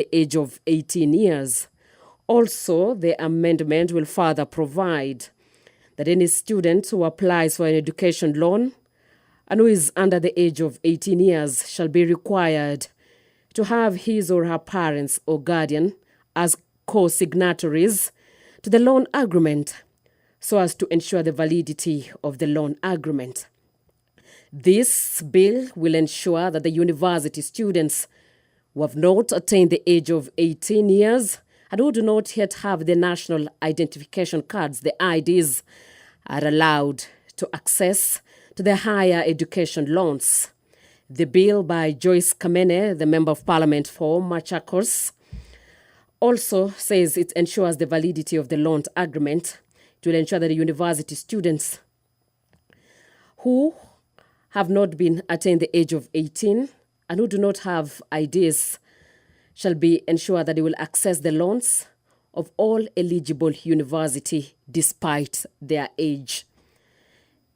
the age of 18 years. Also, the amendment will further provide that any student who applies for an education loan and who is under the age of 18 years shall be required to have his or her parents or guardian as co-signatories to the loan agreement so as to ensure the validity of the loan agreement. This bill will ensure that the university students who have not attained the age of 18 years and who do not yet have the national identification cards, the IDs, are allowed to access to the higher education loans. The bill by Joyce Kamene, the Member of Parliament for Machakos, also says it ensures the validity of the loan agreement. It will ensure that the university students who have not been attained the age of 18 and who do not have IDs shall be ensured that they will access the loans of all eligible university despite their age.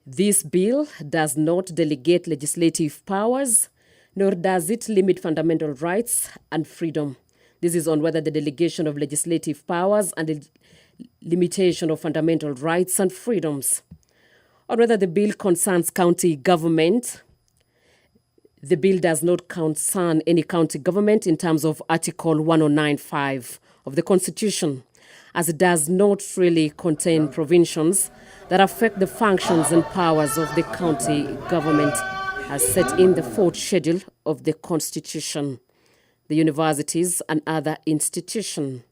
This bill does not delegate legislative powers, nor does it limit fundamental rights and freedom. This is on whether the delegation of legislative powers and the limitation of fundamental rights and freedoms, or whether the bill concerns county government. The bill does not concern any county government in terms of Article 109(5) of the Constitution, as it does not really contain provisions that affect the functions and powers of the county government as set in the 4th schedule of the Constitution, the universities and other institutions.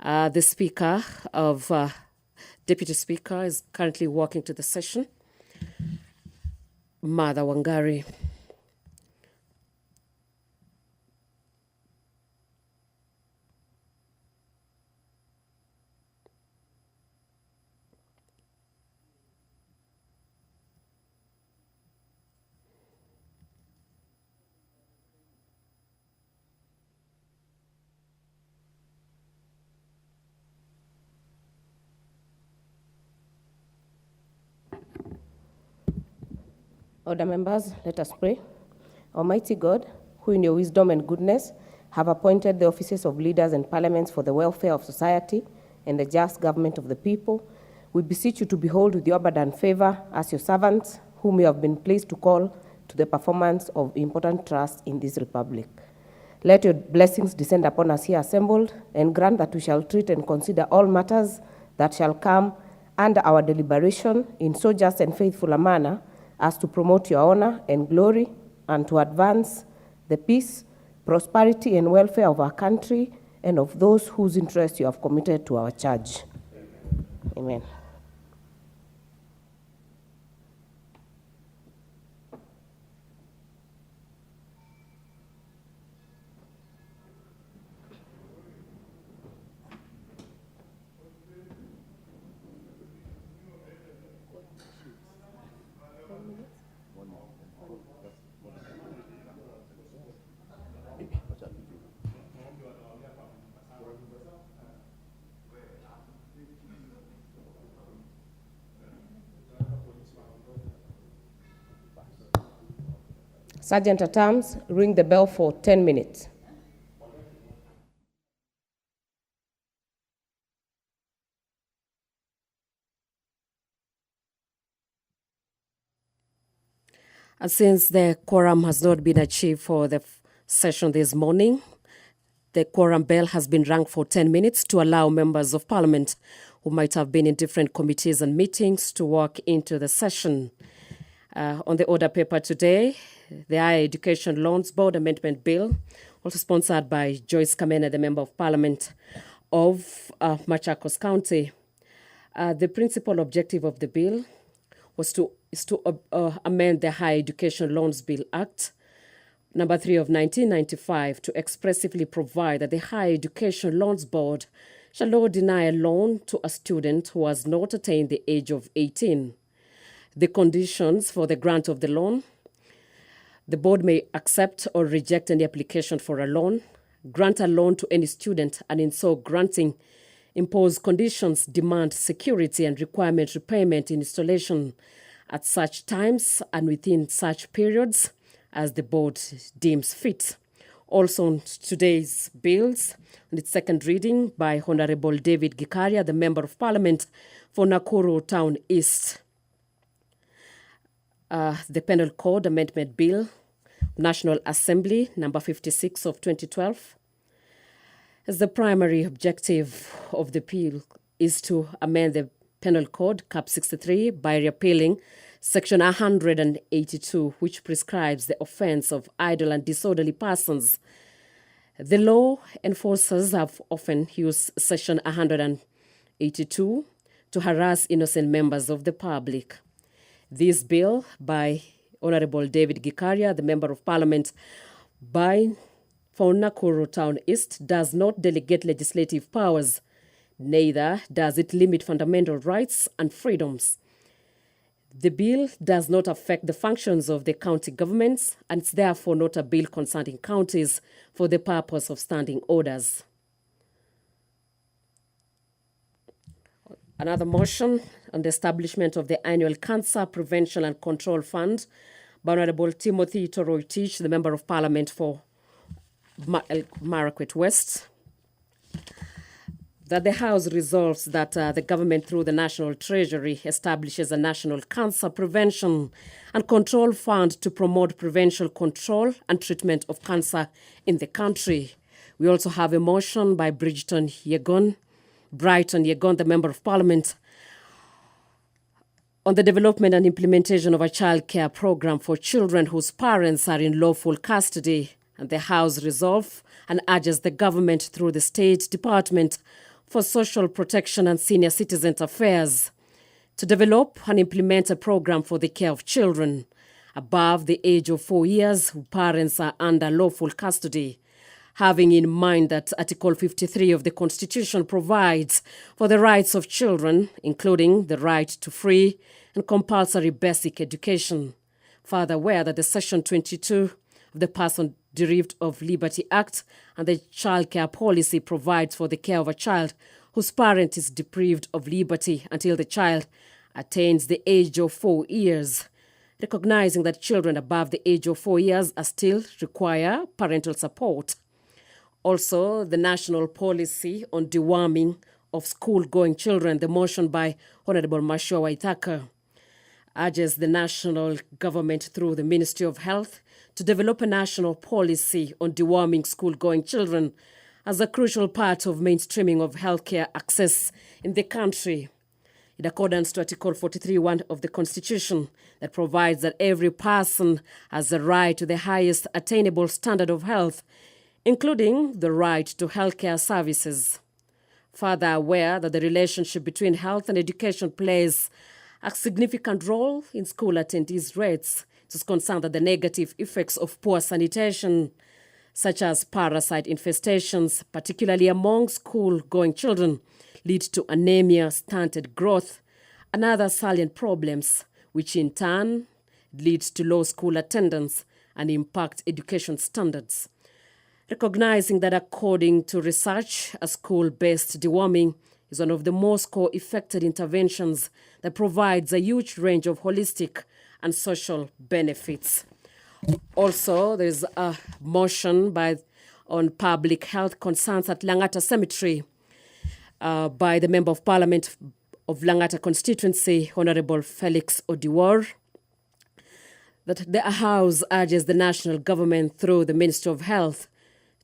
The Speaker of Deputy Speaker is currently walking to the session. Martha Wangari. Order members, let us pray. Almighty God, who in your wisdom and goodness have appointed the offices of leaders and parliaments for the welfare of society and the just government of the people, we beseech you to behold with your abundant favor as your servants, whom you have been pleased to call to the performance of important trust in this republic. Let your blessings descend upon us here assembled, and grant that we shall treat and consider all matters that shall come under our deliberation in so just and faithful a manner as to promote your honor and glory and to advance the peace, prosperity, and welfare of our country and of those whose interests you have committed to our charge. Amen. Sergeant at Arms, ring the bell for 10 minutes. Since the quorum has not been achieved for the session this morning, the quorum bell has been rung for 10 minutes to allow members of Parliament who might have been in different committees and meetings to walk into the session. On the order paper today, the Higher Education Loans Board Amendment Bill, also sponsored by Joyce Kamene, the Member of Parliament of Machakos County. The principal objective of the bill is to amend the Higher Education Loans Bill Act, number 3 of 1995, to expressly provide that the Higher Education Loans Board shall not deny a loan to a student who has not attained the age of 18. The conditions for the grant of the loan: the board may accept or reject any application for a loan, grant a loan to any student, and in so granting, impose conditions, demand security, and requirement repayment in installation at such times and within such periods as the board deems fit. Also on today's bills, on its second reading by Honorable David Gikaria, the Member of Parliament for Nakuru Town East. The Penal Code Amendment Bill, National Assembly, number 56 of 2012. As the primary objective of the bill is to amend the Penal Code, Cap 63, by repealing Section 182, which prescribes the offence of idle and disorderly persons. The law enforcers have often used Section 182 to harass innocent members of the public. This bill by Honorable David Gikaria, the Member of Parliament for Nakuru Town East, does not delegate legislative powers, neither does it limit fundamental rights and freedoms. The bill does not affect the functions of the county governments, and it's therefore not a bill concerning counties for the purpose of standing orders. Another motion on the establishment of the annual Cancer Prevention and Control Fund by Honorable Timothy Toroitich, the Member of Parliament for Marakwet West. That the House resolves that the government, through the National Treasury, establishes a National Cancer Prevention and Control Fund to promote prevention, control and treatment of cancer in the country. We also have a motion by Brighton Yegon, the Member of Parliament, on the development and implementation of a child care program for children whose parents are in lawful custody. And the House resolves and urges the government, through the State Department for Social Protection and Senior Citizen Affairs, to develop and implement a program for the care of children above the age of 4 years whose parents are under lawful custody, having in mind that Article 53 of the Constitution provides for the rights of children, including the right to free and compulsory basic education. Further, aware that the Section 22 of the Person Deprived of Liberty Act and the Child Care Policy provides for the care of a child whose parent is deprived of liberty until the child attains the age of 4 years, recognizing that children above the age of 4 years are still require parental support. Also, the national policy on deworming of school-going children, the motion by Honorable Mashua Waithaka, urges the national government, through the Ministry of Health, to develop a national policy on deworming school-going children as a crucial part of mainstreaming of healthcare access in the country, in accordance to Article 43(1) of the Constitution, that provides that every person has the right to the highest attainable standard of health, including the right to healthcare services. Further, aware that the relationship between health and education plays a significant role in school attendees' rates, it is concerned that the negative effects of poor sanitation, such as parasite infestations, particularly among school-going children, lead to anemia, stunted growth, and other salient problems, which in turn leads to low school attendance and impact education standards. Recognizing that, according to research, a school-based deworming is one of the most co-effective interventions that provides a huge range of holistic and social benefits. Also, there's a motion on public health concerns at Langata Cemetery by the Member of Parliament of Langata constituency, Honorable Felix Odiwar, that the House urges the national government, through the Ministry of Health,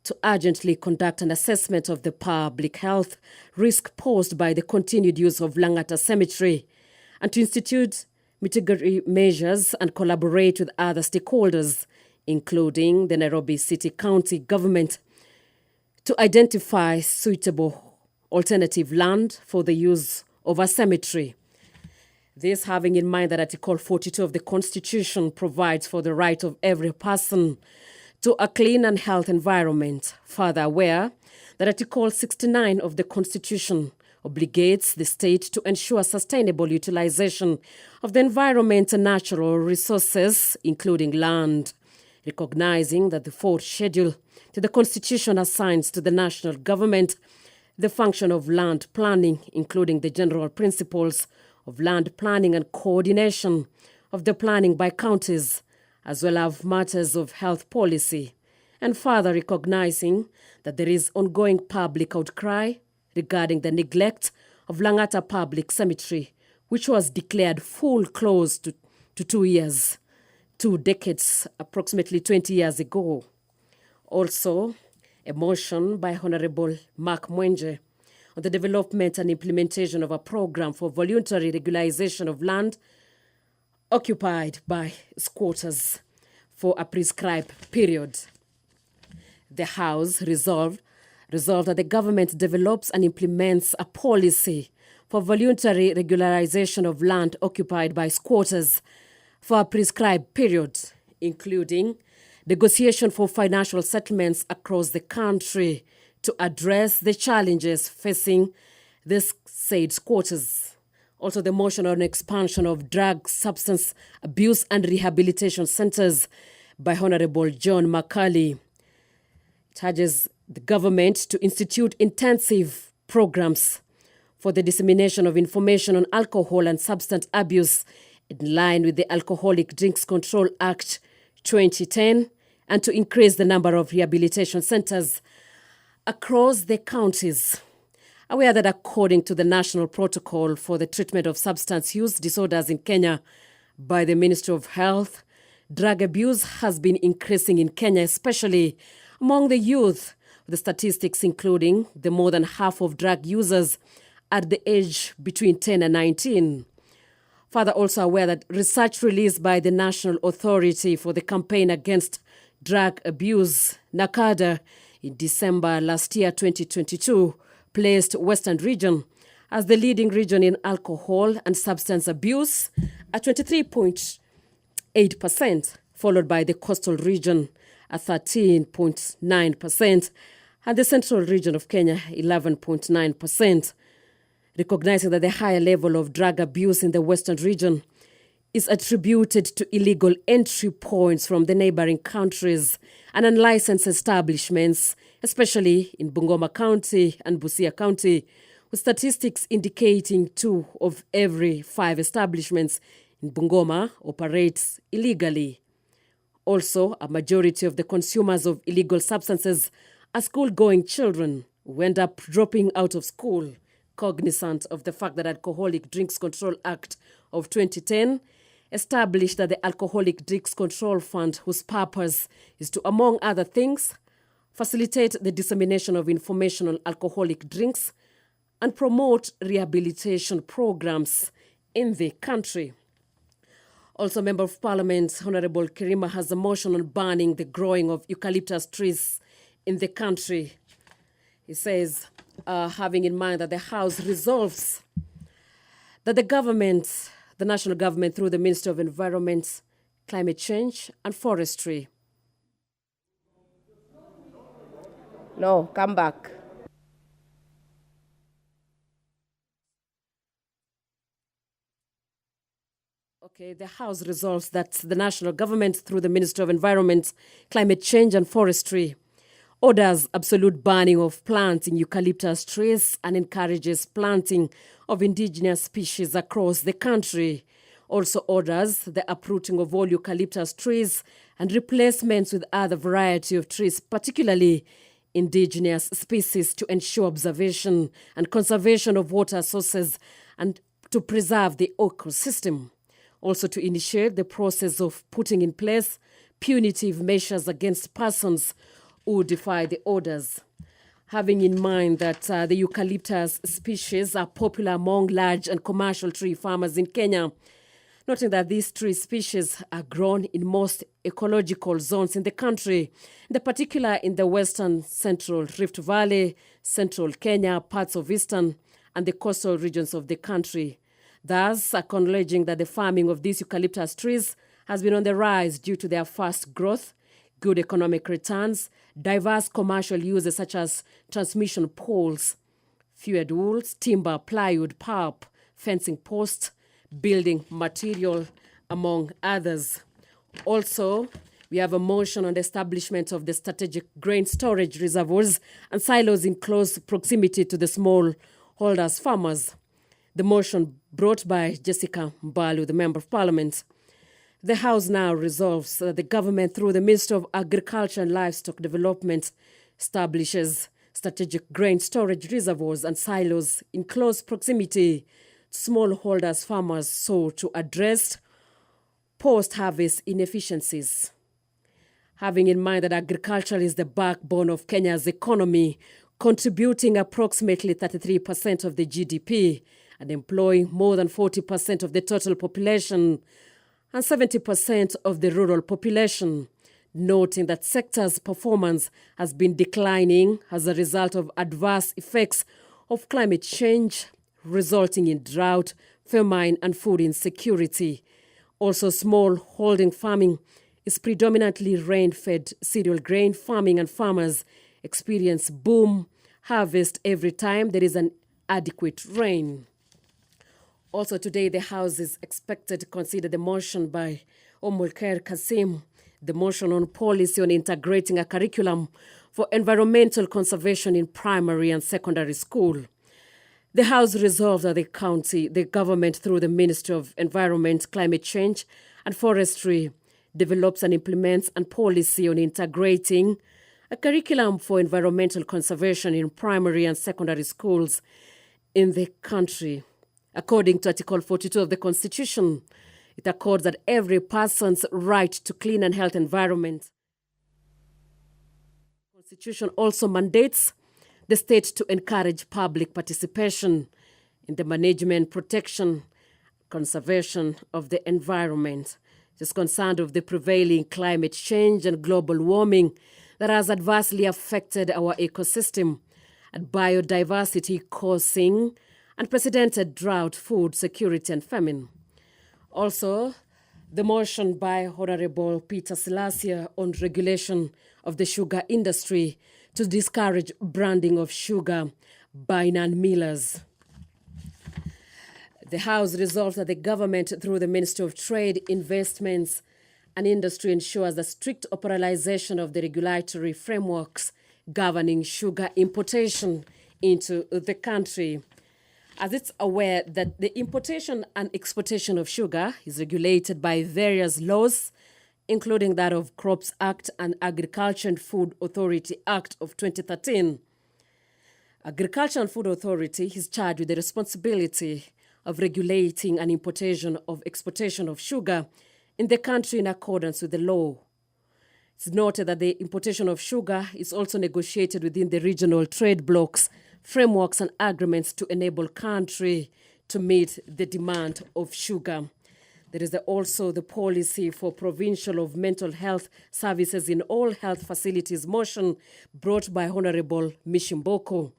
to urgently conduct an assessment of the public health risk posed by the continued use of Langata Cemetery, and to institute mitigatory measures and collaborate with other stakeholders, including the Nairobi City County Government, to identify suitable alternative land for the use of a cemetery. This having in mind that Article 42 of the Constitution provides for the right of every person to a clean and healthy environment. Further, aware that Article 69 of the Constitution obligates the state to ensure sustainable utilization of the environment and natural resources, including land, recognizing that the fourth schedule to the Constitution assigns to the national government the function of land planning, including the general principles of land planning and coordination of the planning by counties, as well as matters of health policy, and further recognizing that there is ongoing public outcry regarding the neglect of Langata Public Cemetery, which was declared full close to 2 years, 2 decades, approximately 20 years ago. Also, a motion by Honorable Mark Mwenje on the development and implementation of a program for voluntary regularization of land occupied by squatters for a prescribed period. The House resolved that the government develops and implements a policy for voluntary regularization of land occupied by squatters for a prescribed period, including negotiation for financial settlements across the country to address the challenges facing these said squatters. Also, the motion on expansion of drug, substance abuse and rehabilitation centers by Honorable John Macaulay. It urges the government to institute intensive programs for the dissemination of information on alcohol and substance abuse in line with the Alcoholic Drinks Control Act 2010 and to increase the number of rehabilitation centers across the counties. Aware that according to the National Protocol for the Treatment of Substance Use Disorders in Kenya by the Ministry of Health, drug abuse has been increasing in Kenya, especially among the youth, the statistics including the more than half of drug users at the age between 10 and 19. Further, also aware that research released by the National Authority for the Campaign Against Drug Abuse, NACADA, in December last year, 2022, placed Western Region as the leading region in alcohol and substance abuse at 23.8%, followed by the Coastal Region at 13.9%, and the Central Region of Kenya, 11.9%. Recognizing that the higher level of drug abuse in the Western Region is attributed to illegal entry points from the neighboring countries and unlicensed establishments, especially in Bungoma County and Busia County, with statistics indicating 2 of every 5 establishments in Bungoma operates illegally. Also, a majority of the consumers of illegal substances are school-going children who end up dropping out of school, cognizant of the fact that Alcoholic Drinks Control Act of 2010 established that the Alcoholic Drinks Control Fund, whose purpose is to, among other things, facilitate the dissemination of information on alcoholic drinks and promote rehabilitation programs in the country. Also, Member of Parliament Honorable Kirima has a motion on banning the growing of eucalyptus trees in the country. He says, having in mind that the House resolves that the national government through the Ministry of Environment, Climate Change and Forestry. No, come back. Okay, the House resolves that the national government through the Ministry of Environment, Climate Change and Forestry orders absolute banning of planting eucalyptus trees and encourages planting of indigenous species across the country. Also orders the uprooting of all eucalyptus trees and replacements with other variety of trees, particularly indigenous species, to ensure observation and conservation of water sources and to preserve the ecosystem. Also to initiate the process of putting in place punitive measures against persons who defy the orders. Having in mind that the eucalyptus species are popular among large and commercial tree farmers in Kenya, noting that these tree species are grown in most ecological zones in the country, in particular in the western central Rift Valley, central Kenya, parts of eastern and the coastal regions of the country. Thus, acknowledging that the farming of these eucalyptus trees has been on the rise due to their fast growth, good economic returns, diverse commercial uses such as transmission poles, fuel wools, timber, plywood, pulp, fencing posts, building material, among others. Also, we have a motion on the establishment of the strategic grain storage reservoirs and silos in close proximity to the smallholders farmers. The motion brought by Jessica Mbalu, the Member of Parliament. The House now resolves that the government, through the Ministry of Agriculture and Livestock Development, establishes strategic grain storage reservoirs and silos in close proximity to smallholders farmers so to address post-harvest inefficiencies. Having in mind that agriculture is the backbone of Kenya's economy, contributing approximately 33% of the GDP and employing more than 40% of the total population and 70% of the rural population, noting that sector's performance has been declining as a result of adverse effects of climate change, resulting in drought, famine, and food insecurity. Also, small-holding farming is predominantly rain-fed cereal grain farming, and farmers experience boom harvest every time there is an adequate rain. Also today, the House is expected to consider the motion by Omulker Kasim, the motion on policy on integrating a curriculum for environmental conservation in primary and secondary school. The House resolved that the government, through the Ministry of Environment, Climate Change and Forestry, develops and implements a policy on integrating a curriculum for environmental conservation in primary and secondary schools in the country. According to Article 42 of the Constitution, it accords that every person's right to clean and healthy environment. The Constitution also mandates the state to encourage public participation in the management, protection, conservation of the environment. It is concerned with the prevailing climate change and global warming that has adversely affected our ecosystem and biodiversity, causing unprecedented drought, food security, and famine. Also, the motion by Honorable Peter Selassie on regulation of the sugar industry to discourage branding of sugar by non-millers. The House resolves that the government, through the Ministry of Trade, Investments and Industry, ensures the strict operationalization of the regulatory frameworks governing sugar importation into the country. As it's aware that the importation and exportation of sugar is regulated by various laws, including that of Crops Act and Agriculture and Food Authority Act of 2013. Agriculture and Food Authority is charged with the responsibility of regulating an importation of exportation of sugar in the country in accordance with the law. It's noted that the importation of sugar is also negotiated within the regional trade blocks, frameworks and agreements to enable country to meet the demand of sugar. There is also the policy for provincial of mental health services in all health facilities motion brought by Honorable Mishimboko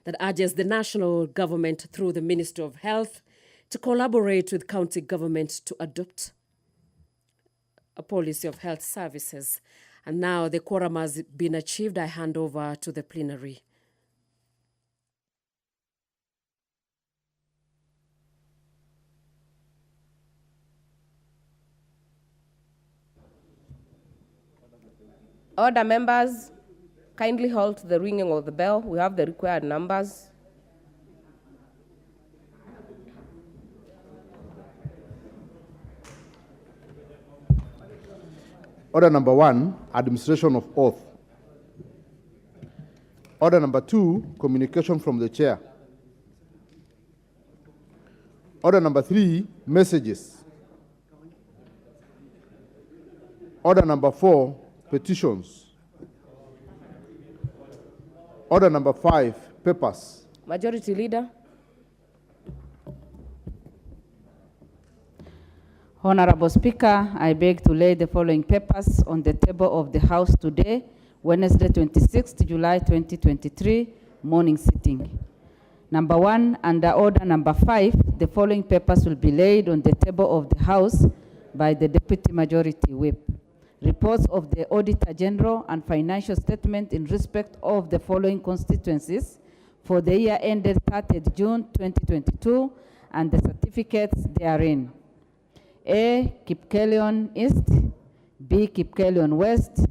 that urges the national government through the Ministry of Health to collaborate with county government to adopt a policy of health services. And now the quorum has been achieved. I hand over to the plenary. Order, members, kindly halt the ringing of the bell. We have the required numbers. Order number 1, administration of oath. Order number 2, communication from the chair. Order number 3, messages. Order number 4, petitions. Order number 5, papers. Majority Leader. Honorable Speaker, I beg to lay the following papers on the table of the House today, Wednesday, 26th July 2023, morning sitting. Number 1, under order number 5, the following papers will be laid on the table of the House by the Deputy Majority Whip. Reports of the Auditor General and financial statement in respect of the following constituencies for the year ended 30th June 2022 and the certificates therein. A. Kipkelion East, B. Kipkelion West,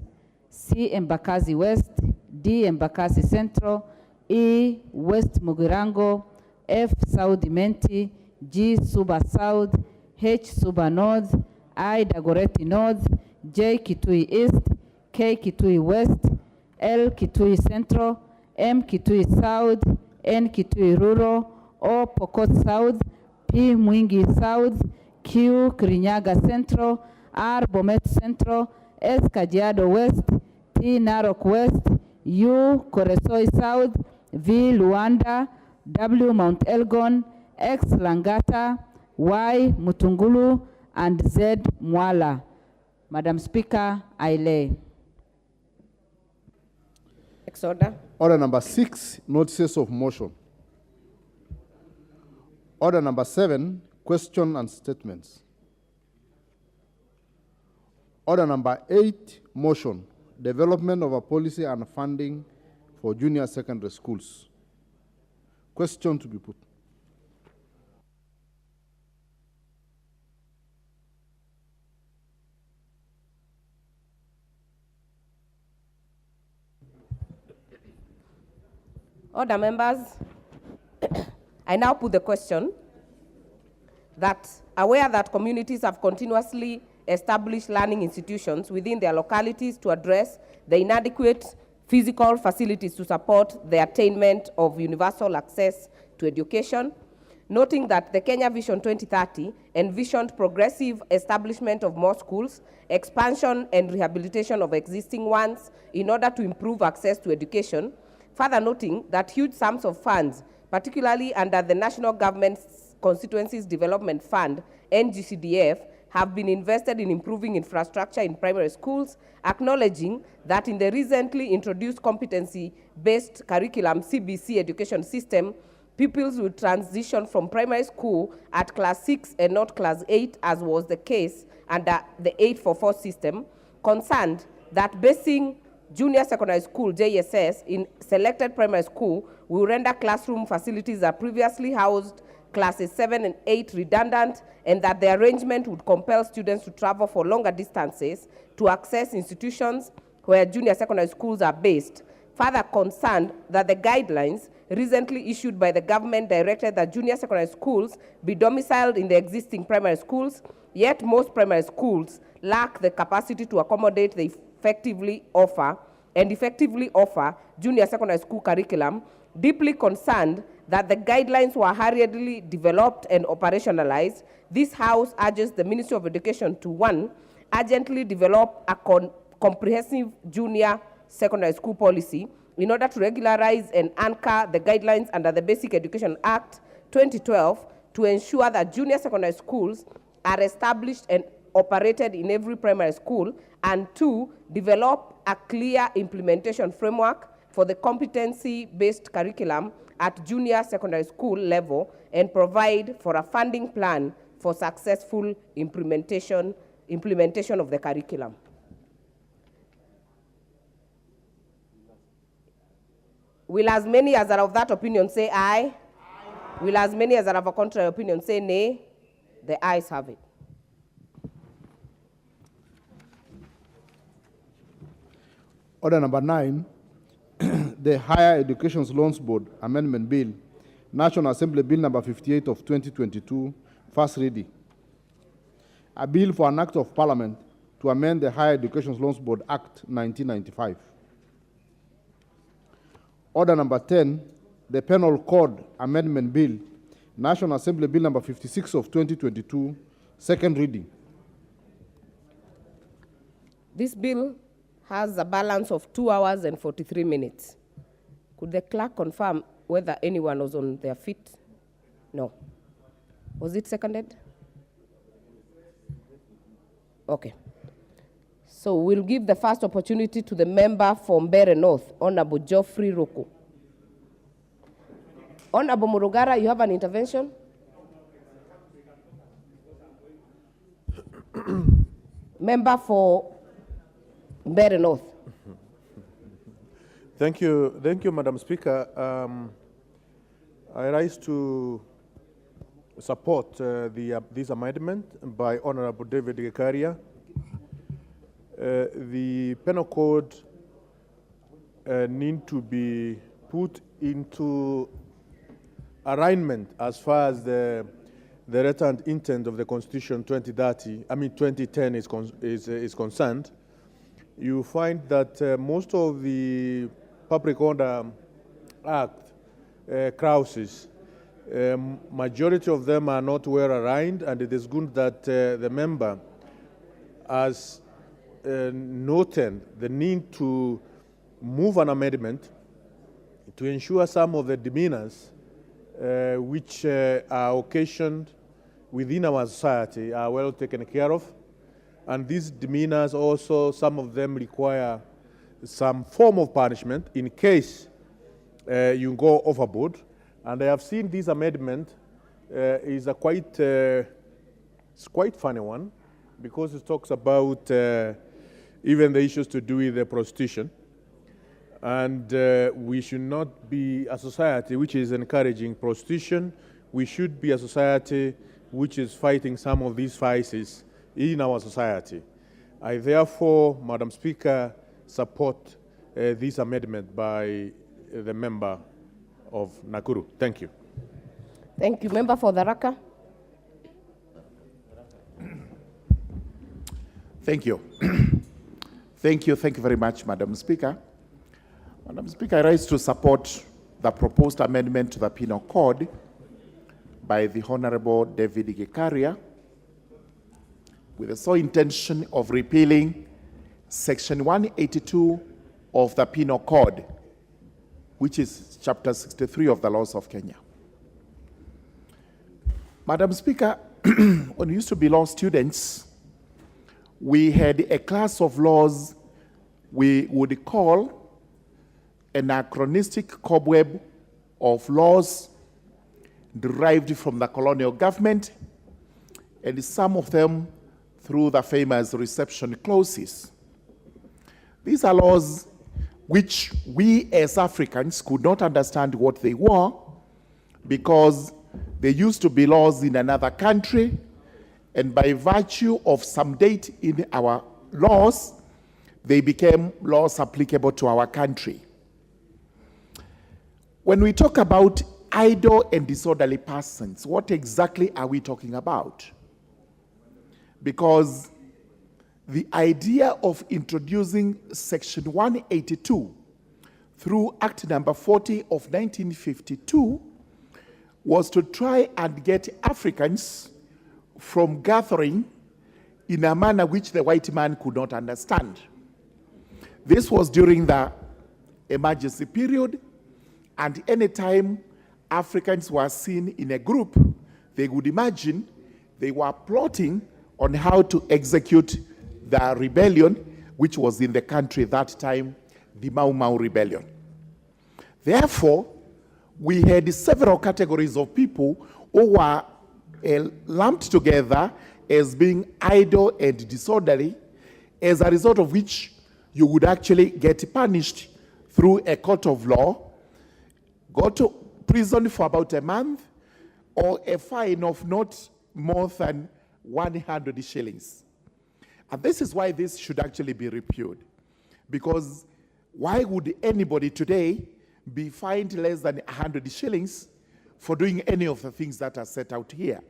C. Embakasi West, D. Embakasi Central, E. West Mugirango, F. South Imenti, G. Suba South, H. Suba North, I Dagoretti North, J Kitui East, K Kitui West, L Kitui Central, M Kitui South, N Kitui Rural, O Pokot South, P Mwingi South, Q Kirinyaga Central, R Bomet Central, S Kajiado West, T Narok West, U Koresoi South, V Luanda, W Mount Elgon, X Langata, Y Mutungulu, and Z Mwala. Madam Speaker, I lay. Next order. Order number 6, notices of motion. Order number 7, question and statements. Order number 8, motion, development of a policy and funding for junior secondary schools. Question to be put. Order, members. I now put the question that, aware that communities have continuously established learning institutions within their localities to address the inadequate physical facilities to support the attainment of universal access to education, noting that the Kenya Vision 2030 envisioned progressive establishment of more schools, expansion and rehabilitation of existing ones in order to improve access to education, further noting that huge sums of funds, particularly under the National Government's Constituencies Development Fund, NGCDF, have been invested in improving infrastructure in primary schools, acknowledging that in the recently introduced competency-based curriculum CBC education system, pupils will transition from primary school at class 6 and not class 8, as was the case under the 844 system, concerned that basing junior secondary school, JSS, in selected primary school will render classroom facilities that previously housed classes 7 and 8 redundant, and that the arrangement would compel students to travel for longer distances to access institutions where junior secondary schools are based. Further concerned that the guidelines recently issued by the government directed that junior secondary schools be domiciled in the existing primary schools, yet most primary schools lack the capacity to accommodate the effectively offer junior secondary school curriculum, deeply concerned that the guidelines were hurriedly developed and operationalized. This House urges the Ministry of Education to, 1, urgently develop a comprehensive junior secondary school policy in order to regularize and anchor the guidelines under the Basic Education Act 2012 to ensure that junior secondary schools are established and operated in every primary school, and 2, develop a clear implementation framework for the competency-based curriculum at junior secondary school level and provide for a funding plan for successful implementation of the curriculum. Will as many as are of that opinion say aye? Aye. Will as many as are of a contrary opinion say nay? The ayes have it. Order number 9, the Higher Education Loans Board Amendment Bill, National Assembly Bill number 58 of 2022, first reading. A bill for an act of Parliament to amend the Higher Education Loans Board Act 1995. Order number 10, the Penal Code Amendment Bill, National Assembly Bill number 56 of 2022, second reading. This bill has a balance of 2 hours and 43 minutes. Could the clerk confirm whether anyone was on their feet? No. Was it seconded? Okay. So we'll give the first opportunity to the member for Mbeere North, Honorable Geoffrey Roku. Honorable Murugara, you have an intervention? Member for Mbeere North. Thank you, Madam Speaker. I rise to support this amendment by Honorable David Gekaria. The penal code need to be put into alignment as far as the the letter and intent of the Constitution 2010 is concerned, you find that most of the Public Order Act clauses, majority of them are not well aligned, and it is good that the member has noted the need to move an amendment to ensure some of the demeanors which are occasioned within our society are well taken care of. And these demeanors also, some of them require some form of punishment in case you go overboard. And I have seen this amendment is a quite funny one, because it talks about even the issues to do with the prostitution. And we should not be a society which is encouraging prostitution. We should be a society which is fighting some of these vices in our society. I therefore, Madam Speaker, support this amendment by the member of Nakuru. Thank you. Thank you. Member for the Raka. Thank you. Thank you very much, Madam Speaker. Madam Speaker, I rise to support the proposed amendment to the Penal Code by the Honorable David Gikaria, with the sole intention of repealing Section 182 of the Penal Code, which is Chapter 63 of the Laws of Kenya. Madam Speaker, when we used to be law students, we had a class of laws we would call an anachronistic cobweb of laws derived from the colonial government, and some of them through the famous reception clauses. These are laws which we as Africans could not understand what they were, because they used to be laws in another country, and by virtue of some date in our laws, they became laws applicable to our country. When we talk about idle and disorderly persons, what exactly are we talking about? Because the idea of introducing Section 182 through Act number 40 of 1952 was to try and get Africans from gathering in a manner which the white man could not understand. This was during the emergency period, and anytime Africans were seen in a group, they would imagine they were plotting on how to execute the rebellion, which was in the country that time, the Mau Mau rebellion. Therefore, we had several categories of people who were lumped together as being idle and disorderly, as a result of which you would actually get punished through a court of law, go to prison for about a month, or a fine of not more than 100 shillings. And this is why this should actually be repealed. Because why would anybody today be fined less than 100 shillings for doing any of the things that are set out here?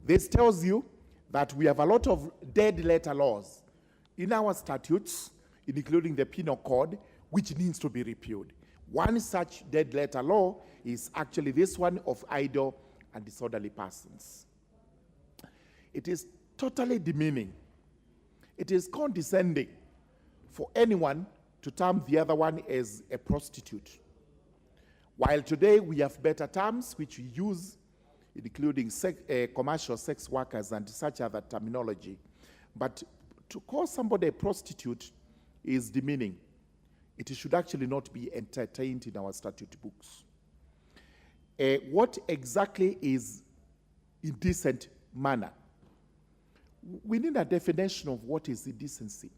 This tells you that we have a lot of dead letter laws in our statutes, including the Penal Code, which needs to be repealed. One such dead letter law is actually this one of idle and disorderly persons. It is totally demeaning. It is condescending for anyone to term the other one as a prostitute. While today we have better terms which we use, including commercial sex workers and such other terminology, but to call somebody a prostitute is demeaning. It should actually not be entertained in our statute books. What exactly is indecent manner? We need a definition of what is indecency,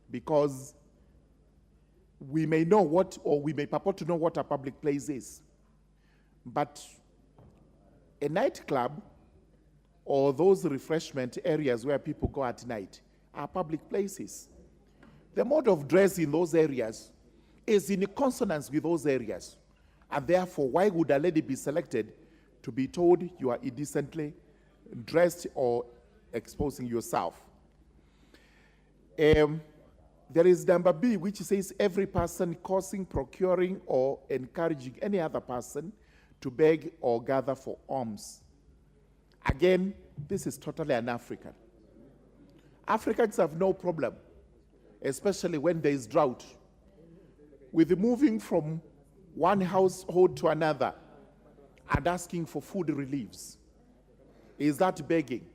because we may know what, or we may purport to know what a public place is, but a nightclub or those refreshment areas where people go at night are public places. The mode of dress in those areas is in consonance with those areas, and therefore why would a lady be selected to be told you are indecently dressed or exposing yourself. There is number B, which says every person causing, procuring, or encouraging any other person to beg or gather for alms. Again, this is totally un-African. Africans have no problem, especially when there is drought, with moving from one household to another and asking for food reliefs. Is that begging?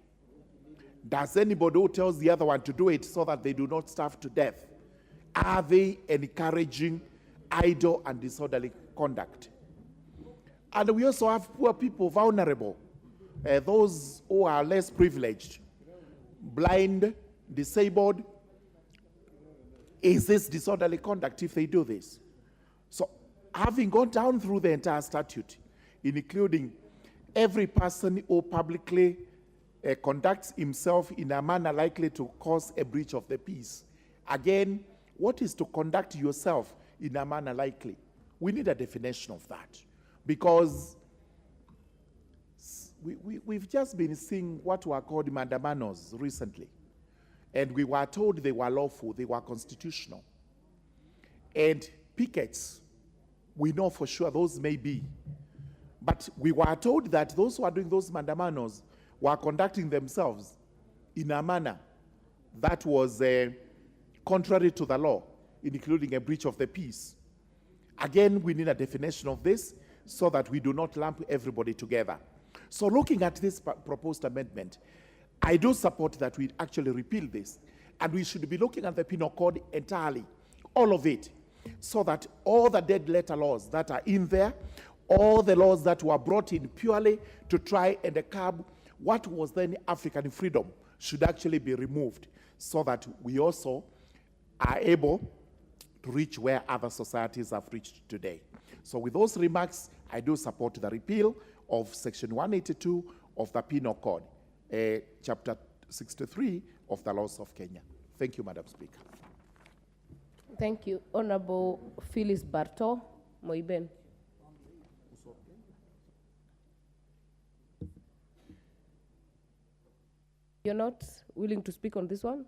Does anybody who tells the other one to do it so that they do not starve to death, are they encouraging idle and disorderly conduct? And we also have poor people, vulnerable, those who are less privileged, blind, disabled. Is this disorderly conduct if they do this? So, having gone down through the entire statute, including every person who publicly conducts himself in a manner likely to cause a breach of the peace. Again, what is to conduct yourself in a manner likely? We need a definition of that, because we've just been seeing what were called mandamanos recently, and we were told they were lawful, they were constitutional. And pickets, we know for sure those may be. But we were told that those who are doing those mandamanos were conducting themselves in a manner that was contrary to the law, including a breach of the peace. Again, we need a definition of this so that we do not lump everybody together. So looking at this proposed amendment, I do support that we actually repeal this, and we should be looking at the Penal Code entirely, all of it, so that all the dead letter laws that are in there, all the laws that were brought in purely to try and curb what was then African freedom should actually be removed, so that we also are able to reach where other societies have reached today. So with those remarks, I do support the repeal of Section 182 of the Penal Code, Chapter 63 of the laws of Kenya. Thank you, Madam Speaker. Thank you. Honorable Phyllis Barto Moiben. You're not willing to speak on this one?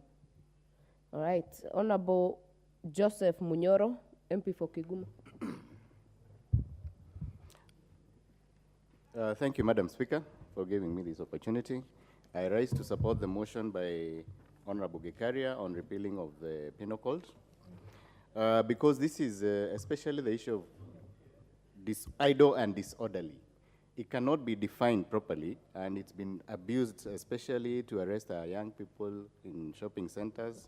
All right. Honorable Joseph Munyoro, MP for Kigumo. Thank you, Madam Speaker, for giving me this opportunity. I rise to support the motion by Honorable Gikaria on repealing of the Penal Code, because this is especially the issue of idle and disorderly. It cannot be defined properly, and it's been abused, especially to arrest our young people in shopping centers.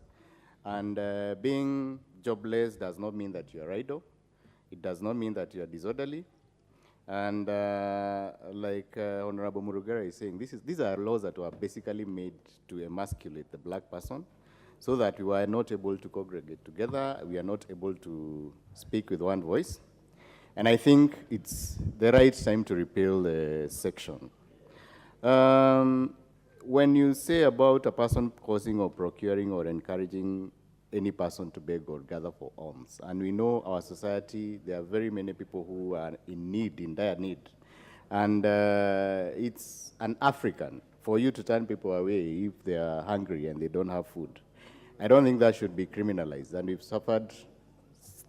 And being jobless does not mean that you are idle. It does not mean that you are disorderly. And like Honorable Murugera is saying, these are laws that were basically made to emasculate the black person, so that we were not able to congregate together, we are not able to speak with one voice. And I think it's the right time to repeal the section. When you say about a person causing or procuring or encouraging any person to beg or gather for alms, and we know our society, there are very many people who are in need, in dire need. And it's an African for you to turn people away if they are hungry and they don't have food. I don't think that should be criminalized. And we've suffered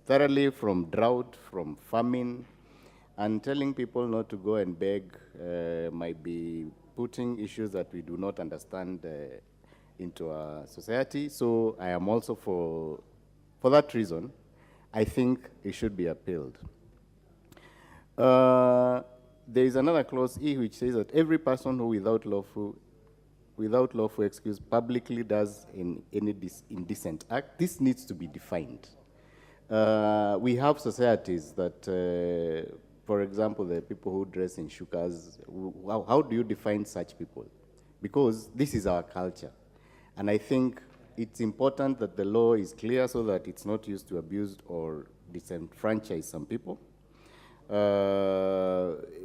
thoroughly from drought, from famine, and telling people not to go and beg might be putting issues that we do not understand into our society. So I am also for that reason, I think it should be appealed. There is another clause E which says that every person who without lawful excuse publicly does in any indecent act, this needs to be defined. We have societies that, for example, the people who dress in shukas, how do you define such people? Because this is our culture. And I think it's important that the law is clear so that it's not used to abuse or disenfranchise some people.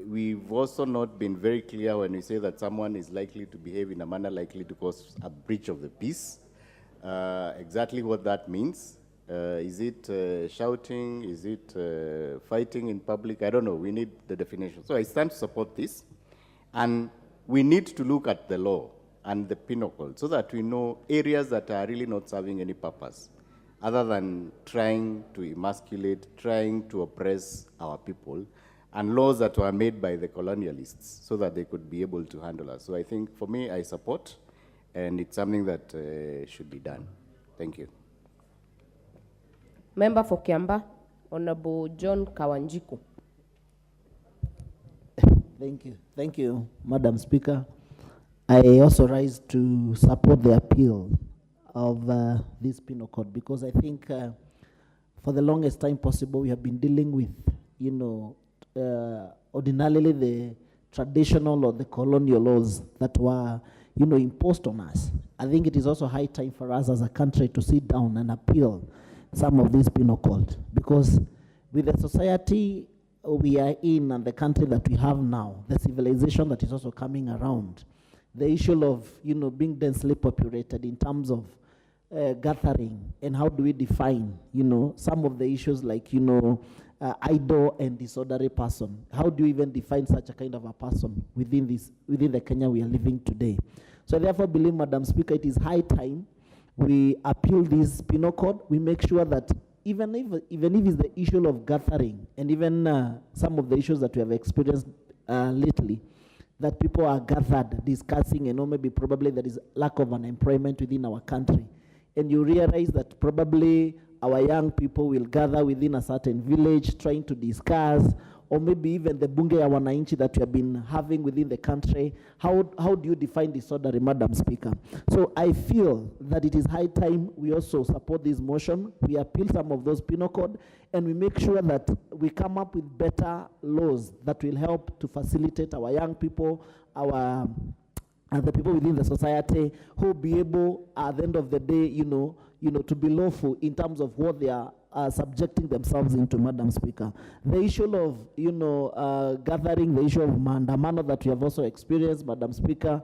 We've also not been very clear when we say that someone is likely to behave in a manner likely to cause a breach of the peace. Exactly what that means. Is it shouting? Is it fighting in public? I don't know. We need the definition. So I stand to support this. And we need to look at the law and the penal code so that we know areas that are really not serving any purpose other than trying to emasculate, trying to oppress our people, and laws that were made by the colonialists so that they could be able to handle us. So I think, for me, I support, and it's something that should be done. Thank you. Member for Kiamba, Honorable John Kawanjiku. Thank you, Madam Speaker. I also rise to support the appeal of this penal code because I think for the longest time possible we have been dealing with, ordinarily the traditional or the colonial laws that were, imposed on us. I think it is also high time for us as a country to sit down and appeal some of these penal code because with the society we are in and the country that we have now, the civilization that is also coming around, the issue of, being densely populated in terms of gathering and how do we define, some of the issues like, idle and disorderly person. How do you even define such a kind of a person within the Kenya we are living today? So I therefore believe, Madam Speaker, it is high time we appeal this penal code. We make sure that even if it's the issue of gathering and even some of the issues that we have experienced lately, that people are gathered discussing, maybe probably there is lack of unemployment within our country. And you realize that probably our young people will gather within a certain village trying to discuss, or maybe even the bunge ya wananchi that we have been having within the country. How do you define disorder, Madam Speaker? So I feel that it is high time we also support this motion. We appeal some of those penal code, and we make sure that we come up with better laws that will help to facilitate our young people, the people within the society who will be able, at the end of the day, to be lawful in terms of what they are subjecting themselves into, Madam Speaker. The issue of, gathering, the issue of maandamano that we have also experienced, Madam Speaker,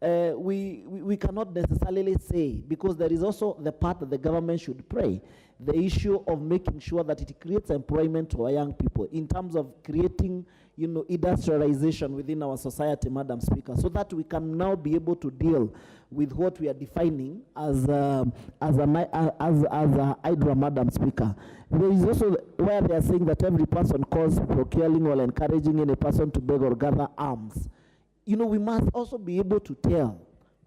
we cannot necessarily say, because there is also the part that the government should play, the issue of making sure that it creates employment to our young people in terms of creating, industrialization within our society, Madam Speaker, so that we can now be able to deal with what we are defining as a hydra, Madam Speaker. There is also where they are saying that every person cause procuring or encouraging any person to beg or gather arms. We must also be able to tell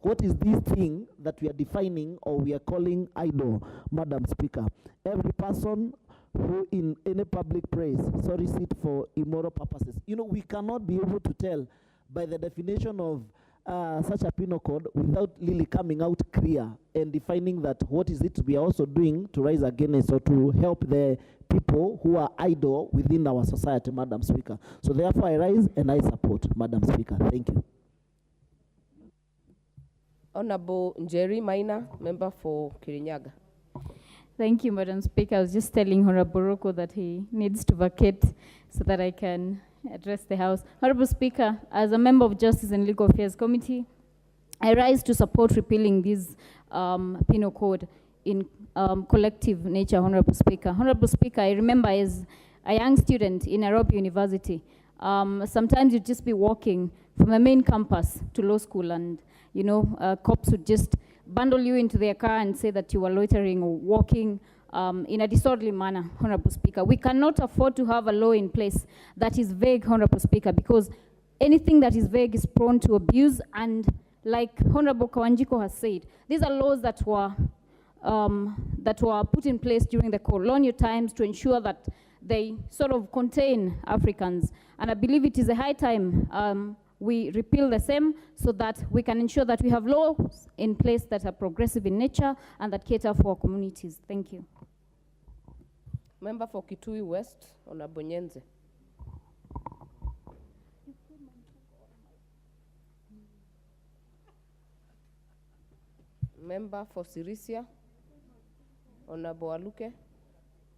what is this thing that we are defining or we are calling idol, Madam Speaker. Every person who in any public place solicit for immoral purposes. We cannot be able to tell by the definition of such a penal code without really coming out clear and defining that what is it we are also doing to rise against or to help the people who are idle within our society, Madam Speaker. So therefore I rise and I support, Madam Speaker. Thank you. Honorable Njeri Maina, member for Kirinyaga. Thank you, Madam Speaker. I was just telling Honorable Roko that he needs to vacate so that I can address the House. Honorable Speaker, as a member of Justice and Legal Affairs Committee, I rise to support repealing this penal code in collective nature, Honorable Speaker. Honorable Speaker, I remember as a young student in Nairobi University, sometimes you'd just be walking from the main campus to law school and, cops would just bundle you into their car and say that you were loitering or walking in a disorderly manner, Honorable Speaker. We cannot afford to have a law in place that is vague, Honorable Speaker, because anything that is vague is prone to abuse. And like Honorable Kawanjiko has said, these are laws that were put in place during the colonial times to ensure that they sort of contain Africans. And I believe it is a high time we repeal the same so that we can ensure that we have laws in place that are progressive in nature and that cater for our communities. Thank you. Member for Kitui West, Honorable Nyenze. Member for Sirisia, Honorable Aluke,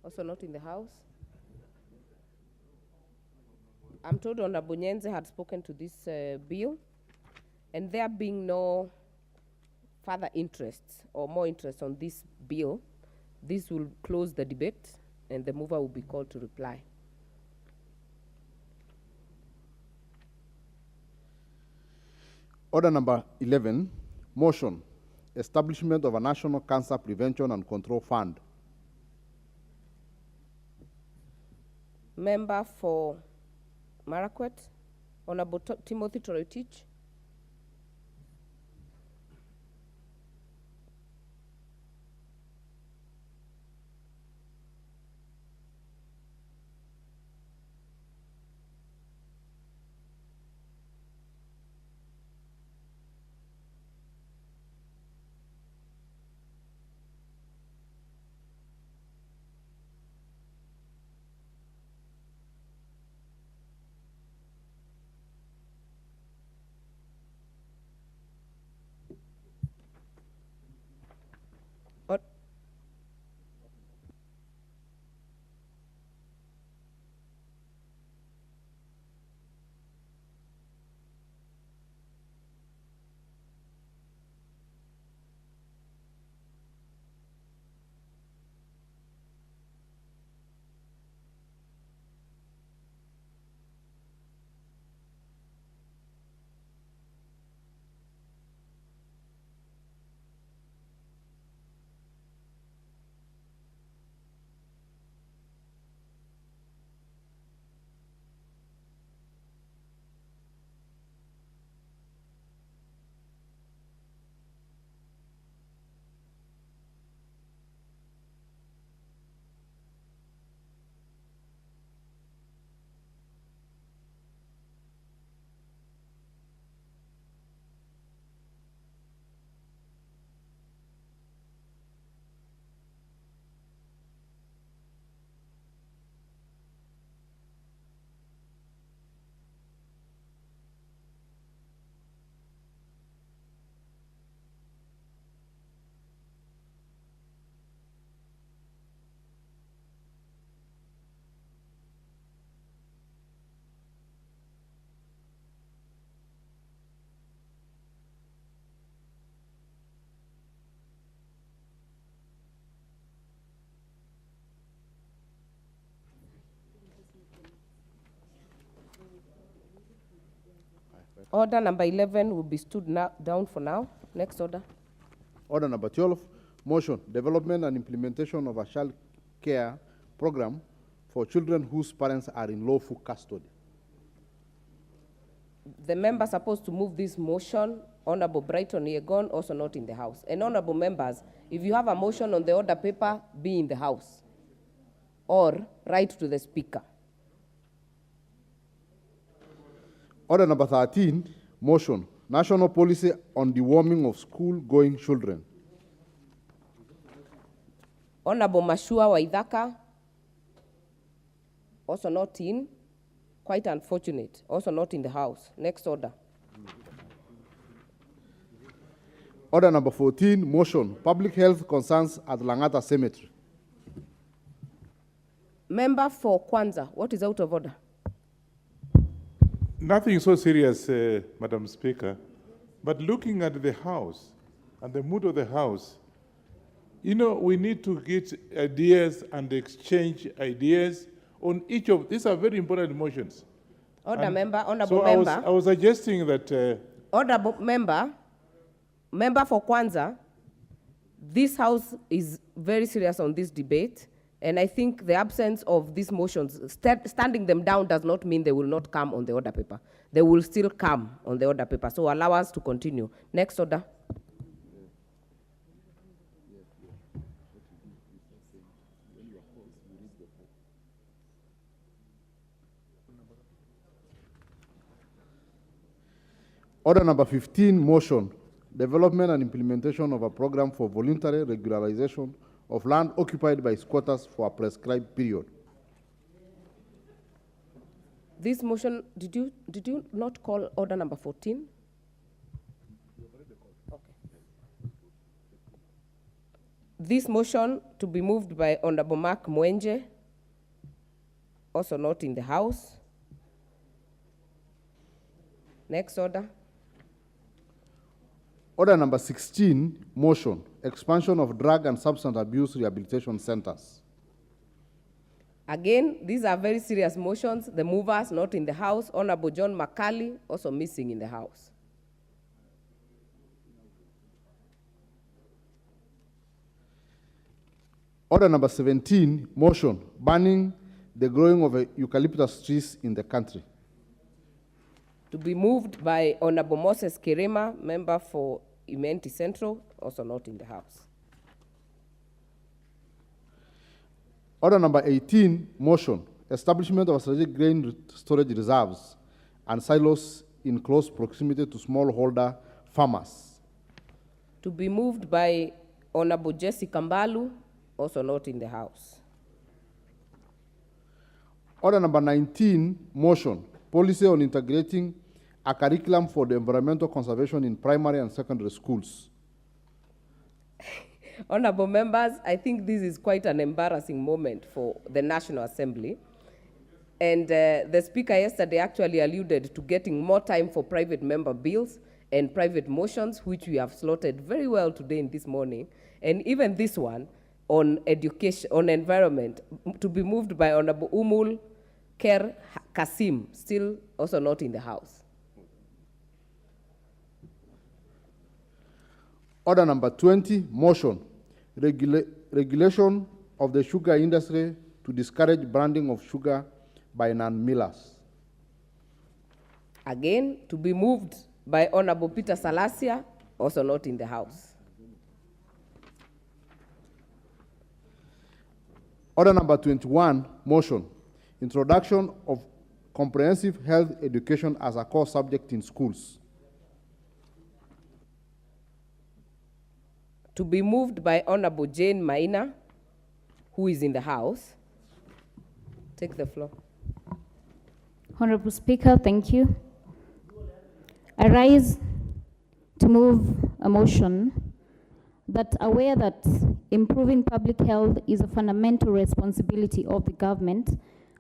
also not in the House. I'm told Honorable Nyenze had spoken to this bill, and there being no further interest or more interest on this bill, this will close the debate and the mover will be called to reply. Order number 11, motion, establishment of a National Cancer Prevention and Control Fund. Member for Marakwet, Honorable Timothy Toroitich. Order number 11 will be stood down for now. Next order. Order number 12, motion, development and implementation of a child care program for children whose parents are in lawful custody. The member supposed to move this motion, Honorable Brighton Yegon, also not in the house. And honorable members, if you have a motion on the order paper, be in the house or write to the speaker. Order number 13, motion, national policy on deworming of school-going children. Honorable Mashua Waithaka, also not in. Quite unfortunate, also not in the house. Next order. Order number 14, motion, public health concerns at Langata Cemetery. Member for Kwanza, what is out of order? Nothing so serious, Madam Speaker, but looking at the House and the mood of the House, you know, we need to get ideas and exchange ideas on each of these are very important motions. Order member, honorable so member. I was suggesting that. Honorable member for Kwanza, this House is very serious on this debate, and I think the absence of these motions, standing them down does not mean they will not come on the order paper. They will still come on the order paper, so allow us to continue. Next order. Order number 15, motion, development and implementation of a program for voluntary regularization of land occupied by squatters for a prescribed period. This motion, did you not call order number 14? Okay. This motion to be moved by Honorable Mark Mwenje, also not in the House. Next order. Order number 16, motion, expansion of drug and substance abuse rehabilitation centers. Again, these are very serious motions. The movers not in the House. Honorable John McCarley, also missing in the House. Order number 17, motion banning the growing of eucalyptus trees in the country. To be moved by Honorable Moses Kirima, member for Imenti Central, also not in the House. Order number 18, motion establishment of strategic grain storage reserves and silos in close proximity to smallholder farmers. To be moved by Honorable Jesse Kambalu, also not in the House. Order number 19, motion policy on integrating a curriculum for the environmental conservation in primary and secondary schools. Honorable members, I think this is quite an embarrassing moment for the National Assembly. And the Speaker yesterday actually alluded to getting more time for private member bills and private motions, which we have slotted very well today in this morning. And even this one on education, on environment, to be moved by Honorable Umul Ker Kasim, still also not in the House. Order number 20, motion regulation of the sugar industry to discourage branding of sugar by non-millers. Again, to be moved by Honorable Peter Salasia, also not in the House. Order number 21, motion introduction of comprehensive health education as a core subject in schools. To be moved by Honorable Jane Maina, who is in the House. Take the floor. Honorable Speaker, thank you. I rise to move a motion that aware that improving public health is a fundamental responsibility of the government,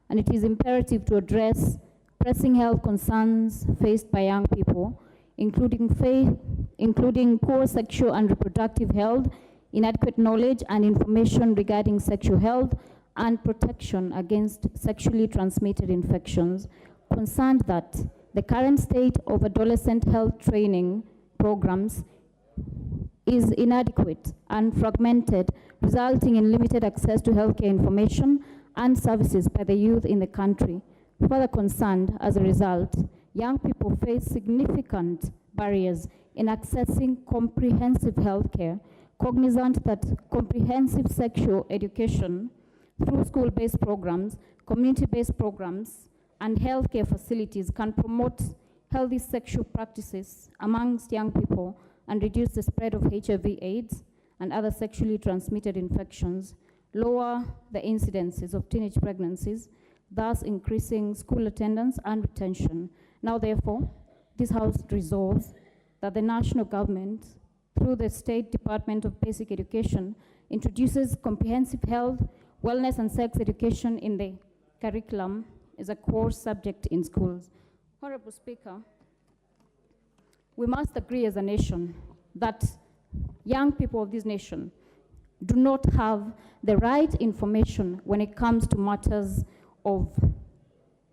and it is imperative to address pressing health concerns faced by young people, including poor sexual and reproductive health, inadequate knowledge and information regarding sexual health, and protection against sexually transmitted infections. Concerned that the current state of adolescent health training programs is inadequate and fragmented, resulting in limited access to healthcare information and services by the youth in the country. Further concerned, as a result, young people face significant barriers in accessing comprehensive healthcare, cognizant that comprehensive sexual education through school-based programs, community-based programs, and healthcare facilities can promote healthy sexual practices amongst young people and reduce the spread of HIV/AIDS and other sexually transmitted infections, lower the incidences of teenage pregnancies, thus increasing school attendance and retention. Now, therefore, this House resolves that the national government, through the State Department of Basic Education, introduces comprehensive health, wellness, and sex education in the curriculum as a core subject in schools. Honorable Speaker, we must agree as a nation that young people of this nation do not have the right information when it comes to matters of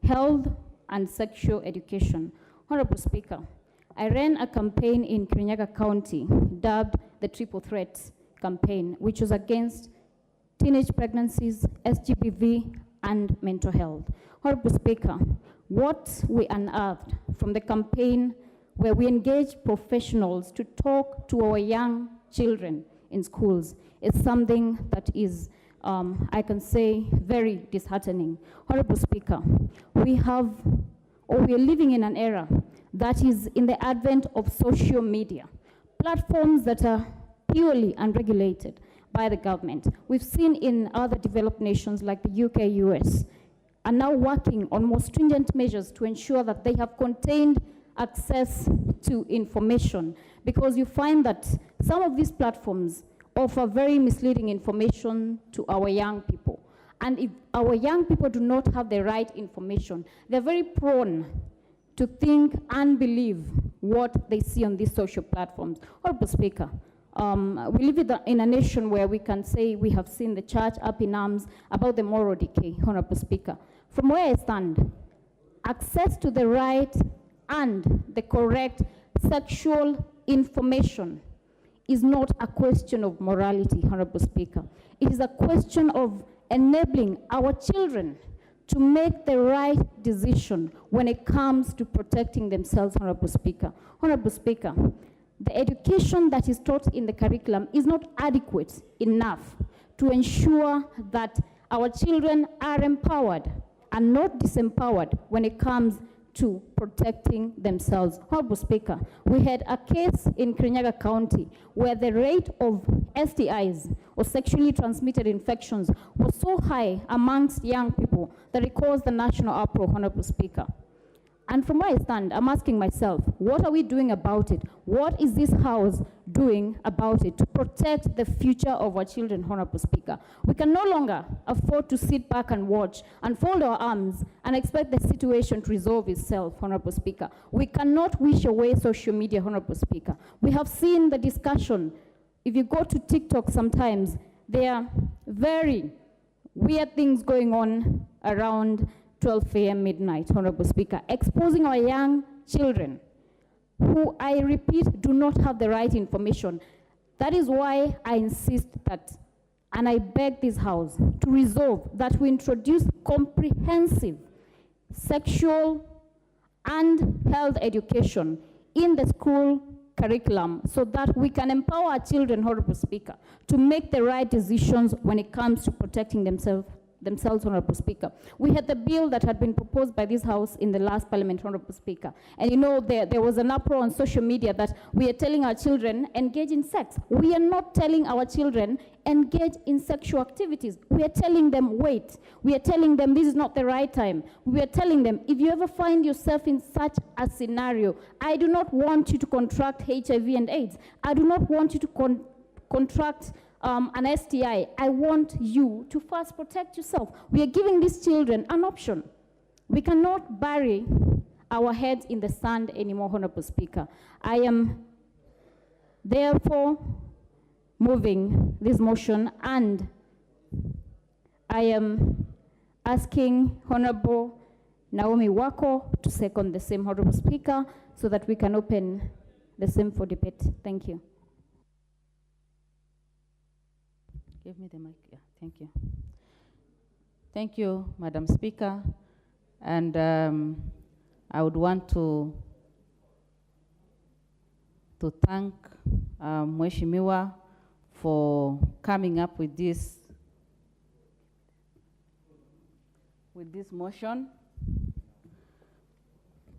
health and sexual education. Honorable Speaker, I ran a campaign in Kirinyaga County dubbed the Triple Threat Campaign, which was against teenage pregnancies, SGBV, and mental health. Honorable Speaker, what we unearthed from the campaign where we engaged professionals to talk to our young children in schools is something that is, I can say, very disheartening. Honorable Speaker, we are living in an era that is in the advent of social media, platforms that are purely unregulated by the government. We've seen in other developed nations like the UK, US, are now working on more stringent measures to ensure that they have contained access to information, because you find that some of these platforms offer very misleading information to our young people. And if our young people do not have the right information, they're very prone to think and believe what they see on these social platforms. Honorable Speaker, we live in a nation where we can say we have seen the church up in arms about the moral decay. Honorable Speaker, from where I stand, access to the right and the correct sexual information is not a question of morality, Honorable Speaker. It is a question of enabling our children to make the right decision when it comes to protecting themselves, Honorable Speaker. Honorable Speaker, the education that is taught in the curriculum is not adequate enough to ensure that our children are empowered and not disempowered when it comes to protecting themselves. Honorable Speaker, we had a case in Kirinyaga County where the rate of STIs, or sexually transmitted infections, was so high amongst young people that it caused the national uproar, Honorable Speaker. And from where I stand, I'm asking myself, what are we doing about it? What is this House doing about it to protect the future of our children, Honorable Speaker? We can no longer afford to sit back and watch and fold our arms and expect the situation to resolve itself, Honorable Speaker. We cannot wish away social media, Honorable Speaker. We have seen the discussion. If you go to TikTok sometimes, there are very weird things going on around 12 a.m. midnight, Honorable Speaker, exposing our young children who, I repeat, do not have the right information. That is why I insist that, and I beg this House to resolve that we introduce comprehensive sexual and health education in the school curriculum so that we can empower our children, Honorable Speaker, to make the right decisions when it comes to protecting themselves, Honorable Speaker. We had the bill that had been proposed by this House in the last Parliament, Honorable Speaker. And you know, there was an uproar on social media that we are telling our children, engage in sex. We are not telling our children, engage in sexual activities. We are telling them, wait. We are telling them this is not the right time. We are telling them, if you ever find yourself in such a scenario, I do not want you to contract HIV and AIDS. I do not want you to contract an STI. I want you to first protect yourself. We are giving these children an option. We cannot bury our heads in the sand anymore, Honorable Speaker. I am therefore moving this motion, and I am asking Honorable Naomi Wako to second the same, Honorable Speaker, so that we can open the same for debate. Thank you. Give me the mic. Yeah, thank you. Thank you, Madam Speaker. And I would want to thank Mheshimiwa for coming up with this motion.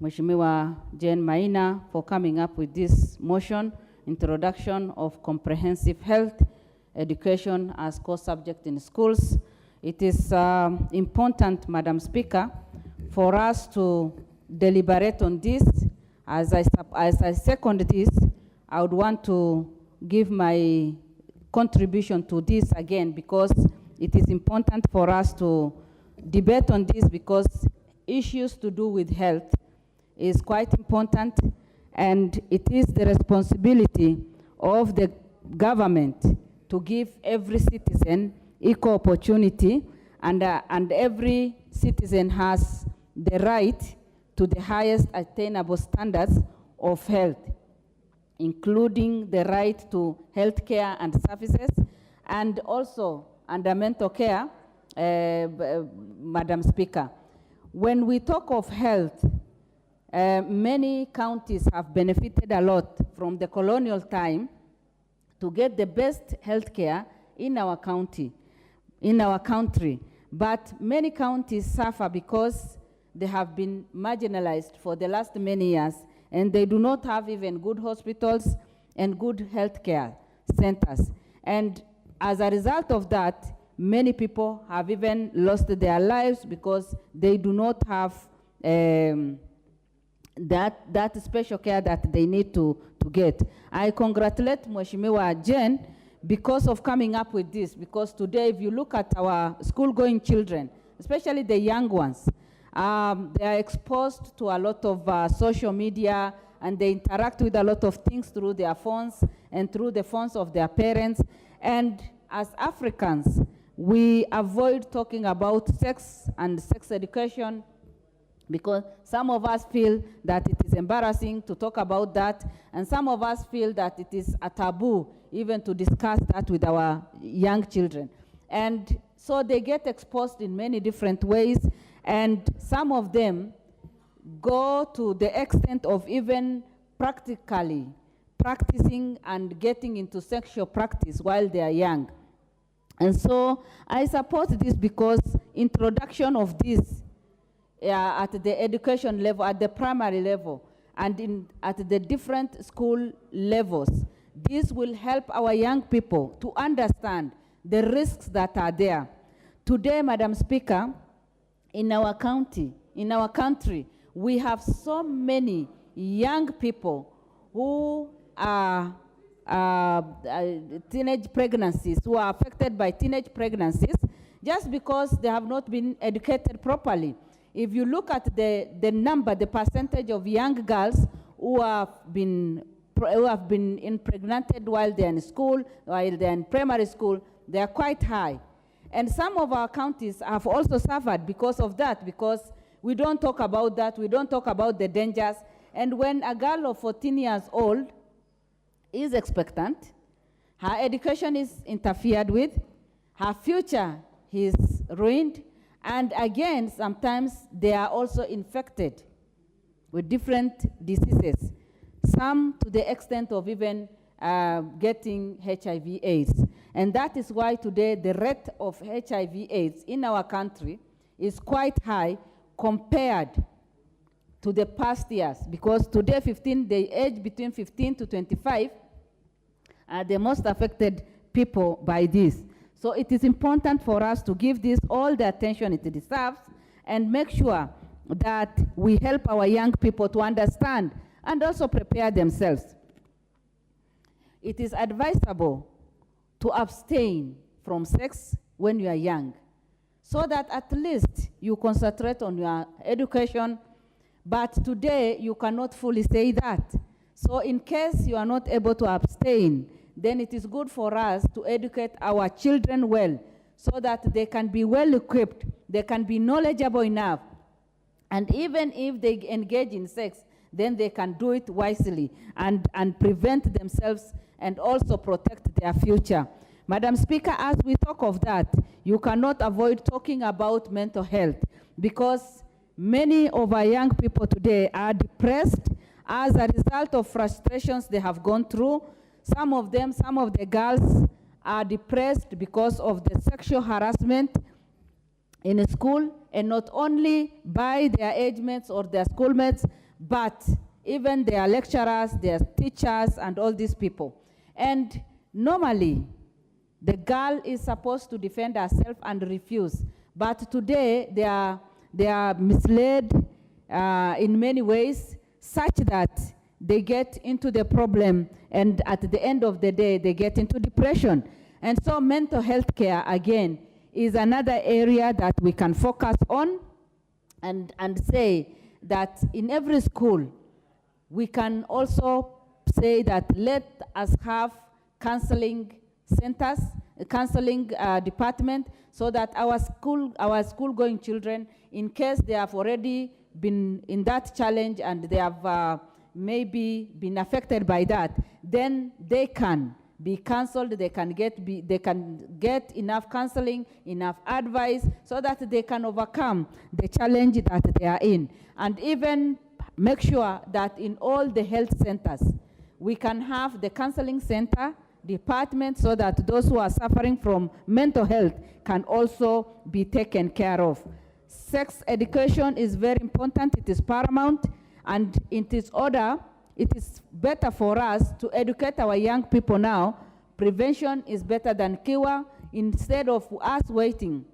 Mheshimiwa Jane Maina for coming up with this motion, introduction of comprehensive health education as core subject in schools. It is important, Madam Speaker, for us to deliberate on this. As I second this, I would want to give my contribution to this again, because it is important for us to debate on this, because issues to do with health is quite important, and it is the responsibility of the government to give every citizen equal opportunity, and every citizen has the right to the highest attainable standards of health, including the right to health care and services, and also under mental care, Madam Speaker. When we talk of health, many counties have benefited a lot from the colonial time to get the best health care in our country. But many counties suffer because they have been marginalized for the last many years, and they do not have even good hospitals and good health care centers. And as a result of that, many people have even lost their lives because they do not have that special care that they need to get. I congratulate Mheshimiwa Jen because of coming up with this, because today if you look at our school-going children, especially the young ones, they are exposed to a lot of social media, and they interact with a lot of things through their phones and through the phones of their parents. And as Africans, we avoid talking about sex and sex education Because some of us feel that it is embarrassing to talk about that, and some of us feel that it is a taboo even to discuss that with our young children. And so they get exposed in many different ways, and some of them go to the extent of even practically practicing and getting into sexual practice while they are young. And so I support this because introduction of this at the education level, at the primary level, and at the different school levels, this will help our young people to understand the risks that are there. Today, Madam Speaker, in our county, in our country, we have so many young people who are teenage pregnancies, who are affected by teenage pregnancies, just because they have not been educated properly. If you look at the number, the percentage of young girls who have been impregnated while they're in school, while they're in primary school, they are quite high. And some of our counties have also suffered because of that, because we don't talk about that, we don't talk about the dangers. And when a girl of 14 years old is expectant, her education is interfered with, her future is ruined, and again, sometimes they are also infected with different diseases, some to the extent of even getting HIV/AIDS. And that is why today the rate of HIV/AIDS in our country is quite high compared to the past years, because today the age between 15 to 25 are the most affected people by this. So it is important for us to give this all the attention it deserves and make sure that we help our young people to understand and also prepare themselves. It is advisable to abstain from sex when you are young, so that at least you concentrate on your education. But today, you cannot fully say that. So in case you are not able to abstain, then it is good for us to educate our children well, so that they can be well equipped, they can be knowledgeable enough, and even if they engage in sex, then they can do it wisely and prevent themselves and also protect their future. Madam Speaker, as we talk of that, you cannot avoid talking about mental health, because many of our young people today are depressed as a result of frustrations they have gone through. Some of the girls are depressed because of the sexual harassment in school, and not only by their age mates or their schoolmates, but even their lecturers, their teachers, and all these people. And normally, the girl is supposed to defend herself and refuse. But today, they are misled in many ways, such that they get into the problem, and at the end of the day, they get into depression. And so mental health care, again, is another area that we can focus on and say that in every school, we can also say that let us have counseling centers, a counseling department, so that our school-going children, in case they have already been in that challenge and they have maybe been affected by that, then they can be counseled, they can get enough counseling, enough advice, so that they can overcome the challenge that they are in. And even make sure that in all the health centers, we can have the counseling center department, so that those who are suffering from mental health can also be taken care of. Sex education is very important, it is paramount, and it is better for us to educate our young people now. Prevention is better than cure, instead of us waiting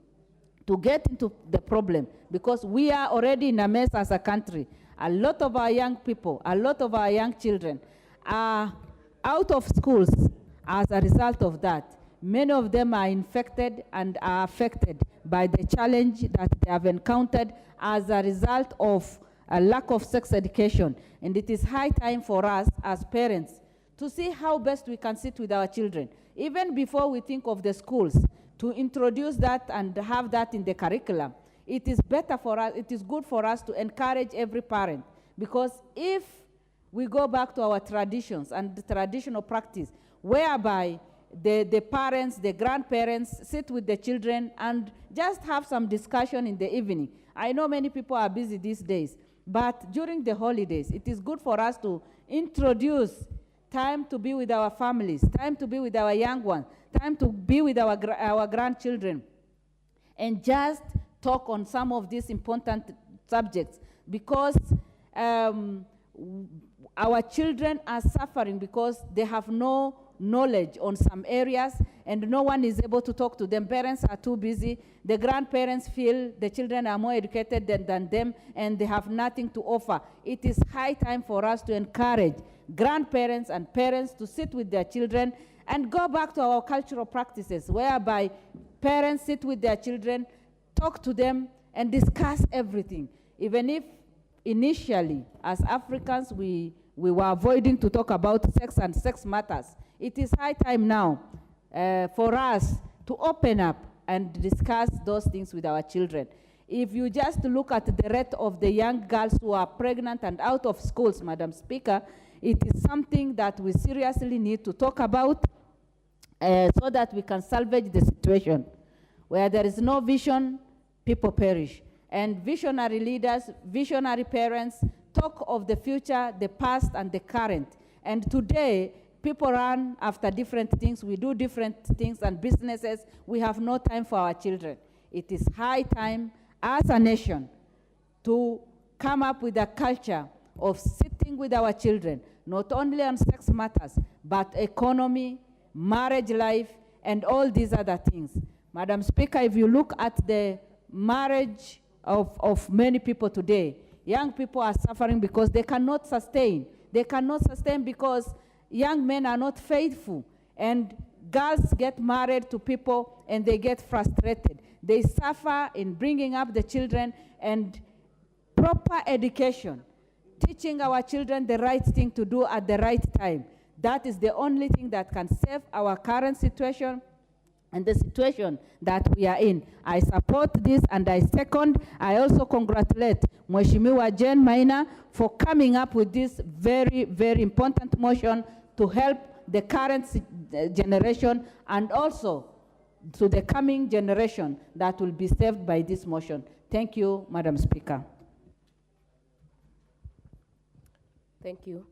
to get into the problem, because we are already in a mess as a country. A lot of our young people, a lot of our young children are out of schools as a result of that. Many of them are infected and are affected by the challenge that they have encountered as a result of a lack of sex education. And it is high time for us as parents to see how best we can sit with our children, even before we think of the schools, to introduce that and have that in the curriculum. it is better for us, it is good for us to encourage every parent, because if we go back to our traditions and the traditional practice, whereby the parents, the grandparents sit with the children and just have some discussion in the evening. I know many people are busy these days, but during the holidays, it is good for us to introduce time to be with our families, time to be with our young ones, time to be with our grandchildren, and just talk on some of these important subjects, because our children are suffering because they have no knowledge on some areas and no one is able to talk to them. Parents are too busy. The grandparents feel the children are more educated than them and they have nothing to offer. It is high time for us to encourage grandparents and parents to sit with their children and go back to our cultural practices, whereby parents sit with their children, talk to them, and discuss everything. Even if initially, as Africans, we were avoiding to talk about sex and sex matters, it is high time now for us to open up and discuss those things with our children. If you just look at the rate of the young girls who are pregnant and out of schools, Madam Speaker, it is something that we seriously need to talk about so that we can salvage the situation. Where there is no vision, people perish. And visionary leaders, visionary parents talk of the future, the past, and the current. And today, people run after different things. We do different things and businesses. We have no time for our children. It is high time as a nation to come up with a culture of sitting with our children, not only on sex matters, but economy, marriage life, and all these other things. Madam Speaker, if you look at the marriage of many people today, young people are suffering because they cannot sustain. They cannot sustain because young men are not faithful, and girls get married to people and they get frustrated. They suffer in bringing up the children, and proper education, teaching our children the right thing to do at the right time. That is the only thing that can save our current situation and the situation that we are in. I support this and I second. I also congratulate Mheshimiwa Jane Maina for coming up with this very, very important motion to help the current generation and also to the coming generation that will be saved by this motion. Thank you, Madam Speaker. Thank you.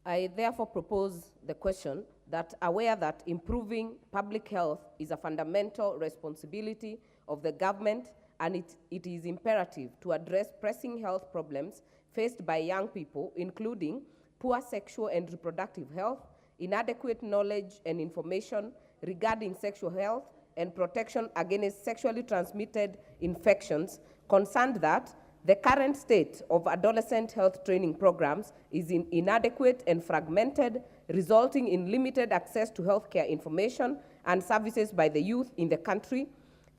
I therefore propose the question that, aware that improving public health is a fundamental responsibility of the government and it is imperative to address pressing health problems faced by young people, including poor sexual and reproductive health, inadequate knowledge and information regarding sexual health, and protection against sexually transmitted infections, concerned that the current state of adolescent health training programs is inadequate and fragmented, resulting in limited access to healthcare information and services by the youth in the country.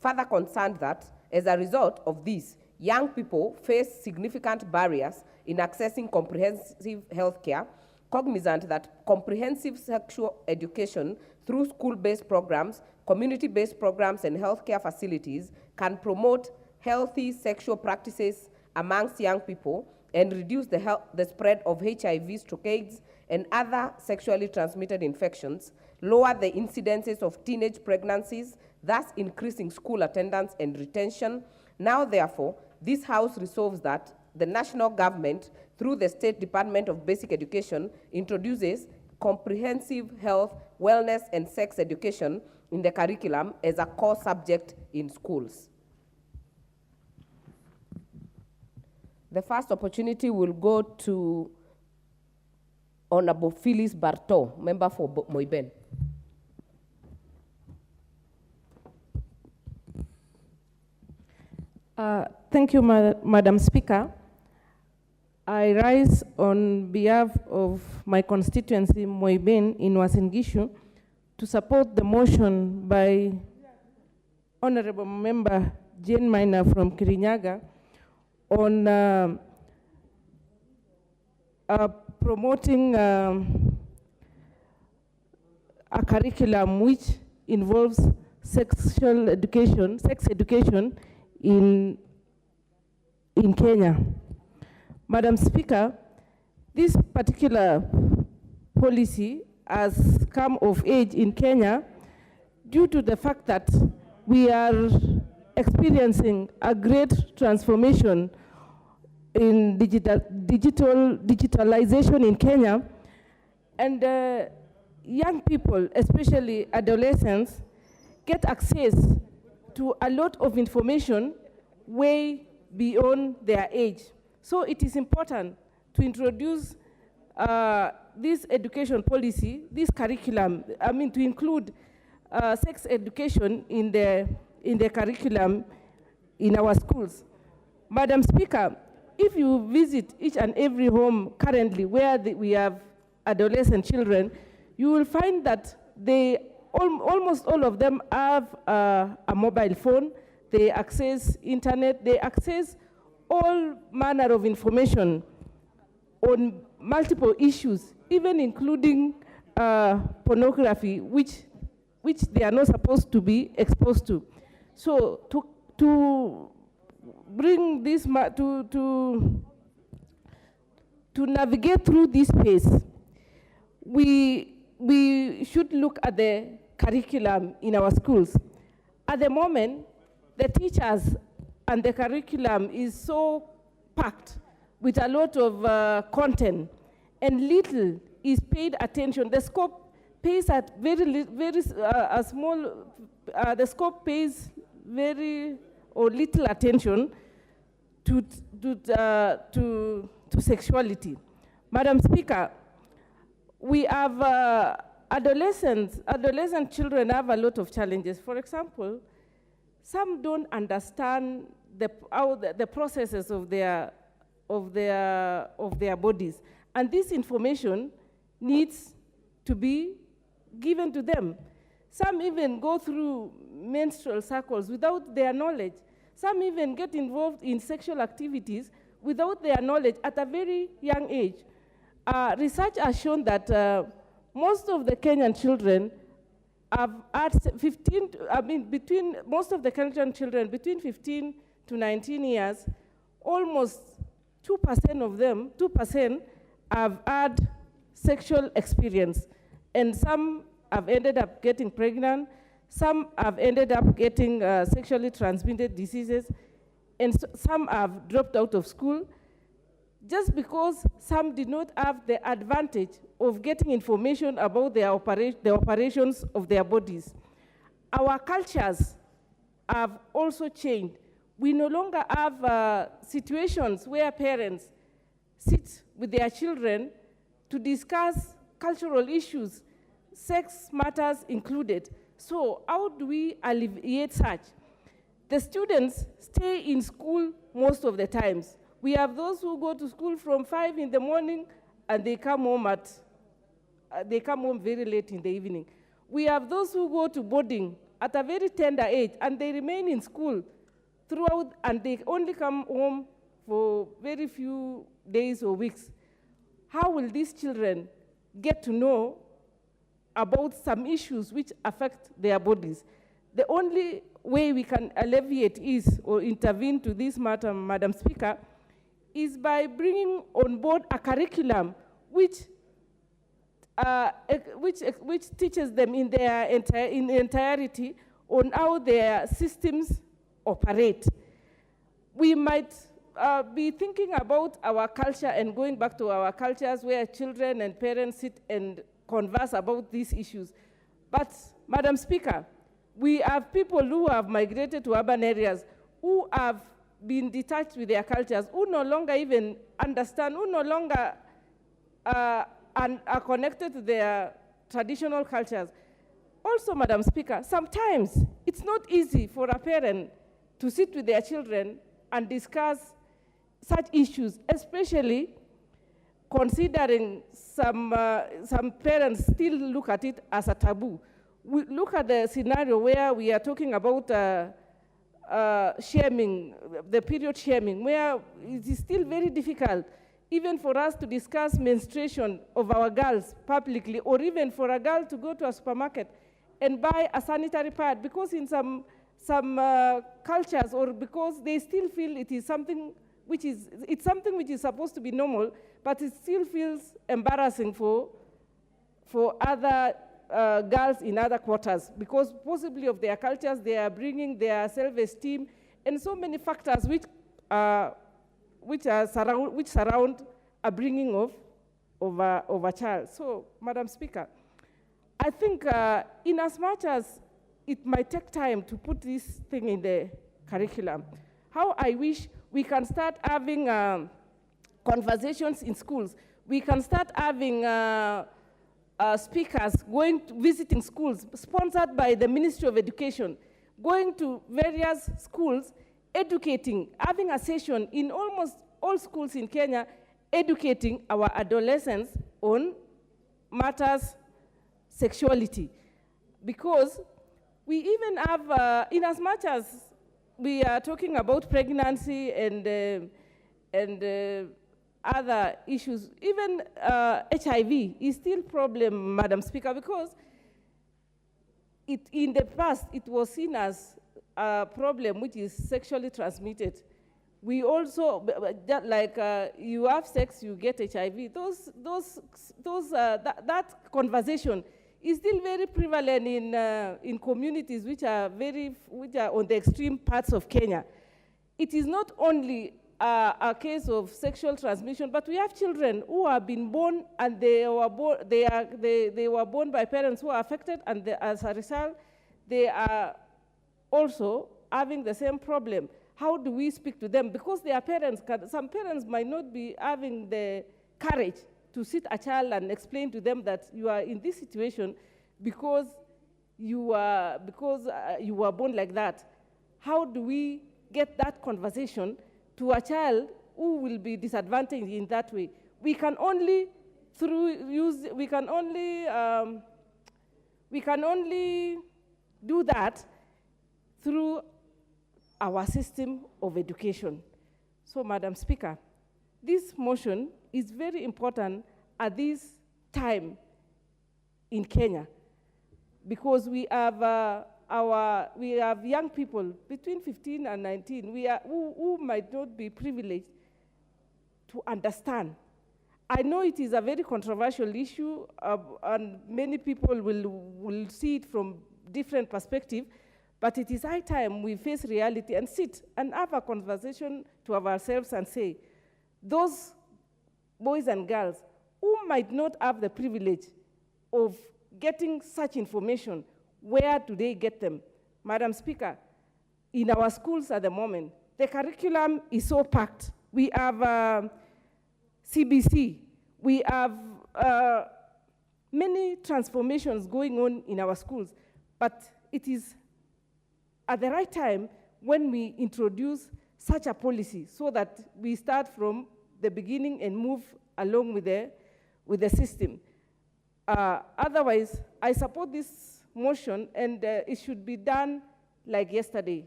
Further concerned that, as a result of this, young people face significant barriers in accessing comprehensive healthcare, cognizant that comprehensive sexual education through school-based programs, community-based programs, and healthcare facilities can promote healthy sexual practices amongst young people and reduce the spread of HIV, stroke, AIDS, and other sexually transmitted infections, lower the incidences of teenage pregnancies, thus increasing school attendance and retention. Now, therefore, this House resolves that the national government, through the State Department of Basic Education, introduces comprehensive health, wellness, and sex education in the curriculum as a core subject in schools. The first opportunity will go to Honorable Phyllis Barto, member for Moiben. Thank you, Madam Speaker. I rise on behalf of my constituency, Moiben, in Uasin Gishu, to support the motion by Honorable Member Jane Maina from Kirinyaga on promoting a curriculum which involves sex education in in Kenya. Madam Speaker, this particular policy has come of age in Kenya due to the fact that we are experiencing a great transformation in digitalization in Kenya, and young people, especially adolescents, get access to a lot of information way beyond their age. So it is important to introduce this education policy, this curriculum, to include sex education in the curriculum in our schools. Madam Speaker, if you visit each and every home currently where we have adolescent children, you will find that almost all of them have a mobile phone. They access internet, they access all manner of information on multiple issues, even including pornography, which they are not supposed to be exposed to. So to bring this, to navigate through this phase, we should look at the curriculum in our schools. At the moment, the teachers and the curriculum is so packed with a lot of content, and little is paid attention. The scope pays at a small. The scope pays very or little attention to sexuality. Madam Speaker, we have adolescent children have a lot of challenges. For example, some don't understand the processes of their bodies, and this information needs to be given to them. Some even go through menstrual cycles without their knowledge. Some even get involved in sexual activities without their knowledge at a very young age. Research has shown that most of the Kenyan children have at 15, most of the Kenyan children between 15 to 19 years, almost 2% of them, 2% have had sexual experience, and some have ended up getting pregnant, some have ended up getting sexually transmitted diseases, and some have dropped out of school just because some did not have the advantage of getting information about the operations of their bodies. Our cultures have also changed. We no longer have situations where parents sit with their children to discuss cultural issues, sex matters included. So how do we alleviate such? The students stay in school most of the times. We have those who go to school from 5 in the morning and they come home very late in the evening. We have those who go to boarding at a very tender age and they remain in school throughout, and they only come home for very few days or weeks. How will these children get to know about some issues which affect their bodies? The only way we can alleviate or intervene to this matter, Madam Speaker, is by bringing on board a curriculum which teaches them in their entirety on how their systems operate. We might be thinking about our culture and going back to our cultures where children and parents sit and converse about these issues. But, Madam Speaker, we have people who have migrated to urban areas who have been detached with their cultures, who no longer even understand, who no longer are connected to their traditional cultures. Also, Madam Speaker, sometimes it's not easy for a parent to sit with their children and discuss such issues, especially considering some parents still look at it as a taboo. We look at the scenario where we are talking about shaming, the period shaming, where it is still very difficult even for us to discuss menstruation of our girls publicly, or even for a girl to go to a supermarket and buy a sanitary pad, because in some cultures, or because they still feel it is something it's something which is supposed to be normal, but it still feels embarrassing for other girls in other quarters, because possibly of their cultures, they are bringing their self-esteem and so many factors which surround upbringing of a child. So, Madam Speaker, I think in as much as it might take time to put this thing in the curriculum, how I wish we can start having conversations in schools. We can start having speakers visiting schools, sponsored by the Ministry of Education, going to various schools, educating, having a session in almost all schools in Kenya, educating our adolescents on matters sexuality. Because we even have, in as much as we are talking about pregnancy and other issues, even HIV is still a problem, Madam Speaker, because in the past it was seen as a problem which is sexually transmitted. We also, like you have sex, you get HIV. That conversation is still very prevalent in communities which are on the extreme parts of Kenya. It is not only a case of sexual transmission, but we have children who have been born and they were born by parents who are affected, and as a result, they are also having the same problem. How do we speak to them? Because their parents, some parents might not be having the courage to sit a child and explain to them that you are in this situation because you were born like that. How do we get that conversation to a child who will be disadvantaged in that way? We can only do that through our system of education. So, Madam Speaker, this motion is very important at this time in Kenya, because we have young people between 15 and 19 who might not be privileged to understand. I know it is a very controversial issue, and many people will see it from different perspectives, but it is high time we face reality and sit and have a conversation to ourselves and say, those boys and girls who might not have the privilege of getting such information, where do they get them? Madam Speaker, in our schools at the moment, the curriculum is so packed. We have CBC. We have many transformations going on in our schools, but it is at the right time when we introduce such a policy so that we start from the beginning and move along with the system. Otherwise, I support this motion, and it should be done like yesterday.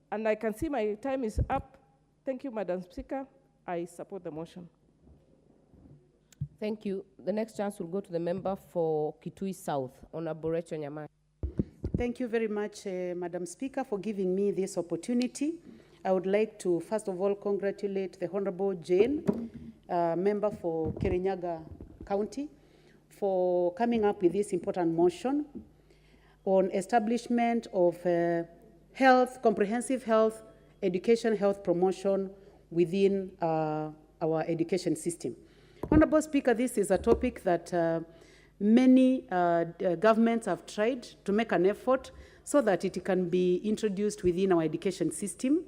And I can see my time is up. Thank you, Madam Speaker. I support the motion. Thank you. The next chance will go to the member for Kitui South, Honorable Rachel Nyamai. Thank you very much, Madam Speaker, for giving me this opportunity. I would like to, first of all, congratulate the Honorable Jane, member for Kirinyaga County, for coming up with this important motion on establishment of comprehensive health, education, health promotion within our education system. Honorable Speaker, this is a topic that many governments have tried to make an effort so that it can be introduced within our education system.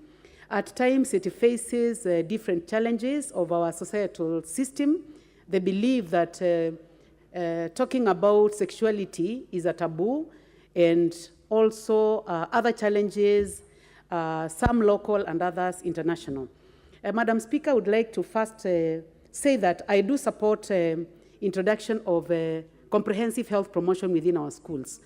At times, it faces different challenges of our societal system. They believe that talking about sexuality is a taboo, and also other challenges, some local and others international. Madam Speaker, I would like to first say that I do support introduction of comprehensive health promotion within our schools,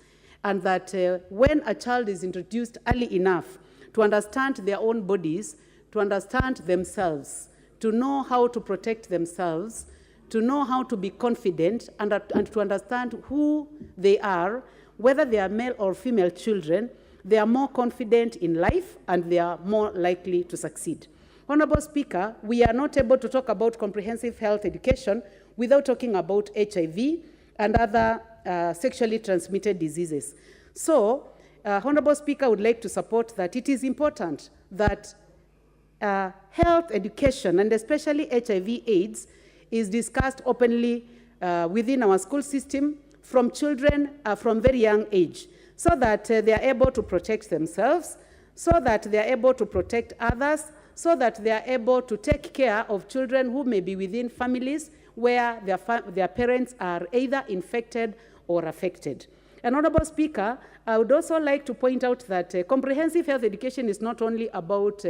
and that when a child is introduced early enough to understand their own bodies, to understand themselves, to know how to protect themselves, to know how to be confident, and to understand who they are, whether they are male or female children, they are more confident in life and they are more likely to succeed. Honorable Speaker, we are not able to talk about comprehensive health education without talking about HIV and other sexually transmitted diseases. So, Honorable Speaker would like to support that it is important that health education, and especially HIV/AIDS, is discussed openly within our school system from children from very young age, so that they are able to protect themselves, so that they are able to protect others, so that they are able to take care of children who may be within families where their parents are either infected or affected. And Honorable Speaker, I would also like to point out that comprehensive health education is not only about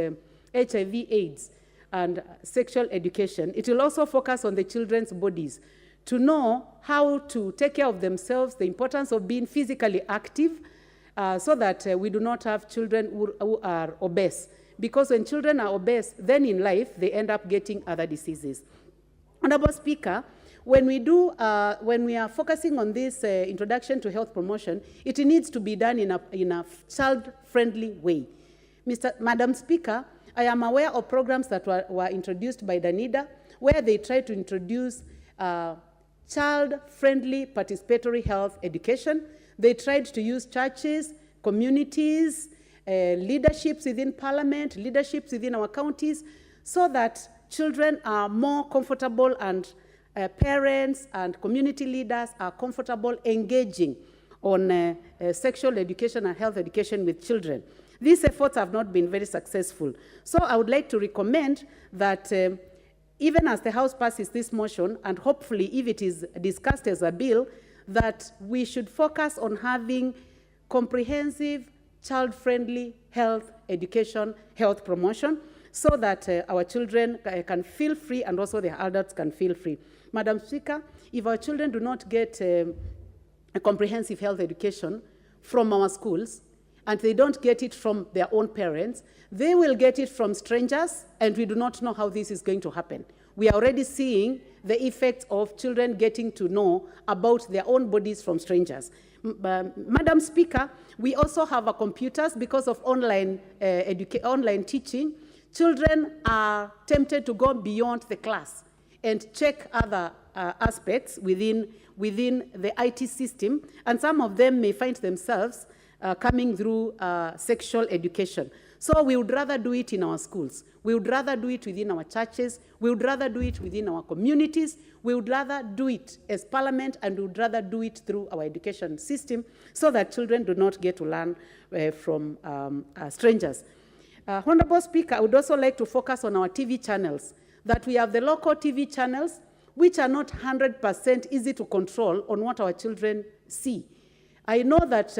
HIV/AIDS and sexual education. It will also focus on the children's bodies to know how to take care of themselves, the importance of being physically active, so that we do not have children who are obese. Because when children are obese, then in life, they end up getting other diseases. Honorable Speaker, when we are focusing on this introduction to health promotion, it needs to be done in a child-friendly way. Madam Speaker, I am aware of programs that were introduced by DANIDA, where they try to introduce child-friendly participatory health education. They tried to use churches, communities, leaderships within Parliament, leaderships within our counties, so that children are more comfortable and parents and community leaders are comfortable engaging on sexual education and health education with children. These efforts have not been very successful. So I would like to recommend that even as the House passes this motion, and hopefully if it is discussed as a bill, that we should focus on having comprehensive, child-friendly health education, health promotion, so that our children can feel free and also the adults can feel free. Madam Speaker, if our children do not get a comprehensive health education from our schools, and they don't get it from their own parents, they will get it from strangers, and we do not know how this is going to happen. We are already seeing the effects of children getting to know about their own bodies from strangers. Madam Speaker, we also have our computers because of online teaching. Children are tempted to go beyond the class and check other aspects within the IT system, and some of them may find themselves coming through sexual education. So we would rather do it in our schools. We would rather do it within our churches. We would rather do it within our communities. We would rather do it as Parliament, and we would rather do it through our education system, so that children do not get to learn from strangers. Honorable Speaker, I would also like to focus on our TV channels, that we have the local TV channels, which are not 100% easy to control on what our children see. I know that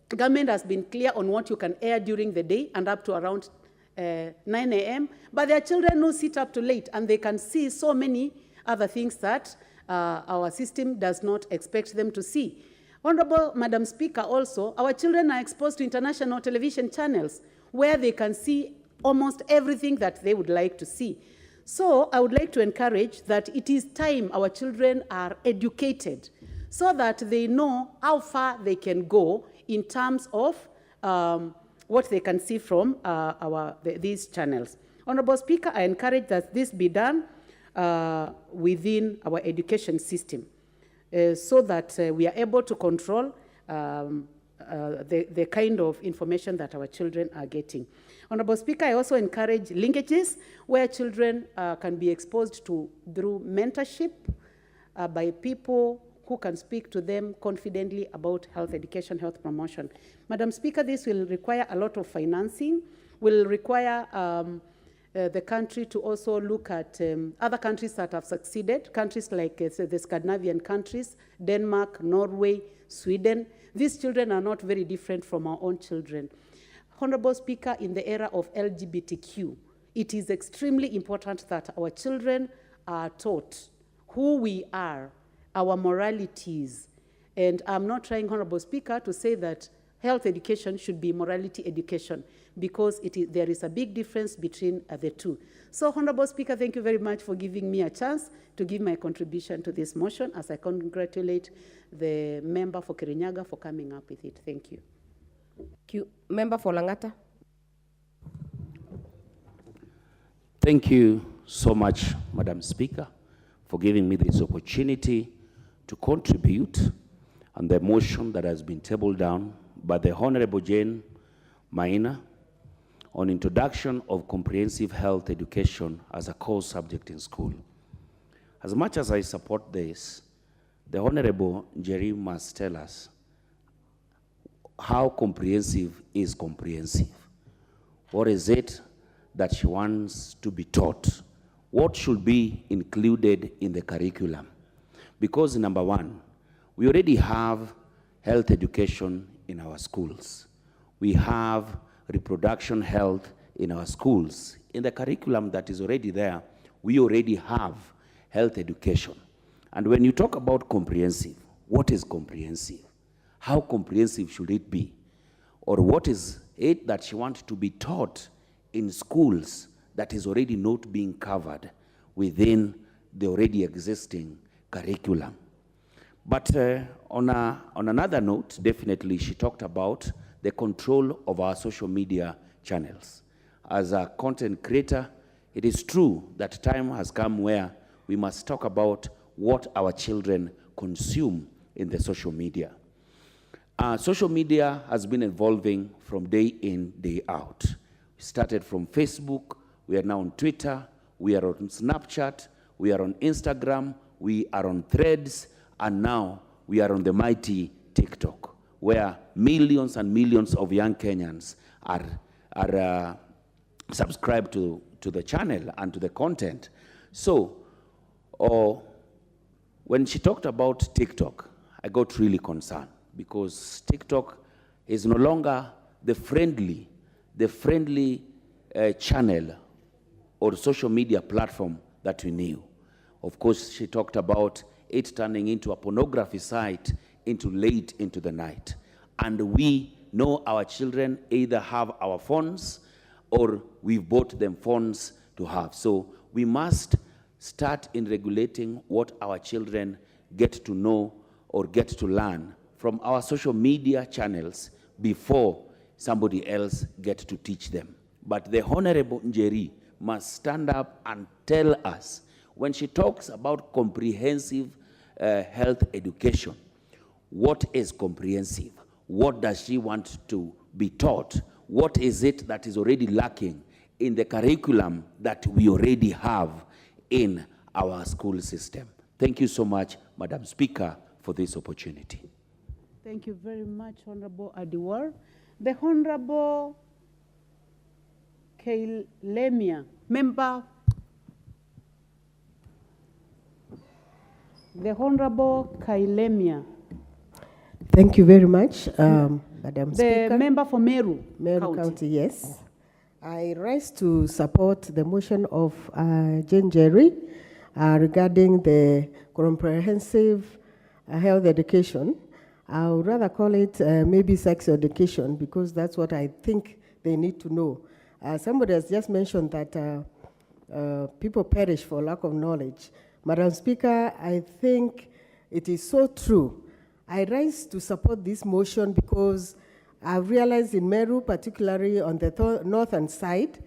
government has been clear on what you can air during the day and up to around 9 a.m., but there are children who sit up to late, and they can see so many other things that our system does not expect them to see. Honorable Madam Speaker, also, our children are exposed to international television channels where they can see almost everything that they would like to see. So I would like to encourage that it is time our children are educated, so that they know how far they can go in terms of what they can see from these channels. Honorable Speaker, I encourage that this be done within our education system, so that we are able to control the kind of information that our children are getting. Honorable Speaker, I also encourage linkages where children can be exposed to through mentorship by people who can speak to them confidently about health education, health promotion. Madam Speaker, this will require a lot of financing, will require the country to also look at other countries that have succeeded, countries like the Scandinavian countries, Denmark, Norway, Sweden. These children are not very different from our own children. Honorable Speaker, in the era of LGBTQ, it is extremely important that our children are taught who we are, our moralities. And I'm not trying, Honorable Speaker, to say that health education should be morality education, because there is a big difference between the two. So, Honorable Speaker, thank you very much for giving me a chance to give my contribution to this motion, as I congratulate the member for Kirinyaga for coming up with it. Thank you. Thank you. Member for Langata. Thank you so much, Madam Speaker, for giving me this opportunity to contribute on the motion that has been tabled down by the Honorable Jane Maina on introduction of comprehensive health education as a core subject in school. As much as I support this, the Honorable Njeri must tell us how comprehensive is comprehensive. What is it that she wants to be taught? What should be included in the curriculum? Because number one, we already have health education in our schools. We have reproduction health in our schools. In the curriculum that is already there, we already have health education. And when you talk about comprehensive, what is comprehensive? How comprehensive should it be? Or what is it that she wants to be taught in schools that is already not being covered within the already existing curriculum? But on another note, definitely she talked about the control of our social media channels. As a content creator, it is true that time has come where we must talk about what our children consume in the social media. Social media has been evolving from day in, day out. We started from Facebook, we are now on Twitter, we are on Snapchat, we are on Instagram, we are on Threads, and now we are on the mighty TikTok, where millions and millions of young Kenyans are subscribed to the channel and to the content. So, when she talked about TikTok, I got really concerned because TikTok is no longer the friendly channel or social media platform that we knew. Of course, she talked about it turning into a pornography site into late into the night. And we know our children either have our phones or we've bought them phones to have. So we must start in regulating what our children get to know or get to learn from our social media channels before somebody else gets to teach them. But the Honorable Njeri must stand up and tell us, when she talks about comprehensive health education, what is comprehensive? What does she want to be taught? What is it that is already lacking in the curriculum that we already have in our school system? Thank you so much, Madam Speaker, for this opportunity. Thank you very much, Honorable Adiwar. The Honorable Kailemia, member. The Honorable Kailemia. Thank you very much, Madam Speaker. The member for Meru County, yes. I rise to support the motion of Jane Jerry regarding the comprehensive health education. I would rather call it maybe sex education because that's what I think they need to know. Somebody has just mentioned that people perish for lack of knowledge. Madam Speaker, I think it is so true. I rise to support this motion because I've realized in Meru, particularly on the northern side,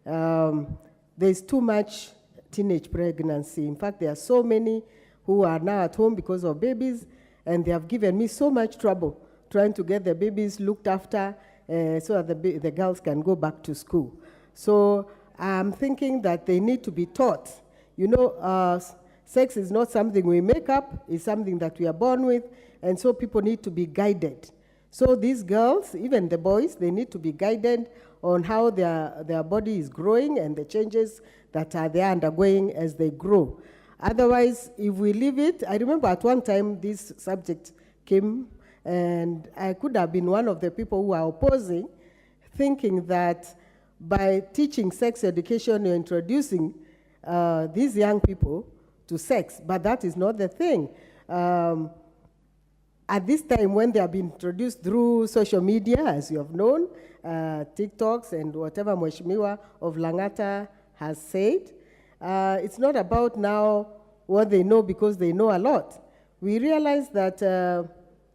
there's too much teenage pregnancy. In fact, there are so many who are now at home because of babies, and they have given me so much trouble trying to get the babies looked after so that the girls can go back to school. So I'm thinking that they need to be taught. You know, sex is not something we make up, it's something that we are born with, and so people need to be guided. So these girls, even the boys, they need to be guided on how their body is growing and the changes that they are undergoing as they grow. Otherwise, if we leave it, I remember at one time this subject came, and I could have been one of the people who are opposing, thinking that by teaching sex education, you're introducing these young people to sex, but that is not the thing. At this time, when they have been introduced through social media, as you have known, TikToks and whatever Mheshimiwa of Langata has said, it's not about now what they know because they know a lot. We realize that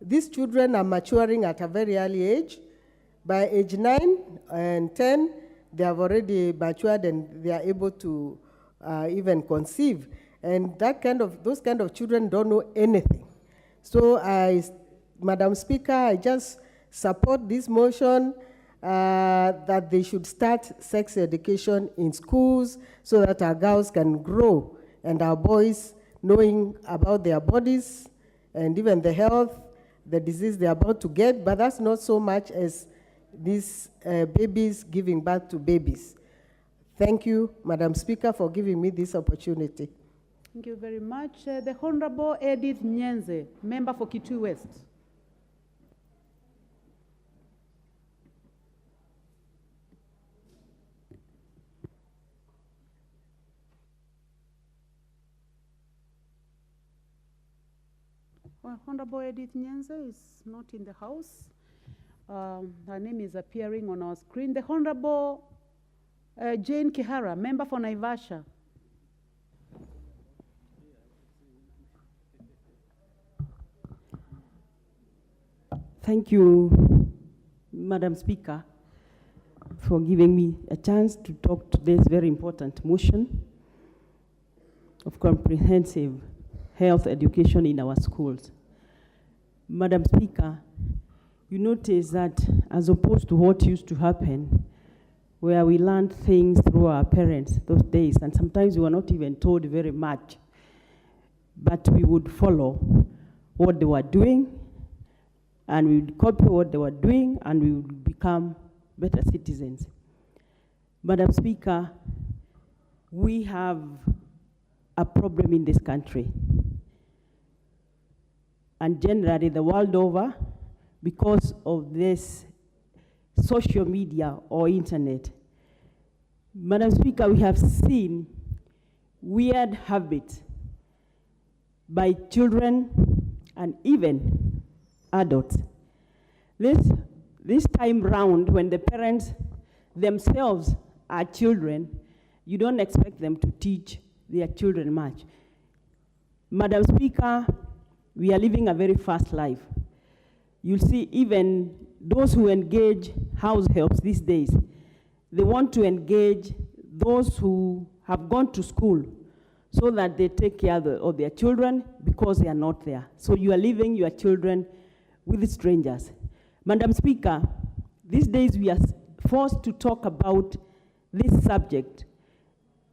these children are maturing at a very early age. By age 9 and 10, they have already matured and they are able to even conceive. And those kind of children don't know anything. So Madam Speaker, I just support this motion that they should start sex education in schools so that our girls can grow and our boys knowing about their bodies and even the health, the disease they're about to get, but that's not so much as these babies giving birth to babies. Thank you, Madam Speaker, for giving me this opportunity. Thank you very much. The Honorable Edith Nyenze, member for Kitui West. Well, Honorable Edith Nyenze is not in the house. Her name is appearing on our screen. The Honorable Jane Kihara, member for Naivasha. Thank you, Madam Speaker, for giving me a chance to talk to this very important motion of comprehensive health education in our schools. Madam Speaker, you notice that as opposed to what used to happen, where we learned things through our parents those days, and sometimes we were not even told very much, but we would follow what they were doing, and we would copy what they were doing, and we would become better citizens. Madam Speaker, we have a problem in this country, and generally the world over, because of this social media or internet. Madam Speaker, we have seen weird habits by children and even adults. This time round, when the parents themselves are children, you don't expect them to teach their children much. Madam Speaker, we are living a very fast life. You'll see even those who engage house helps these days, they want to engage those who have gone to school so that they take care of their children because they are not there. So you are leaving your children with strangers. Madam Speaker, these days we are forced to talk about this subject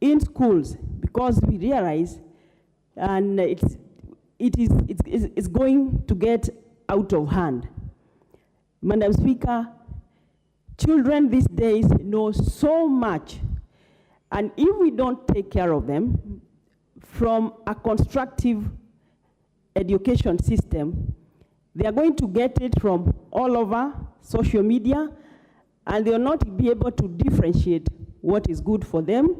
in schools because we realize and it's going to get out of hand. Madam Speaker, children these days know so much, and if we don't take care of them from a constructive education system, they are going to get it from all over social media, and they will not be able to differentiate what is good for them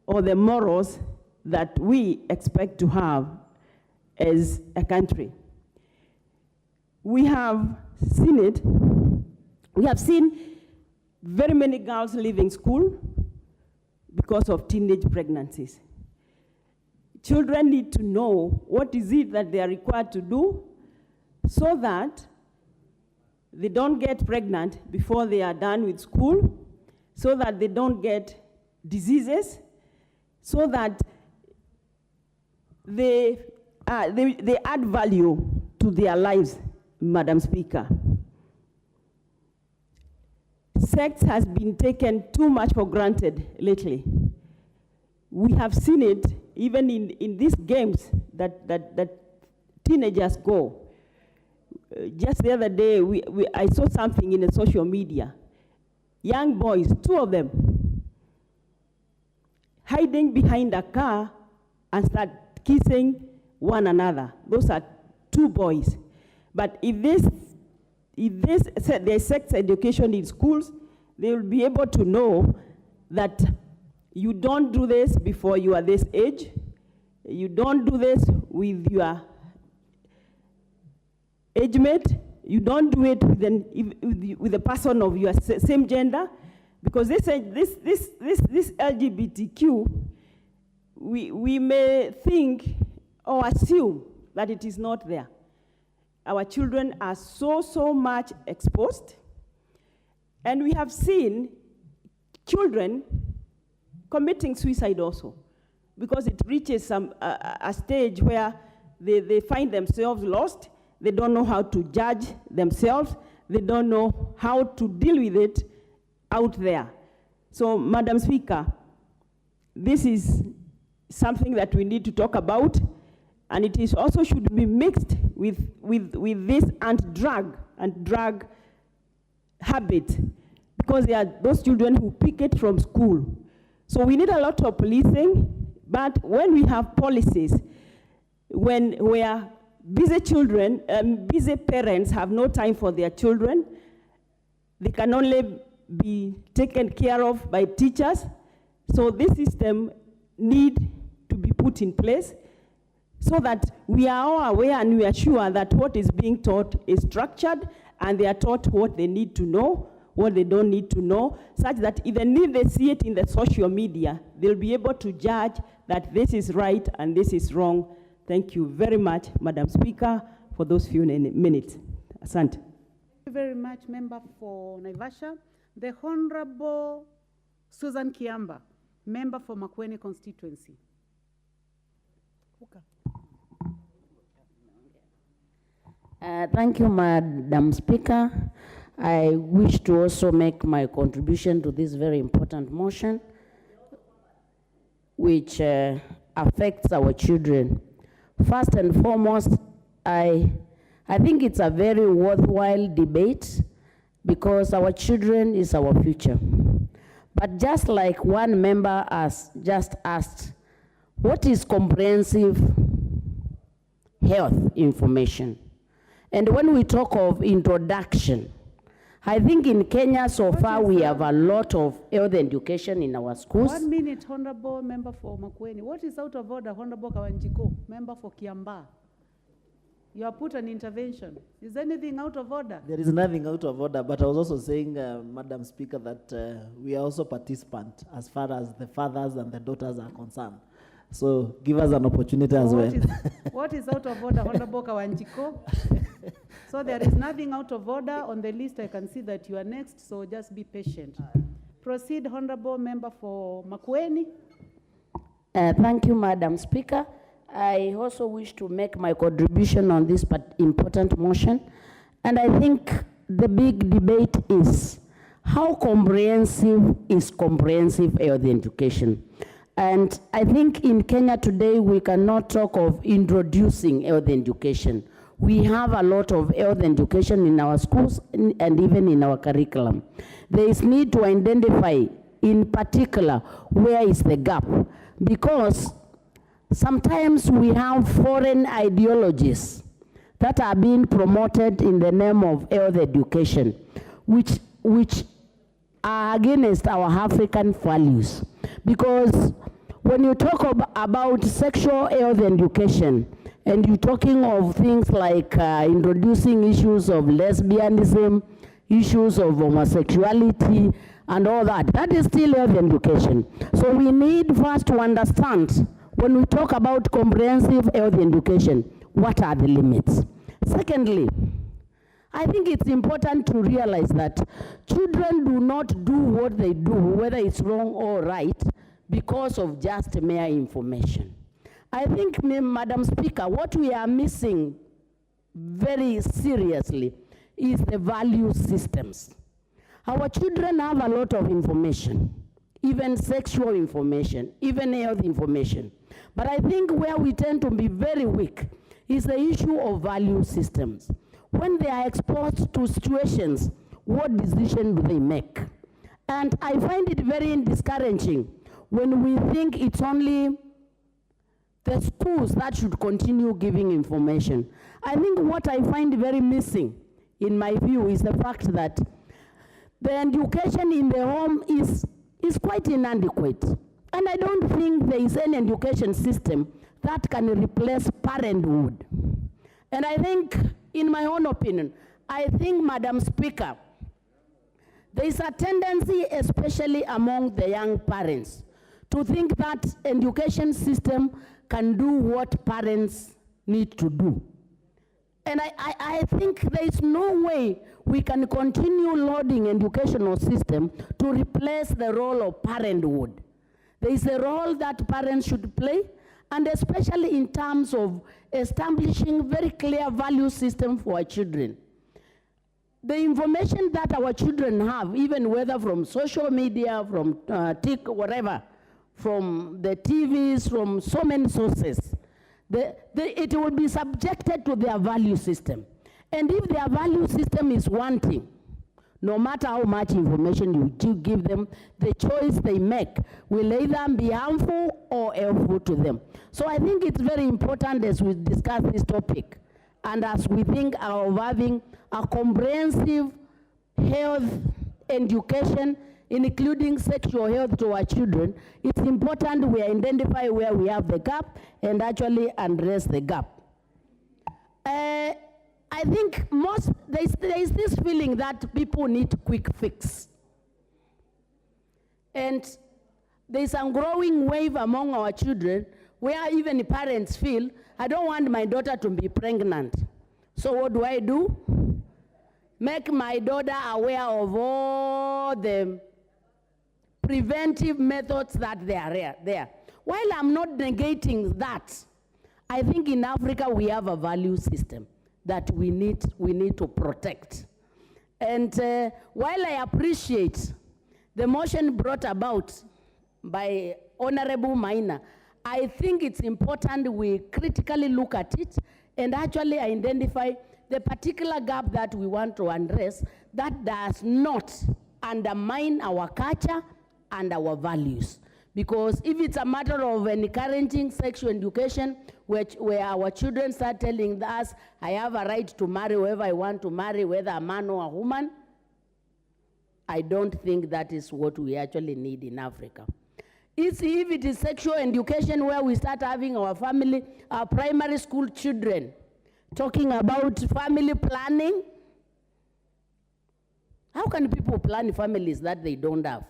or the morals that we expect to have as a country. We have seen it. We have seen very many girls leaving school because of teenage pregnancies. Children need to know what is it that they are required to do so that they don't get pregnant before they are done with school, so that they don't get diseases, so that they add value to their lives, Madam Speaker. Sex has been taken too much for granted lately. We have seen it even in these games that teenagers go. Just the other day, I saw something in the social media. Young boys, 2 of them, hiding behind a car and start kissing one another. Those are 2 boys. But if there's sex education in schools, they will be able to know that you don't do this before you are this age. You don't do this with your age mate. You don't do it with a person of your same gender, because this LGBTQ, we may think or assume that it is not there. Our children are so much exposed, and we have seen children committing suicide also, because it reaches a stage where they find themselves lost, they don't know how to judge themselves, they don't know how to deal with it out there. So, Madam Speaker, this is something that we need to talk about, and it is also should be mixed with this drug habit, because there are those children who pick it from school. So we need a lot of policing, but when we have policies, where busy children, busy parents have no time for their children, they can only be taken care of by teachers. So this system need to be put in place so that we are all aware and we are sure that what is being taught is structured and they are taught what they need to know, what they don't need to know, such that even if they see it in the social media, they'll be able to judge that this is right and this is wrong. Thank you very much, Madam Speaker, for those few minutes. Asante. Thank you very much, Member for Naivasha. The Honorable Susan Kiamba, Member for Makueni constituency. Thank you, Madam Speaker. I wish to also make my contribution to this very important motion, which affects our children. First and foremost, I think it's a very worthwhile debate because our children is our future. But just like one member has just asked, what is comprehensive health information? And when we talk of introduction, I think in Kenya so far we have a lot of health education in our schools. 1 minute, Honorable Member for Makueni. What is out of order, Honorable Kawanjiko, Member for Kiamba? You have put an intervention. Is anything out of order? There is nothing out of order, but I was also saying, Madam Speaker, that we are also participants as far as the fathers and the daughters are concerned. So give us an opportunity as well. What is out of order, Honorable Kawanjiko? So there is nothing out of order on the list. I can see that you are next, so just be patient. Proceed, Honorable Member for Makueni. Thank you, Madam Speaker. I also wish to make my contribution on this important motion. And I think the big debate is how comprehensive is comprehensive health education? And I think in Kenya today, we cannot talk of introducing health education. We have a lot of health education in our schools and even in our curriculum. There is need to identify in particular where is the gap, because sometimes we have foreign ideologies that are being promoted in the name of health education, which are against our African values. Because when you talk about sexual health education, and you're talking of things like introducing issues of lesbianism, issues of homosexuality, and all that, that is still health education. So we need first to understand, when we talk about comprehensive health education, what are the limits? Secondly, I think it's important to realize that children do not do what they do, whether it's wrong or right, because of just mere information. I think, Madam Speaker, what we are missing very seriously is the value systems. Our children have a lot of information, even sexual information, even health information. But I think where we tend to be very weak is the issue of value systems. When they are exposed to situations, what decision do they make? And I find it very discouraging when we think it's only the schools that should continue giving information. I think what I find very missing, in my view, is the fact that the education in the home is quite inadequate. And I don't think there is any education system that can replace parenthood. And I think, in my own opinion, I think, Madam Speaker, there is a tendency, especially among the young parents, to think that education system can do what parents need to do. And I think there is no way we can continue loading educational system to replace the role of parenthood. There is a role that parents should play, and especially in terms of establishing very clear value system for our children. The information that our children have, even whether from social media, from TIC, whatever, from the TVs, from so many sources, it will be subjected to their value system. And if their value system is wanting, no matter how much information you do give them, the choice they make will either be harmful or helpful to them. So I think it's very important as we discuss this topic, and as we think of having a comprehensive health education, including sexual health to our children, it's important we identify where we have the gap and actually address the gap. I think there is this feeling that people need quick fix. And there's a growing wave among our children where even parents feel, I don't want my daughter to be pregnant. So what do? Make my daughter aware of all the preventive methods that they are there. While I'm not negating that, I think in Africa we have a value system that we need to protect. And while I appreciate the motion brought about by Honorable Maina, I think it's important we critically look at it and actually identify the particular gap that we want to address that does not undermine our culture and our values. Because if it's a matter of encouraging sexual education, where our children start telling us, I have a right to marry whoever I want to marry, whether a man or a woman, I don't think that is what we actually need in Africa. If it is sexual education where we start having our primary school children talking about family planning, how can people plan families that they don't have?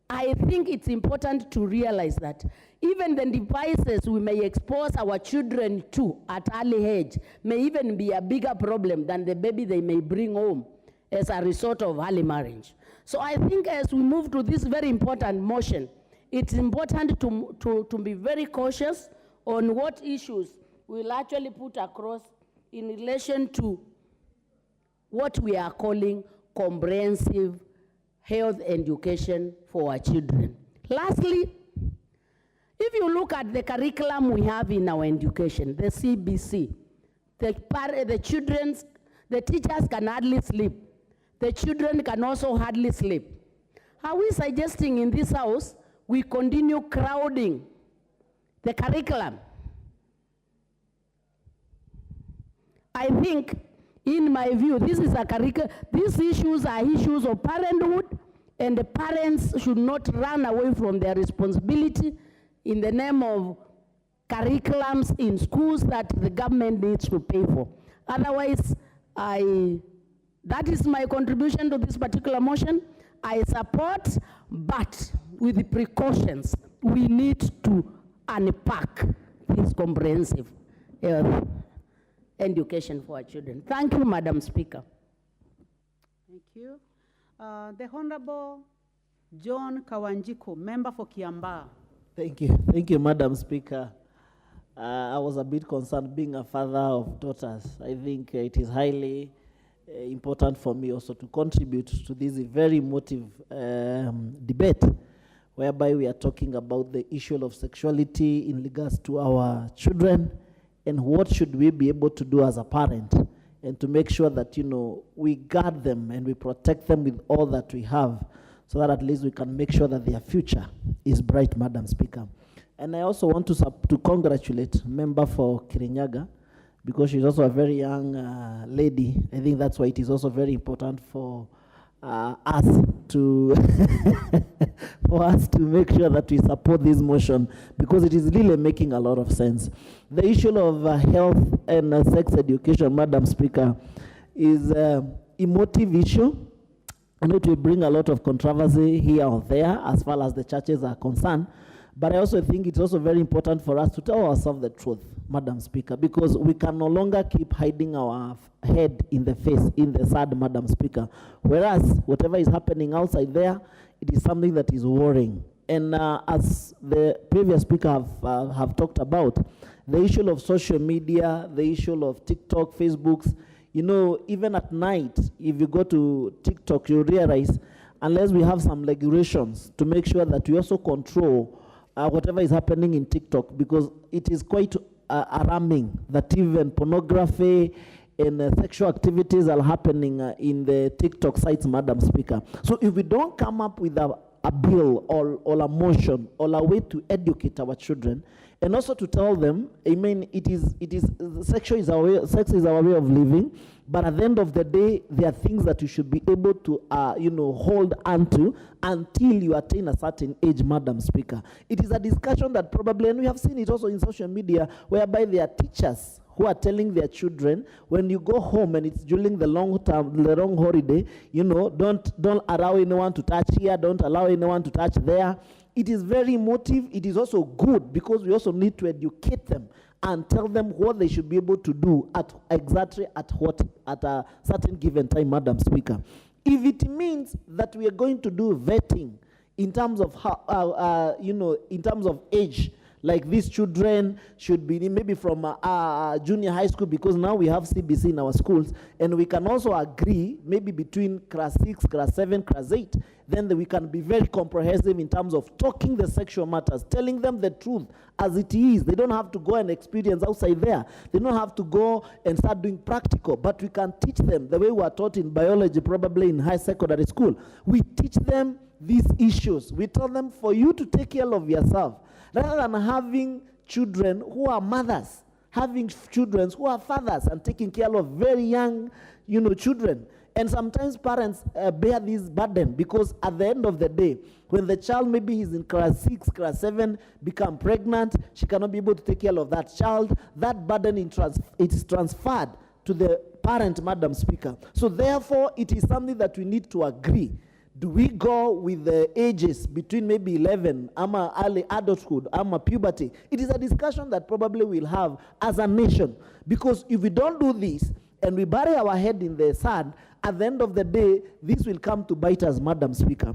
I think it's important to realize that even the devices we may expose our children to at early age may even be a bigger problem than the baby they may bring home as a result of early marriage. So I think as we move to this very important motion, it's important to be very cautious on what issues we'll actually put across in relation to what we are calling comprehensive health education for our children. Lastly, if you look at the curriculum we have in our education, the CBC, the teachers can hardly sleep. The children can also hardly sleep. Are we suggesting in this house we continue crowding the curriculum? I think, in my view, these issues are issues of parenthood, and the parents should not run away from their responsibility in the name of curriculums in schools that the government needs to pay for. Otherwise, that is my contribution to this particular motion. I support, but with the precautions, we need to unpack this comprehensive education for our children. Thank you, Madam Speaker. Thank you. The Honorable John Kawanjiku, member for Kiambaa. Thank you, Madam Speaker. I was a bit concerned being a father of daughters. I think it is highly important for me also to contribute to this very emotive debate, whereby we are talking about the issue of sexuality in regards to our children, and what should we be able to do as a parent, and to make sure that, we guard them and we protect them with all that we have, so that at least we can make sure that their future is bright, Madam Speaker. And I also want to congratulate member for Kirinyaga, because she's also a very young lady. I think that's why it is also very important for us to for us to make sure that we support this motion, because it is really making a lot of sense. The issue of health and sex education, Madam Speaker, is an emotive issue, and it will bring a lot of controversy here or there as far as the churches are concerned. But I also think it's also very important for us to tell ourselves the truth, Madam Speaker, because we can no longer keep hiding our head in the face, in the sand, Madam Speaker. Whereas whatever is happening outside there, it is something that is worrying. And as the previous speaker have talked about, the issue of social media, the issue of TikTok, Facebooks, you know, even at night, if you go to TikTok, you realize, unless we have some regulations to make sure that we also control whatever is happening in TikTok, because it is quite alarming that even pornography and sexual activities are happening in the TikTok sites, Madam Speaker. So if we don't come up with a bill or a motion or a way to educate our children, and also to tell them, I mean, sex is our way of living, but at the end of the day, there are things that you should be able to, hold on to until you attain a certain age, Madam Speaker. It is a discussion that probably, and we have seen it also in social media, whereby there are teachers who are telling their children, when you go home and it's during the long holiday, you know, don't allow anyone to touch here, don't allow anyone to touch there. It is very emotive. It is also good because we also need to educate them and tell them what they should be able to do at a certain given time, Madam Speaker. If it means that we are going to do vetting in terms of how, in terms of age, like these children should be maybe from junior high school, because now we have CBC in our schools, and we can also agree maybe between class 6, class 7, class 8, then we can be very comprehensive in terms of talking the sexual matters, telling them the truth as it is. They don't have to go and experience outside there. They don't have to go and start doing practical, but we can teach them the way we are taught in biology, probably in high secondary school. We teach them these issues. We tell them, for you to take care of yourself, rather than having children who are mothers, having children who are fathers and taking care of very young, children. And sometimes parents bear this burden, because at the end of the day, when the child maybe is in class 6, class 7, become pregnant, she cannot be able to take care of that child. That burden is transferred to the parent, Madam Speaker. So therefore, it is something that we need to agree. Do we go with the ages between maybe 11, early adulthood, puberty? It is a discussion that probably we'll have as a nation. Because if we don't do this and we bury our head in the sand, at the end of the day, this will come to bite us, Madam Speaker.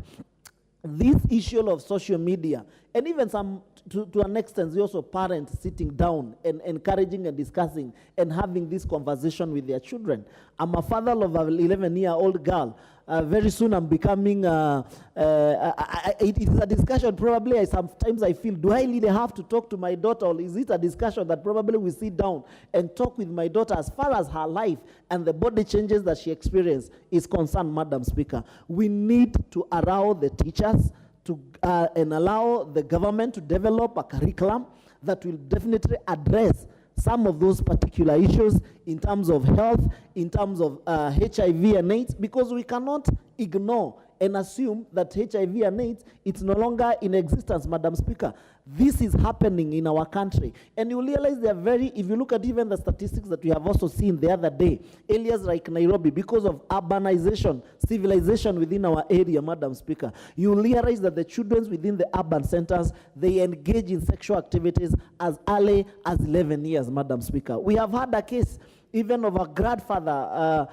This issue of social media, and even some, to an extent, also parents sitting down and encouraging and discussing and having this conversation with their children. I'm a father of an 11-year-old girl. Very soon I'm becoming, it is a discussion probably sometimes I feel, do I really have to talk to my daughter, or is it a discussion that probably we sit down and talk with my daughter as far as her life and the body changes that she experienced is concerned, Madam Speaker? We need to allow the teachers to, and allow the government to develop a curriculum that will definitely address some of those particular issues in terms of health, in terms of HIV and AIDS, because we cannot ignore and assume that HIV and AIDS, it's no longer in existence, Madam Speaker. This is happening in our country. And you realize they are very, if you look at even the statistics that we have also seen the other day, areas like Nairobi, because of urbanization, civilization within our area, Madam Speaker, you realize that the children within the urban centers, they engage in sexual activities as early as 11 years, Madam Speaker. We have had a case even of a grandfather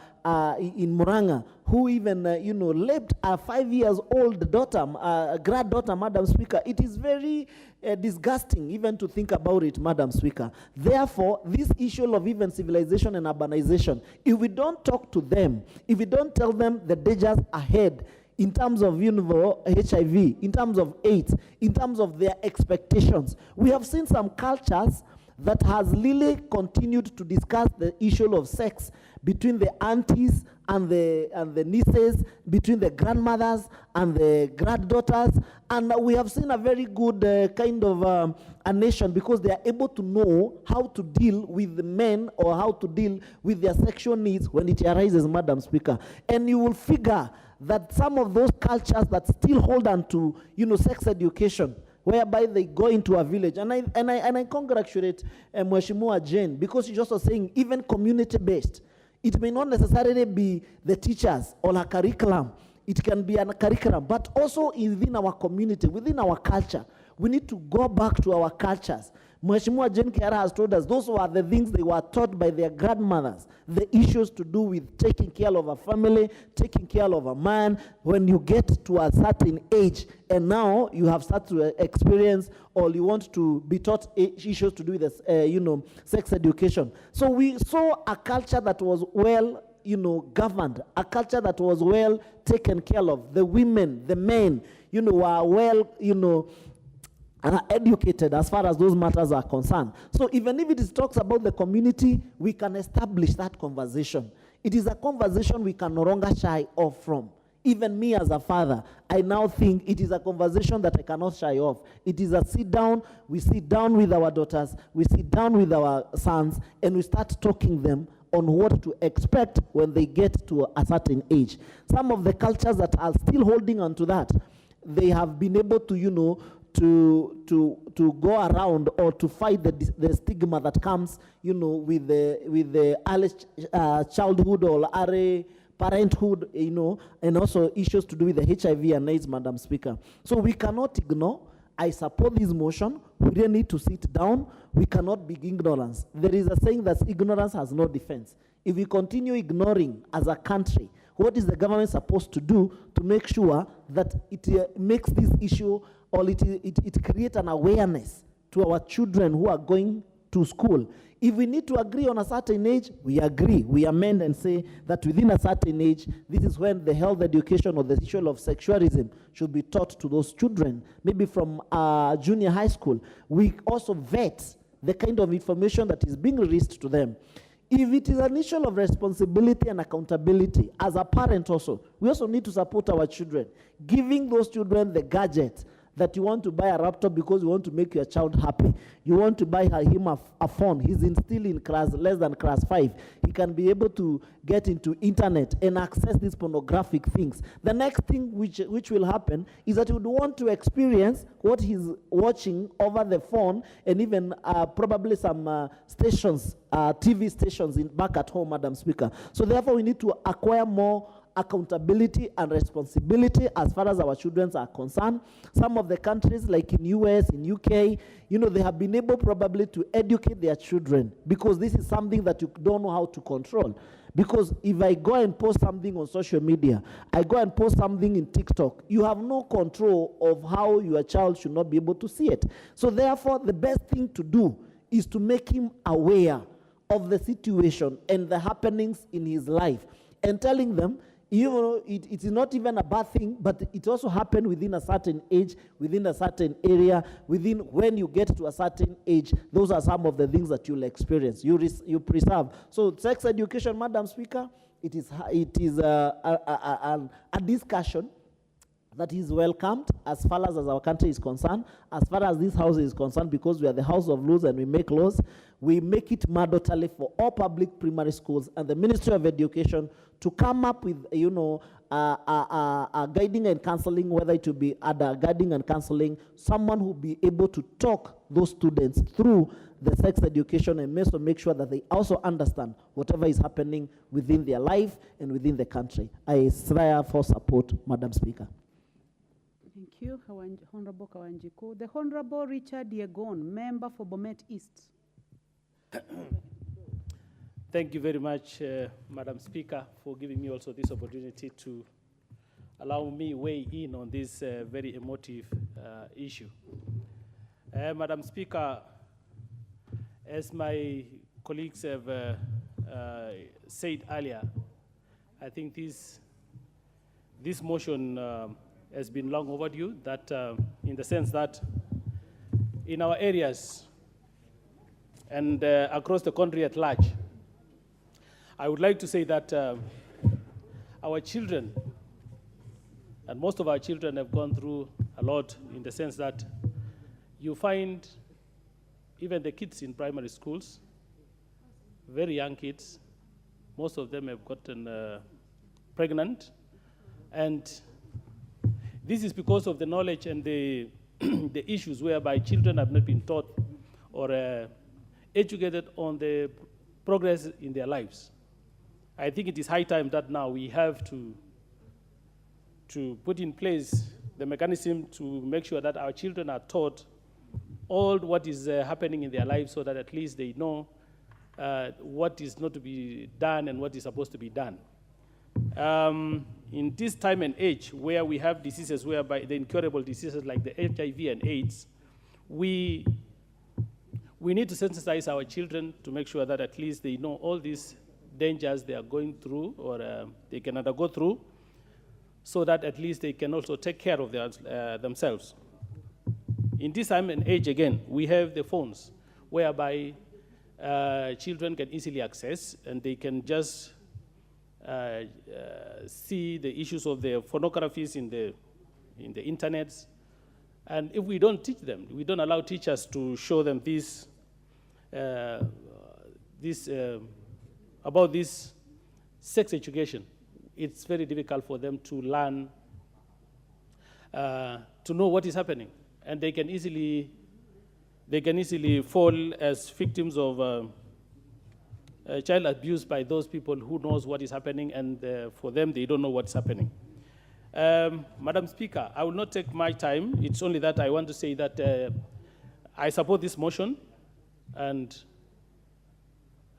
in Muranga, who even, raped a 5-year-old daughter, granddaughter, Madam Speaker. It is very disgusting even to think about it, Madam Speaker. Therefore, this issue of even civilization and urbanization, if we don't talk to them, if we don't tell them the dangers ahead, in terms of HIV, in terms of AIDS, in terms of their expectations, we have seen some cultures that has really continued to discuss the issue of sex between the aunties and the nieces, between the grandmothers and the granddaughters. And we have seen a very good kind of a nation, because they are able to know how to deal with the men or how to deal with their sexual needs when it arises, Madam Speaker. And you will figure that some of those cultures that still hold on to, sex education, whereby they go into a village. And I congratulate Mheshimiwa Jane, because she's also saying even community-based. It may not necessarily be the teachers or a curriculum. It can be a curriculum, but also within our community, within our culture, We need to go back to our cultures. Mheshimiwa Jane Kiara has told us those were the things they were taught by their grandmothers, the issues to do with taking care of a family, taking care of a man when you get to a certain age, and now you have started to experience or you want to be taught issues to do with sex education. So we saw a culture that was well governed, a culture that was well taken care of. The women, the men, were well, educated as far as those matters are concerned. So even if it talks about the community, we can establish that conversation. It is a conversation we can no longer shy off from. Even me as a father, I now think it is a conversation that I cannot shy off. It is a sit down, we sit down with our daughters, we sit down with our sons, and we start talking them on what to expect when they get to a certain age. Some of the cultures that are still holding on to that, they have been able to, to go around or to fight the stigma that comes, with the early childhood or early parenthood, and also issues to do with the HIV and AIDS, Madam Speaker. So we cannot ignore. I support this motion. We really need to sit down. We cannot be ignorance. There is a saying that ignorance has no defense. If we continue ignoring as a country, what is the government supposed to do to make sure that it makes this issue, or it creates an awareness to our children who are going to school? If we need to agree on a certain age, we agree. We amend and say that within a certain age, this is when the health education or the issue of sexualism should be taught to those children, maybe from junior high school. We also vet the kind of information that is being released to them. If it is an issue of responsibility and accountability, as a parent also, we also need to support our children, giving those children the gadget that you want to buy a laptop because you want to make your child happy. You want to buy him a phone. He's still in less than class 5. He can be able to get into internet and access these pornographic things. The next thing which will happen is that you would want to experience what he's watching over the phone, and even probably some stations, TV stations back at home, Madam Speaker. So therefore we need to acquire more accountability and responsibility as far as our children are concerned. Some of the countries like in US, in UK, they have been able probably to educate their children, because this is something that you don't know how to control. Because if I go and post something on social media, I go and post something in TikTok, you have no control of how your child should not be able to see it. So therefore, the best thing to do is to make him aware of the situation and the happenings in his life, and telling them, it is not even a bad thing, but it also happened within a certain age, within a certain area, within when you get to a certain age. Those are some of the things that you'll experience. You preserve. So sex education, Madam Speaker, it is a discussion that is welcomed as far as our country is concerned, as far as this house is concerned, because we are the house of laws and we make laws. We make it mandatory for all public primary schools and the Ministry of Education to come up with, guiding and counseling, whether it will be guiding and counseling, someone who will be able to talk those students through the sex education, and also make sure that they also understand whatever is happening within their life and within the country. I strive for support, Madam Speaker. Thank you, Honorable Kawanjiku. The Honorable Richard Yegon, member for Bomet East. Thank you very much, Madam Speaker, for giving me also this opportunity to allow me weigh in on this very emotive issue. Madam Speaker, as my colleagues have said earlier, I think this motion has been long overdue, that in the sense that in our areas and across the country at large, I would like to say that our children, and most of our children, have gone through a lot, in the sense that you find even the kids in primary schools, very young kids, most of them have gotten pregnant, and this is because of the knowledge and the issues whereby children have not been taught or educated on the progress in their lives. I think it is high time that now we have to put in place the mechanism to make sure that our children are taught all what is happening in their lives, so that at least they know what is not to be done and what is supposed to be done. In this time and age where we have diseases whereby the incurable diseases like the HIV and AIDS, we need to sensitize our children to make sure that at least they know all these dangers they are going through or they can undergo through, so that at least they can also take care of themselves. In this time and age, again, we have the phones whereby children can easily access, and they can just see the issues of the pornographies in the internet. And if we don't teach them, we don't allow teachers to show them about this sex education, it's very difficult for them to learn, to know what is happening. And they can easily fall as victims of child abuse by those people who knows what is happening, and for them, they don't know what's happening. Madam Speaker, I will not take my time. It's only that I want to say that I support this motion, and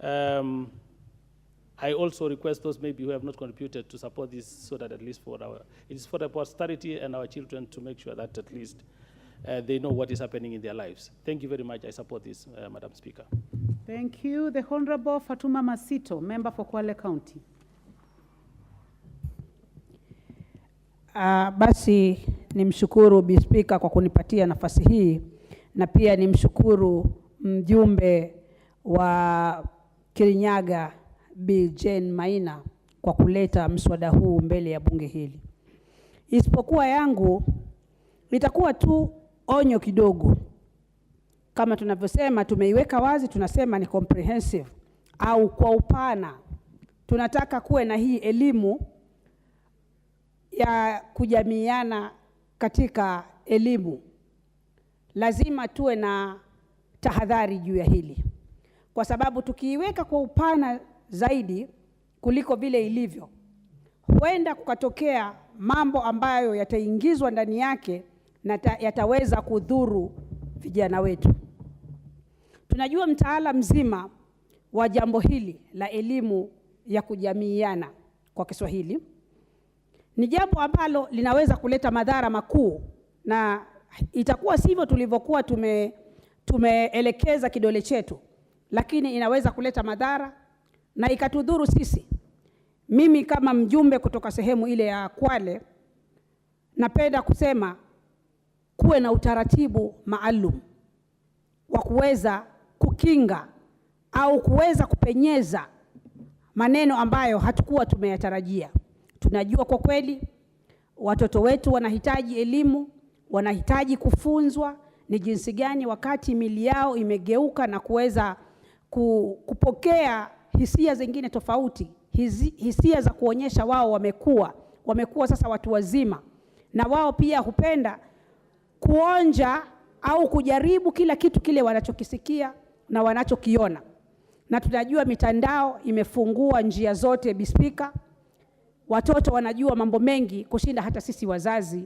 I also request those maybe who have not contributed to support this, so that at least it is for the posterity and our children to make sure that at least they know what is happening in their lives. Thank you very much. I support this, Madam Speaker. Thank you. The Honorable Fatuma Masito, member for Kwale County. Basi nimshukuru Bi Speaker kwa kunipatia nafasi hii, na pia nimshukuru mjumbe wa Kirinyaga Bi Jane Maina kwa kuleta mswada huu mbele ya bunge hili. Isipokuwa yangu litakuwa tu onyo kidogo. Kama tunavyosema, tumeiweka wazi, tunasema ni comprehensive au kwa upana. Tunataka kuwe na hii elimu ya kujamiana katika elimu. Lazima tuwe na tahadhari juu ya hili, kwa sababu tukiiweka kwa upana zaidi kuliko vile ilivyo, huenda kukatokea mambo ambayo yataingizwa ndani yake na yataweza kudhuru vijana wetu. Tunajua mtaala mzima wa jambo hili la elimu ya kujamiiana kwa Kiswahili ni jambo ambalo linaweza kuleta madhara makuu, na itakuwa sivyo tulivyokuwa tumeelekeza kidole chetu, lakini inaweza kuleta madhara na ikatudhuru sisi. Mimi kama mjumbe kutoka sehemu ile ya Kwale, napenda kusema kuwe na utaratibu maalum wa kuweza kukinga au kuweza kupenyeza maneno ambayo hatukuwa tumeyatarajia. Tunajua kwa kweli watoto wetu wanahitaji elimu, wanahitaji kufunzwa ni jinsi gani wakati mili yao imegeuka na kuweza kupokea hisia zingine tofauti, hisia za kuonyesha wao wamekuwa sasa watu wazima, na wao pia hupenda kuonja au kujaribu kila kitu kile wanachokisikia na wanachokiona. Na tunajua mitandao imefungua njia zote, Bi Speaker. Watoto wanajua mambo mengi kushinda hata sisi wazazi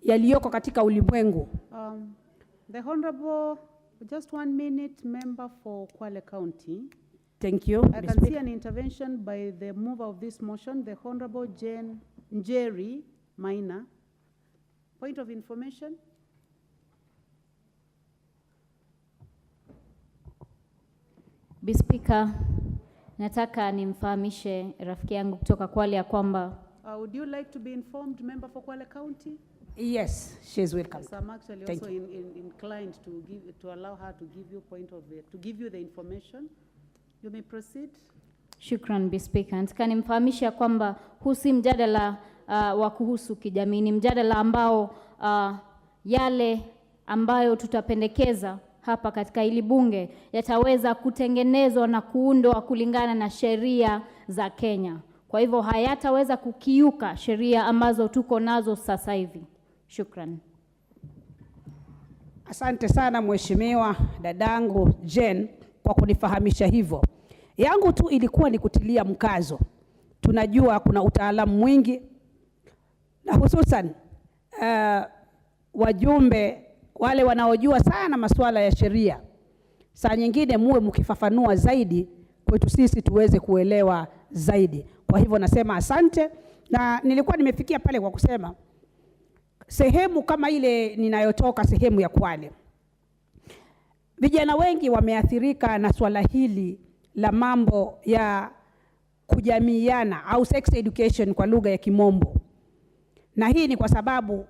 yaliyoko katika ulimwengu. The Honorable, just 1 minute, member for Kwale County. Thank you. I can see an intervention by the mover of this motion, the Honorable Jane Njeri Maina. Point of information. Bi Speaker, nataka nimfahamishe rafiki yangu kutoka Kwale ya kwamba would you like to be informed, member for Kwale County? Yes, she is welcome. Yes, I'm actually Thank also you. inclined to allow her to give you the information. You may proceed. Shukran, Bi Speaker. Nataka nimfahamishe kwamba huu si mjadala wa kuhusu kijamii, ni mjadala ambao yale ambayo tutapendekeza hapa katika hili bunge yataweza kutengenezwa na kuundwa kulingana na sheria za Kenya. Kwa hivyo hayataweza kukiuka sheria ambazo tuko nazo sasa hivi. Shukran. Asante sana Mheshimiwa dadangu Jen kwa kunifahamisha hivyo. Yangu tu ilikuwa ni kutilia mkazo. Tunajua kuna utaalamu mwingi, na hususan wajumbe wale wanaojua sana masuala ya sheria, saa nyingine muwe mkifafanua zaidi kwetu sisi tuweze kuelewa zaidi. Kwa hivyo nasema asante, na nilikuwa nimefikia pale kwa kusema sehemu kama ile ninayotoka, sehemu ya Kwale, vijana wengi wameathirika na swala hili la mambo ya kujamiiana au sex education kwa lugha ya Kimombo. Na hii ni kwa sababu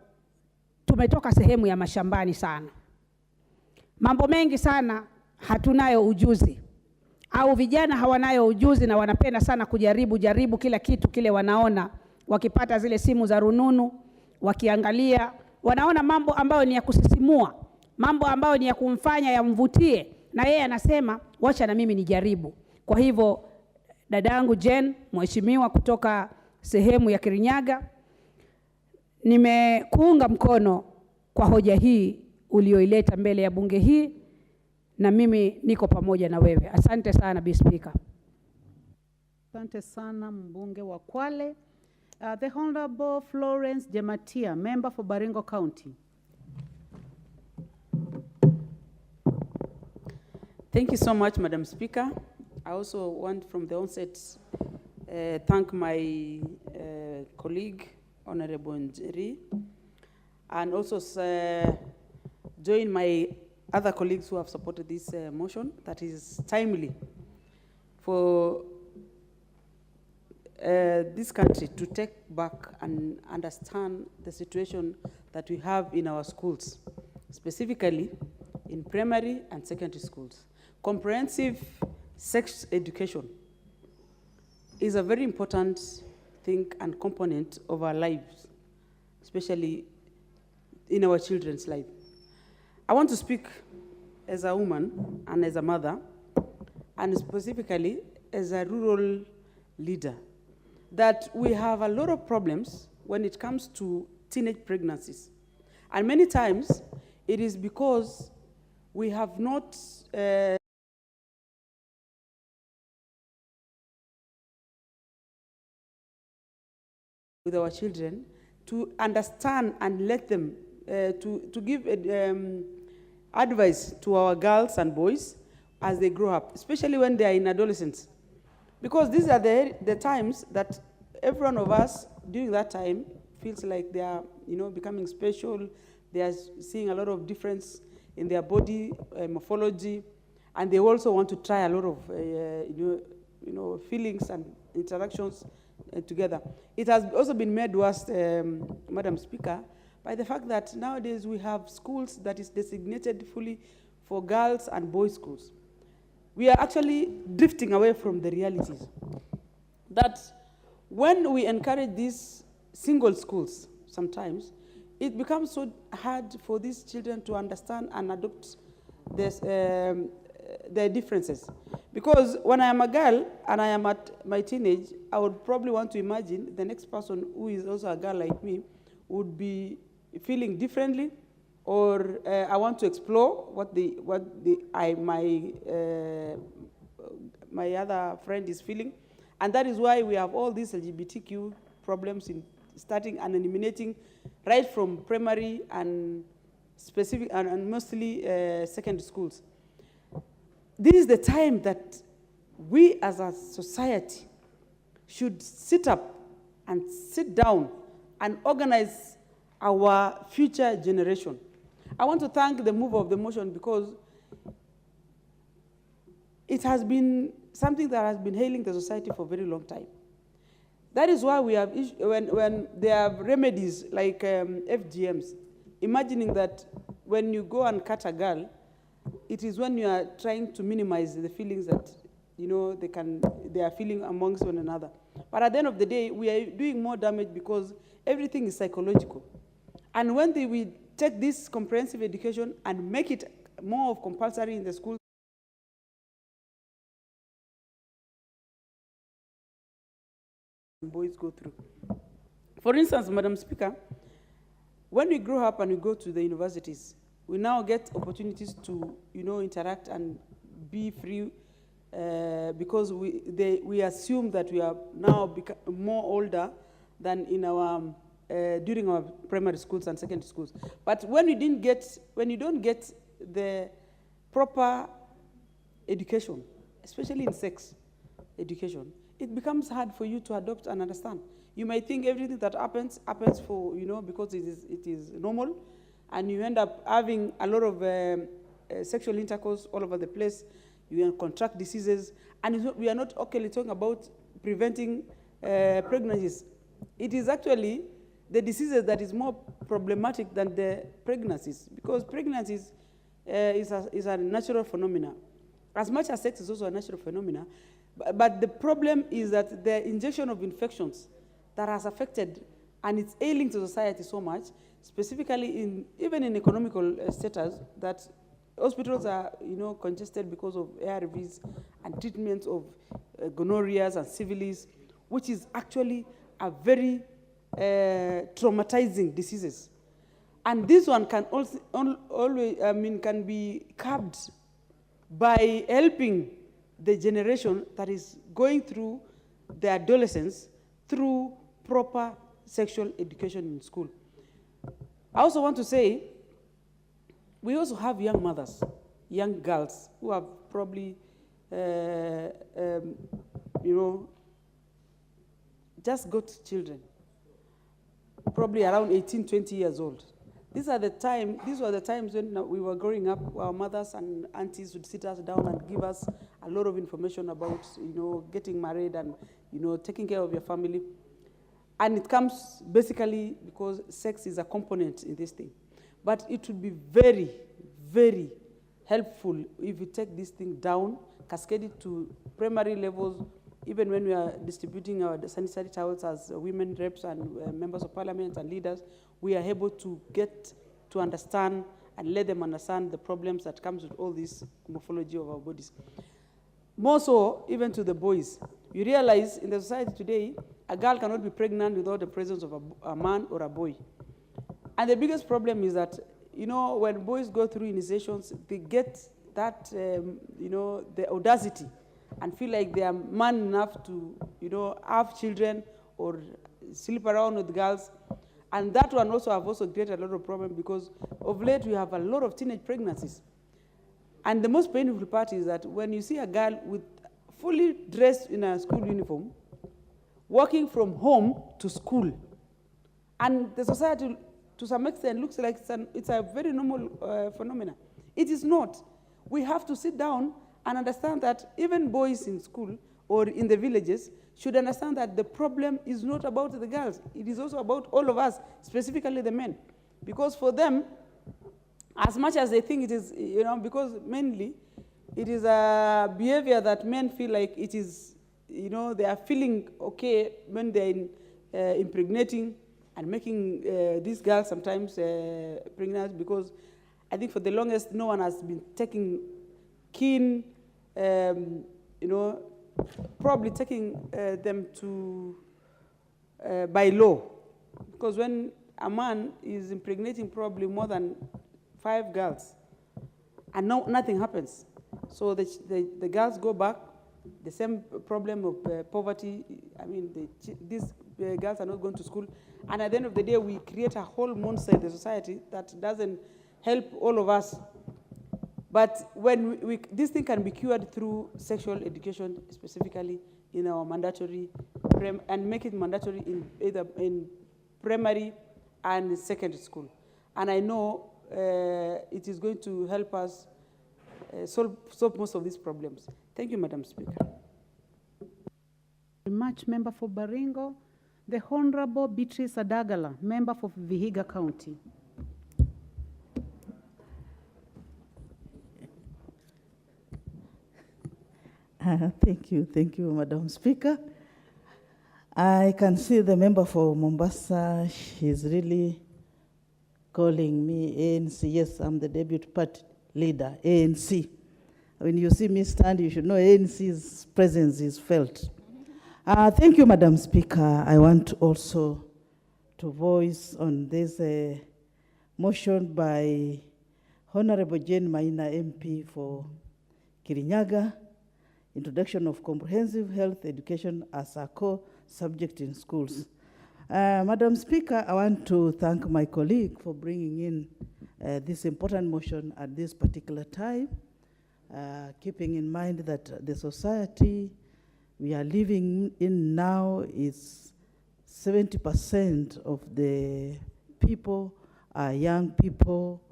tumetoka sehemu ya mashambani sana. Mambo mengi sana hatunayo ujuzi, au vijana hawanayo ujuzi na wanapenda sana kujaribu kila kitu kile wanaona, wakipata zile simu za rununu, wakiangalia, wanaona mambo ambayo ni ya kusisimua, mambo ambayo ni ya kumfanya yamvutie, na yeye anasema wacha na mimi nijaribu. Kwa hivyo dadangu Jen, mheshimiwa kutoka sehemu ya Kirinyaga, nimekuunga mkono kwa hoja hii ulioileta mbele ya bunge hii, na mimi niko pamoja na wewe. Asante sana Bi Speaker. Asante sana mbunge wa Kwale. The Honorable Florence Jematia, member for Baringo County. Thank you so much, Madam Speaker. I also want from the onset thank my colleague, Honorable Njeri, and also join my other colleagues who have supported this motion that is timely for this country to take back and understand the situation that we have in our schools, specifically in primary and secondary schools. Comprehensive sex education is a very important thing and component of our lives, especially in our children's life. I want to speak as a woman and as a mother, and specifically as a rural leader, that we have a lot of problems when it comes to teenage pregnancies. And many times it is because we have not with our children to understand and let them to give advice to our girls and boys as they grow up, especially when they are in adolescence. Because these are the times that every one of us during that time feels like they are, becoming special. They are seeing a lot of difference in their body morphology, and they also want to try a lot of feelings and interactions together. It has also been made worse, Madam Speaker, by the fact that nowadays we have schools that is designated fully for girls and boys schools. We are actually drifting away from the realities. That when we encourage these single schools, sometimes, it becomes so hard for these children to understand and adopt this, their differences. Because when I am a girl and I am at my teenage, I would probably want to imagine the next person who is also a girl like me would be feeling differently, or I want to explore what my other friend is feeling. And that is why we have all these LGBTQ problems in starting and eliminating right from primary and specific and mostly secondary schools. This is the time that we as a society should sit up and sit down and organize our future generation. I want to thank the mover of the motion because it has been something that has been hailing the society for a very long time. That is why we have, when there are remedies like FGMs, imagining that when you go and cut a girl, it is when you are trying to minimize the feelings that they are feeling amongst one another. But at the end of the day, we are doing more damage because everything is psychological. And when we take this comprehensive education and make it more of compulsory in the school, boys go through. For instance, Madam Speaker, when we grow up and we go to the universities, we now get opportunities to, interact and be free because we assume that we are now more older than in our during our primary schools and secondary schools. But when you don't get the proper education, especially in sex education, it becomes hard for you to adopt and understand. You might think everything that happens for, because it is normal, and you end up having a lot of sexual intercourse all over the place. You contract diseases, and we are not only talking about preventing pregnancies. It is actually the diseases that is more problematic than the pregnancies, because pregnancies is a natural phenomena. As much as sex is also a natural phenomena, but the problem is that the injection of infections that has affected, and it's ailing to society so much, specifically even in economical status, that hospitals are congested because of ARVs and treatments of gonorrheas and syphilis, which is actually a very traumatizing diseases. And this one can also can be curbed by helping the generation that is going through the adolescence through proper sexual education in school. I also want to say, we also have young mothers, young girls who have probably, just got children, probably around 18, 20 years old. These were the times when we were growing up. Our mothers and aunties would sit us down and give us a lot of information about, getting married and, taking care of your family. And it comes basically because sex is a component in this thing. But it would be very, very helpful if we take this thing down, cascade it to primary levels. Even when we are distributing our sanitary towels as women reps and members of parliament and leaders, we are able to get to understand and let them understand the problems that comes with all this morphology of our bodies. More so, even to the boys. You realize in the society today, a girl cannot be pregnant without the presence of a man or a boy. And the biggest problem is that, when boys go through initiations, they get that, the audacity and feel like they are man enough to, have children or sleep around with girls. And that one also have also created a lot of problems, because of late we have a lot of teenage pregnancies. And the most painful part is that when you see a girl with fully dressed in a school uniform, walking from home to school, and the society to some extent looks like it's a very normal phenomenon. It is not. We have to sit down and understand that even boys in school or in the villages should understand that the problem is not about the girls. It is also about all of us, specifically the men. Because for them, as much as they think it is, because mainly it is a behavior that men feel like it is, they are feeling okay when they're impregnating and making these girls sometimes pregnant, because I think for the longest, no one has been taking keen, probably taking them to, by law. Because when a man is impregnating probably more than 5 girls, and nothing happens. So the girls go back, the same problem of poverty. I mean, these girls are not going to school. And at the end of the day, we create a whole monster in the society that doesn't help all of us. But when this thing can be cured through sexual education, specifically in our mandatory, and make it mandatory in either in primary and secondary school. And I know it is going to help us solve most of these problems. Thank you, Madam Speaker. Very much, Member for Baringo. The Honorable Beatrice Adagala, Member for Vihiga County. Thank you, Madam Speaker. I can see the member for Mombasa, she's really calling me ANC. Yes, I'm the deputy party leader, ANC. When you see me stand, you should know ANC's presence is felt. Thank you, Madam Speaker. I want also to voice on this motion by Honorable Jane Maina MP for Kirinyaga, introduction of comprehensive health education as a core subject in schools. Madam Speaker, I want to thank my colleague for bringing in this important motion at this particular time, keeping in mind that the society we are living in now is 70% of the people are young people,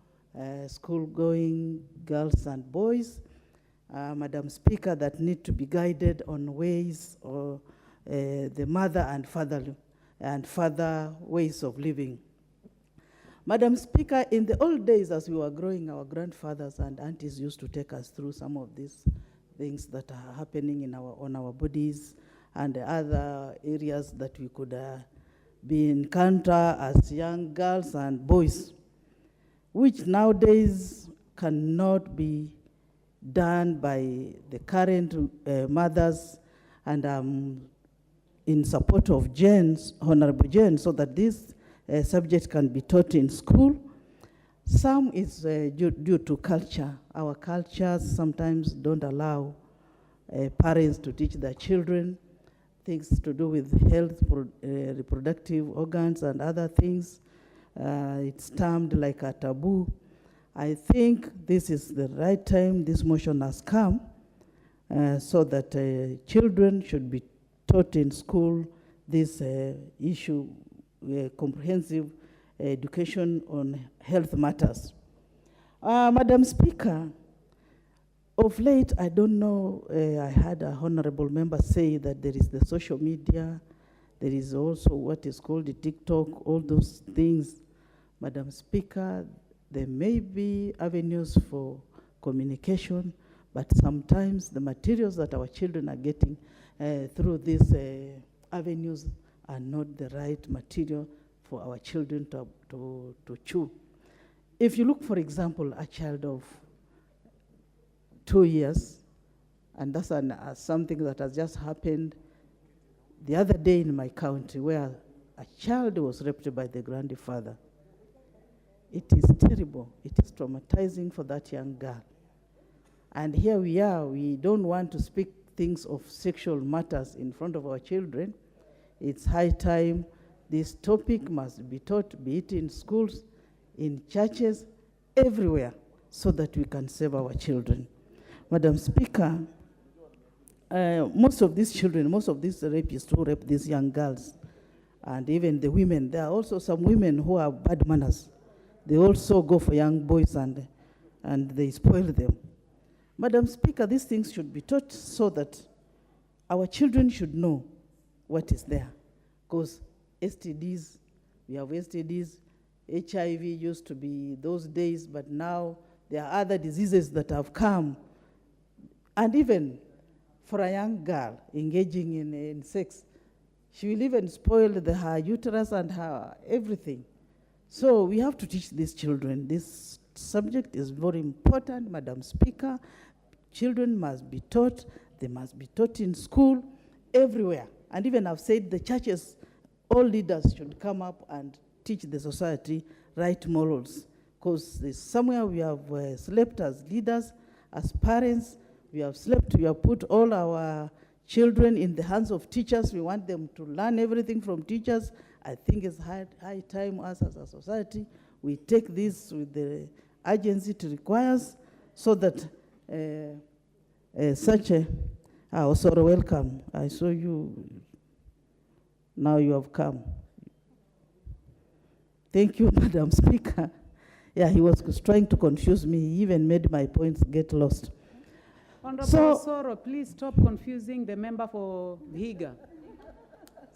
school-going girls and boys, Madam Speaker, that need to be guided on ways or the mother and father ways of living. Madam Speaker, in the old days as we were growing, our grandfathers and aunties used to take us through some of these things that are happening in on our bodies and other areas that we could be encounter as young girls and boys, which nowadays cannot be done by the current mothers, and in support of Honorable Jane, so that this subject can be taught in school. Some is due to culture. Our cultures sometimes don't allow parents to teach their children things to do with health, reproductive organs and other things. It's termed like a taboo. I think this is the right time this motion has come so that children should be taught in school this issue, comprehensive education on health matters. Madam Speaker, of late, I don't know, I had a honorable member say that there is the social media, there is also what is called the TikTok, all those things. Madam Speaker, there may be avenues for communication, but sometimes the materials that our children are getting through these avenues are not the right material for our children to chew. If you look, for example, a child of 2 years, and that's something that has just happened the other day in my county, where a child was raped by the grandfather. It is terrible. It is traumatizing for that young girl. And here we are, we don't want to speak things of sexual matters in front of our children. It's high time this topic must be taught, be it in schools, in churches, everywhere, so that we can save our children. Madam Speaker, most of these children, most of these rapists who rape these young girls, and even the women, there are also some women who have bad manners. They also go for young boys and they spoil them. Madam Speaker, these things should be taught so that our children should know what is there. Because STDs, we have STDs, HIV used to be those days, but now there are other diseases that have come. And even for a young girl engaging in sex, she will even spoil her uterus and her everything. So we have to teach these children. This subject is very important, Madam Speaker. Children must be taught. They must be taught in school, everywhere. And even I've said the churches, all leaders should come up and teach the society right morals. Because somewhere we have slept as leaders, as parents. We have slept, we have put all our children in the hands of teachers. We want them to learn everything from teachers. I think it's high time us as a society, we take this with the urgency it requires, so that such a, sorry, welcome. I saw you, now you have come. Thank you, Madam Speaker. Yeah, he was trying to confuse me. He even made my points get lost. Honorable Soro, please stop confusing the member for Vihiga.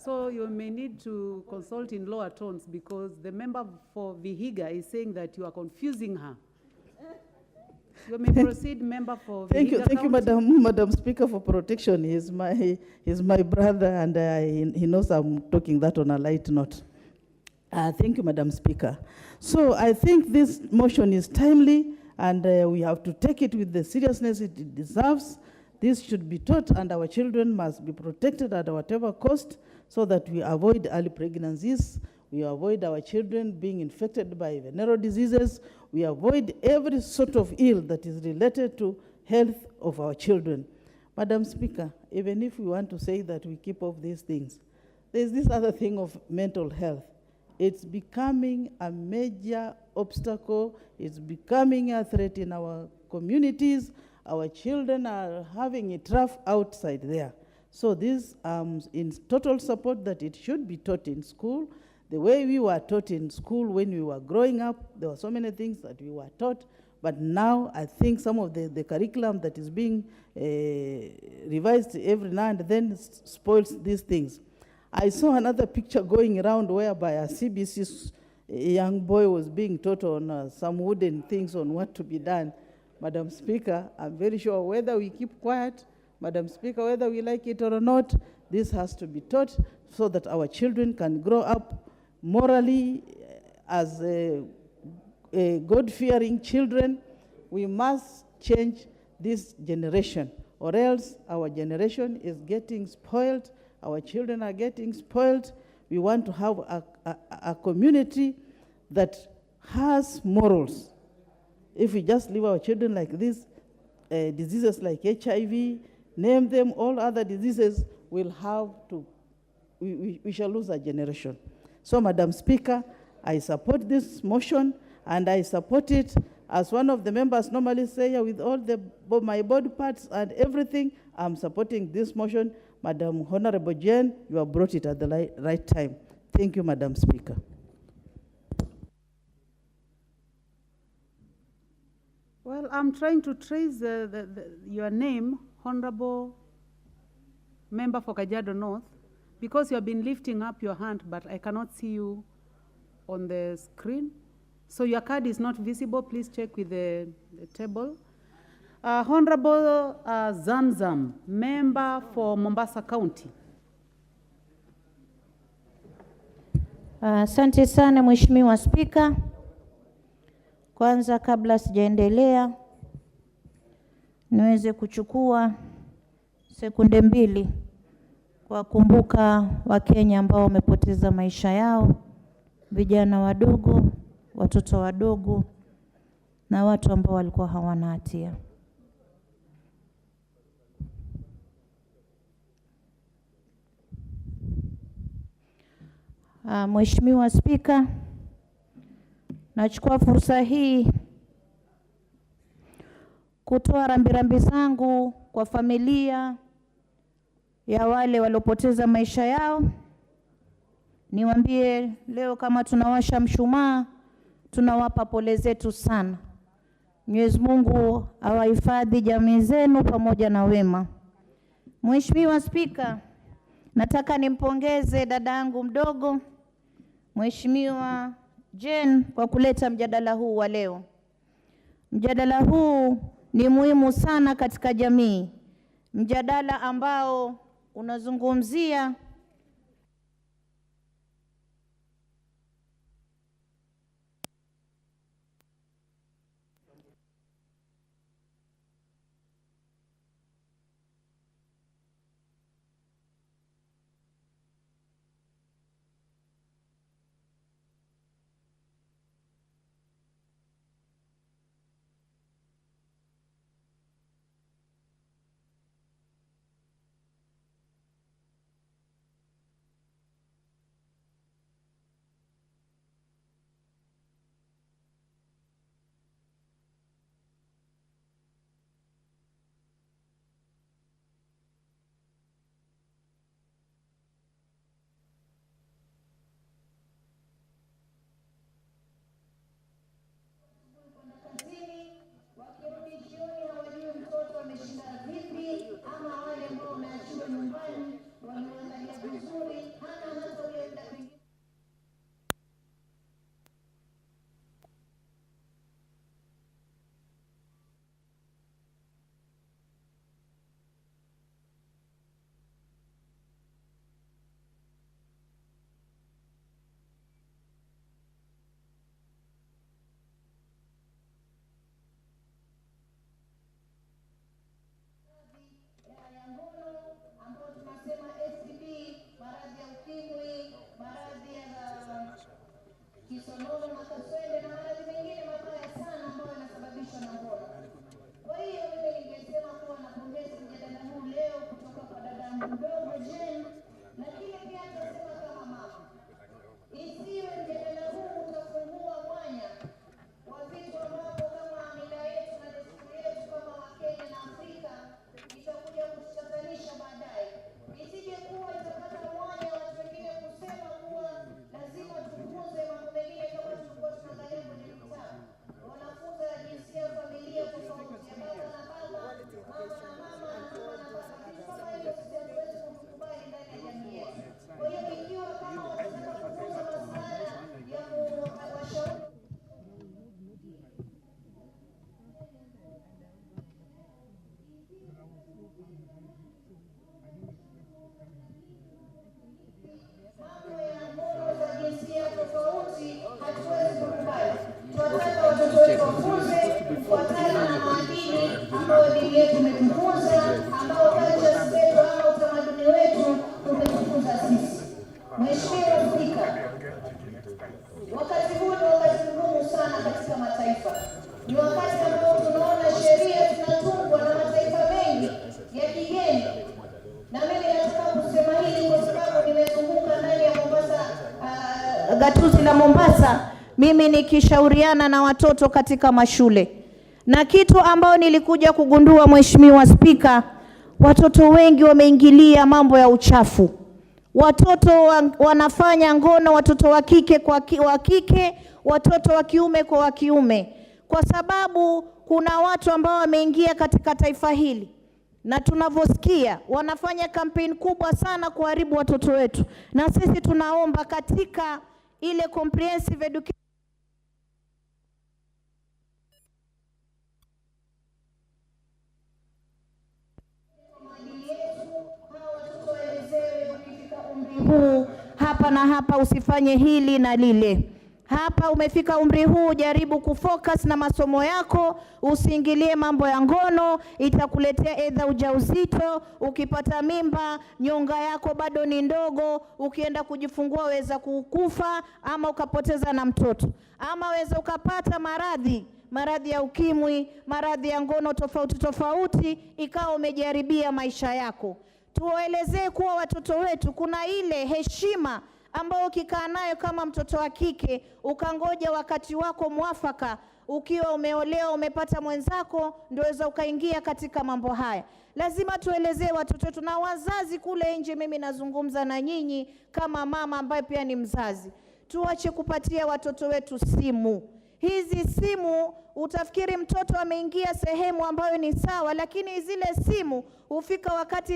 So you may need to consult in lower tones, because the member for Vihiga is saying that you are confusing her. You may proceed, member for Vihiga. Thank you, Madam Speaker, for protection. He's my brother, and he knows I'm talking that on a light note. Thank you, Madam Speaker. So I think this motion is timely, and we have to take it with the seriousness it deserves. This should be taught, and our children must be protected at whatever cost, so that we avoid early pregnancies, we avoid our children being infected by venereal diseases, we avoid every sort of ill that is related to health of our children. Madam Speaker, even if we want to say that we keep off these things, there's this other thing of mental health. It's becoming a major obstacle. It's becoming a threat in our communities. Our children are having it rough outside there. So this in total support that it should be taught in school. The way we were taught in school when we were growing up, there were so many things that we were taught. But now I think some of the curriculum that is being revised every now and then spoils these things. I saw another picture going around whereby a CBC young boy was being taught on some wooden things on what to be done. Madam Speaker, I'm very sure whether we keep quiet, Madam Speaker, whether we like it or not, this has to be taught so that our children can grow up morally as God-fearing children. We must change this generation, or else our generation is getting spoiled. Our children are getting spoiled. We want to have a community that has morals. If we just leave our children like this, diseases like HIV, name them, all other diseases, we'll have to, we shall lose a generation. So, Madam Speaker, I support this motion, and I support it as one of the members normally say, with all my body parts and everything. I'm supporting this motion. Madam Honorable Jane, you have brought it at the right time. Thank you, Madam Speaker. Well, I'm trying to trace your name, Honorable Member for Kajiado North, because you have been lifting up your hand, but I cannot see you on the screen. So your card is not visible. Please check with the table. Honorable Zamzam, member for Mombasa County. Asante sana Mheshimiwa Spika. Kwanza kabla sijaendelea niweze kuchukua sekunde mbili kwa kumbuka Wakenya ambao wamepoteza maisha yao, vijana wadogo, watoto wadogo na watu ambao walikuwa hawana hatia. Mheshimiwa Spika, nachukua fursa hii kutoa rambirambi zangu kwa familia ya wale waliopoteza maisha yao. Niwaambie leo kama tunawasha mshumaa, tunawapa pole zetu sana. Mwenyezi Mungu awahifadhi jamii zenu pamoja na wema. Mheshimiwa Spika, nataka nimpongeze dadangu mdogo Mheshimiwa Jane kwa kuleta mjadala huu wa leo. Mjadala huu ni muhimu sana katika jamii. Mjadala ambao unazungumzia mdogo Jane, lakini pia tunasema kufuatana na maadili ambayo dini yetu imetufunza, ambao culture zetu au utamaduni wetu umetufunza sisi. Mheshimiwa Spika, wakati huu ni wakati mgumu sana katika mataifa. Ni wakati ambao tunaona sheria zinatungwa na mataifa mengi ya kigeni. Na mimi nataka kusema hili kwa sababu nimezunguka ndani ya Mombasa, gatuzi la Mombasa, mimi nikishauriana na watoto katika mashule. Na kitu ambao nilikuja kugundua, Mheshimiwa Spika, watoto wengi wameingilia mambo ya uchafu. Watoto wanafanya ngono, watoto wa kike kwa wa kike, watoto wa kiume kwa wa kiume. Kwa sababu kuna watu ambao wameingia katika taifa hili, na tunavyosikia wanafanya kampeni kubwa sana kuharibu watoto wetu. Na sisi tunaomba katika ile comprehensive education huu, hapa na hapa usifanye hili na lile. Hapa umefika umri huu, jaribu kufocus na masomo yako, usiingilie mambo ya ngono, itakuletea edha ujauzito, ukipata mimba, nyonga yako bado ni ndogo, ukienda kujifungua weza kukufa ama ukapoteza na mtoto. Ama weza ukapata maradhi ya ukimwi, maradhi ya ngono tofauti, ikawa umejaribia maisha yako. Tuwaelezee kuwa watoto wetu kuna ile heshima ambao ukikaa nayo kama mtoto wa kike, ukangoja wakati wako mwafaka, ukiwa umeolewa umepata mwenzako, ndio weza ukaingia katika mambo haya. Lazima tuelezee watoto wetu na wazazi kule nje. Mimi nazungumza na nyinyi kama mama ambaye pia ni mzazi. Tuache kupatia watoto wetu simu. Hizi simu utafikiri mtoto ameingia sehemu ambayo ni sawa, lakini zile simu hufika wakati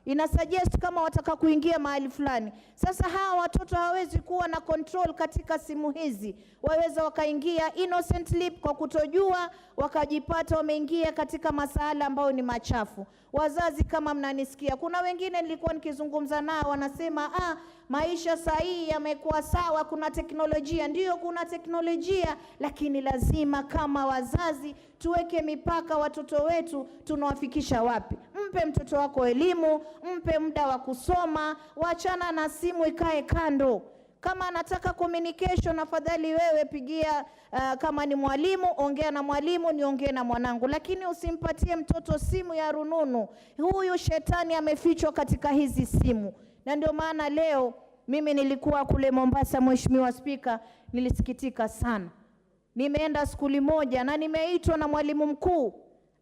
ina suggest kama wataka kuingia mahali fulani. Sasa hawa watoto hawezi kuwa na control katika simu hizi. Waweza wakaingia innocently kwa kutojua, wakajipata wameingia katika masuala ambayo ni machafu. Wazazi kama mnanisikia, kuna wengine nilikuwa nikizungumza nao wanasema maisha sahihi yamekuwa sawa, kuna teknolojia. Ndiyo, kuna teknolojia, lakini lazima kama wazazi tuweke mipaka. Watoto wetu tunawafikisha wapi? Mpe mtoto wako elimu, mpe muda wa kusoma, wachana na simu ikae kando. Kama anataka communication, afadhali wewe pigia, kama ni mwalimu, ongea na mwalimu, niongee na mwanangu. Lakini usimpatie mtoto simu ya rununu. Huyu shetani amefichwa katika hizi simu. Na ndio maana leo mimi nilikuwa kule Mombasa, Mheshimiwa Spika, nilisikitika sana. Nimeenda skuli moja na nimeitwa na mwalimu mkuu,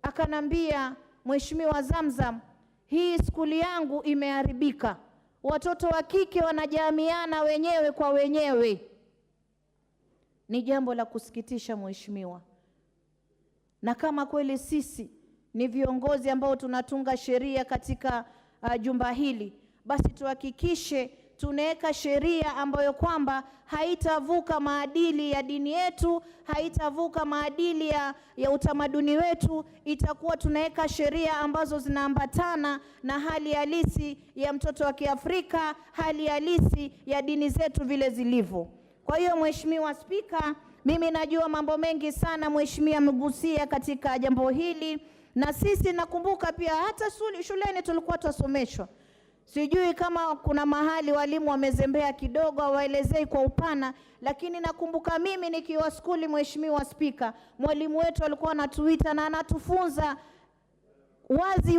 akanambia, Mheshimiwa Zamzam, hii skuli yangu imeharibika. Watoto wa kike wanajamiana wenyewe kwa wenyewe. Ni jambo la kusikitisha, Mheshimiwa. Na kama kweli sisi ni viongozi ambao tunatunga sheria katika jumba hili, basi tuhakikishe tunaweka sheria ambayo kwamba haitavuka maadili ya dini yetu, haitavuka maadili ya utamaduni wetu. Itakuwa tunaweka sheria ambazo zinaambatana na hali halisi ya mtoto wa Kiafrika, hali halisi ya dini zetu vile zilivyo. Kwa hiyo, Mheshimiwa Spika, mimi najua mambo mengi sana Mheshimiwa amegusia katika jambo hili. Na sisi nakumbuka pia hata shuleni tulikuwa tusomeshwa. Sijui kama kuna mahali walimu wamezembea kidogo, waelezei kwa upana, lakini nakumbuka mimi nikiwa skuli, Mheshimiwa Spika, mwalimu wetu alikuwa anatuita na anatufunza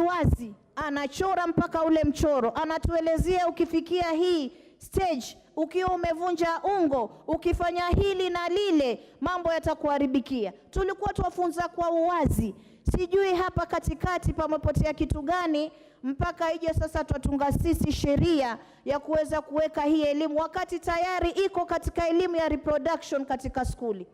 wazi, anachora mpaka ule mchoro, anatuelezea ukifikia hii stage, ukiwa umevunja ungo, ukifanya hili na lile, mambo yatakuharibikia. Tulikuwa tuwafunza kwa uwazi. Sijui hapa katikati pamepotea kitu gani mpaka ije sasa tutunga sisi sheria ya kuweza kuweka hii elimu, wakati tayari iko katika elimu ya reproduction katika skuli.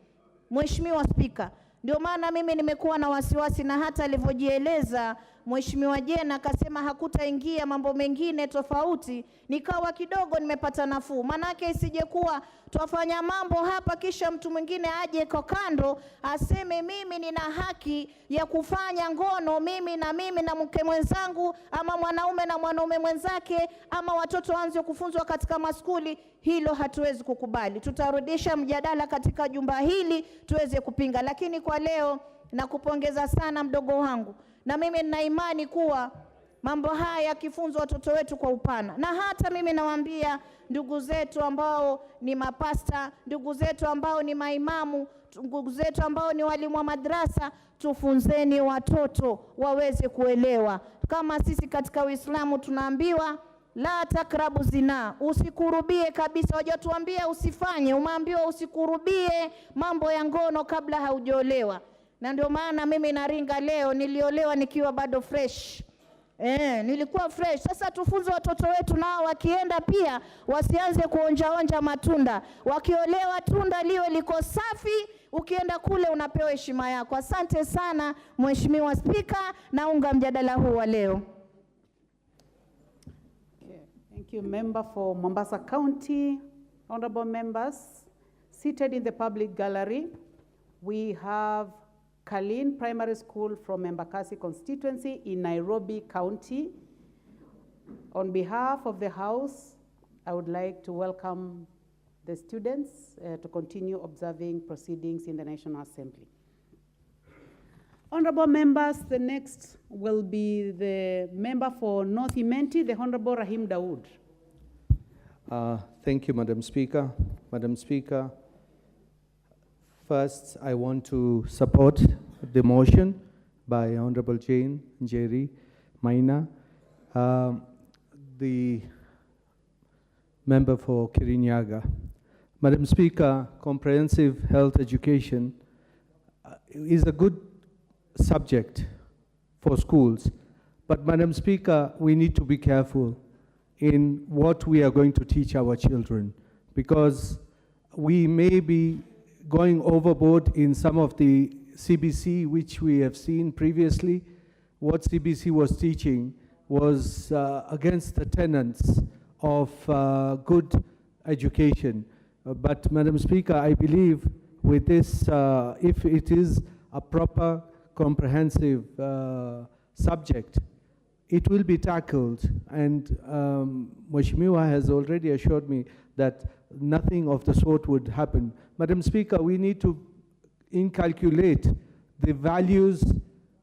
Mheshimiwa Spika, ndio maana mimi nimekuwa na wasiwasi, na hata alivyojieleza Mheshimiwa Jena akasema hakutaingia mambo mengine tofauti, nikawa kidogo nimepata nafuu. Manake isije kuwa twafanya mambo hapa kisha mtu mwingine aje kwa kando aseme mimi nina haki ya kufanya ngono mimi na mke mwenzangu, ama mwanaume na mwanaume mwenzake, ama watoto waanze kufunzwa katika maskuli. Hilo hatuwezi kukubali. Tutarudisha mjadala katika jumba hili tuweze kupinga. Lakini kwa leo nakupongeza sana mdogo wangu, na mimi nina imani kuwa mambo haya yakifunzwa watoto wetu kwa upana, na hata mimi nawaambia ndugu zetu ambao ni mapasta, ndugu zetu ambao ni maimamu, ndugu zetu ambao ni walimu wa madrasa, tufunzeni watoto waweze kuelewa. Kama sisi katika Uislamu tunaambiwa la takrabu zina, usikurubie kabisa. Wajatuambia usifanye, umeambiwa usikurubie mambo ya ngono kabla haujaolewa. Na ndio maana mimi naringa leo, niliolewa nikiwa bado fresh. Nilikuwa fresh. Sasa tufunze watoto wetu nao wakienda pia wasianze kuonja matunda. Wakiolewa tunda liwe liko safi, ukienda kule unapewa heshima yako. Asante sana Mheshimiwa Spika, naunga mjadala huu wa leo. Okay. Thank you, Member for Mombasa County. Honorable members, seated in the public gallery, we have Kalin Primary School from Embakasi constituency in Nairobi County. On behalf of the House, I would like to welcome the students to continue observing proceedings in the National Assembly. Honorable members, the next will be the member for North Imenti, the Honorable Rahim Dawood. Thank you, Madam Speaker. Madam Speaker, first, I want to support the motion by Honorable Jane Njeri Maina, the member for Kirinyaga. Madam Speaker, comprehensive health education is a good subject for schools, but Madam Speaker, we need to be careful in what we are going to teach our children, because we may be going overboard in some of the CBC, which we have seen previously. What CBC was teaching was against the tenets of good education. But Madam Speaker, I believe with this, if it is a proper, comprehensive subject, it will be tackled. And Mheshimiwa has already assured me that nothing of the sort would happen. Madam Speaker, we need to inculcate the values,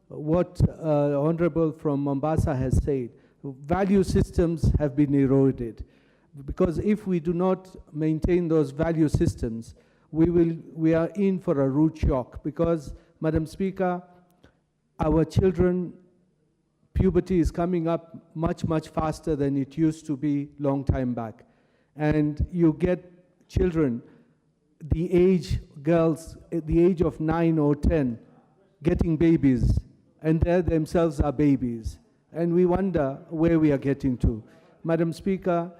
what Honorable from Mombasa has said. Value systems have been eroded, because if we do not maintain those value systems, we are in for a root shock, because, Madam Speaker, our children, puberty is coming up much, much faster than it used to be long time back. And you get children, the age, girls at the age of 9 or 10, getting babies, and they themselves are babies. And we wonder where we are getting to. Madam Speaker,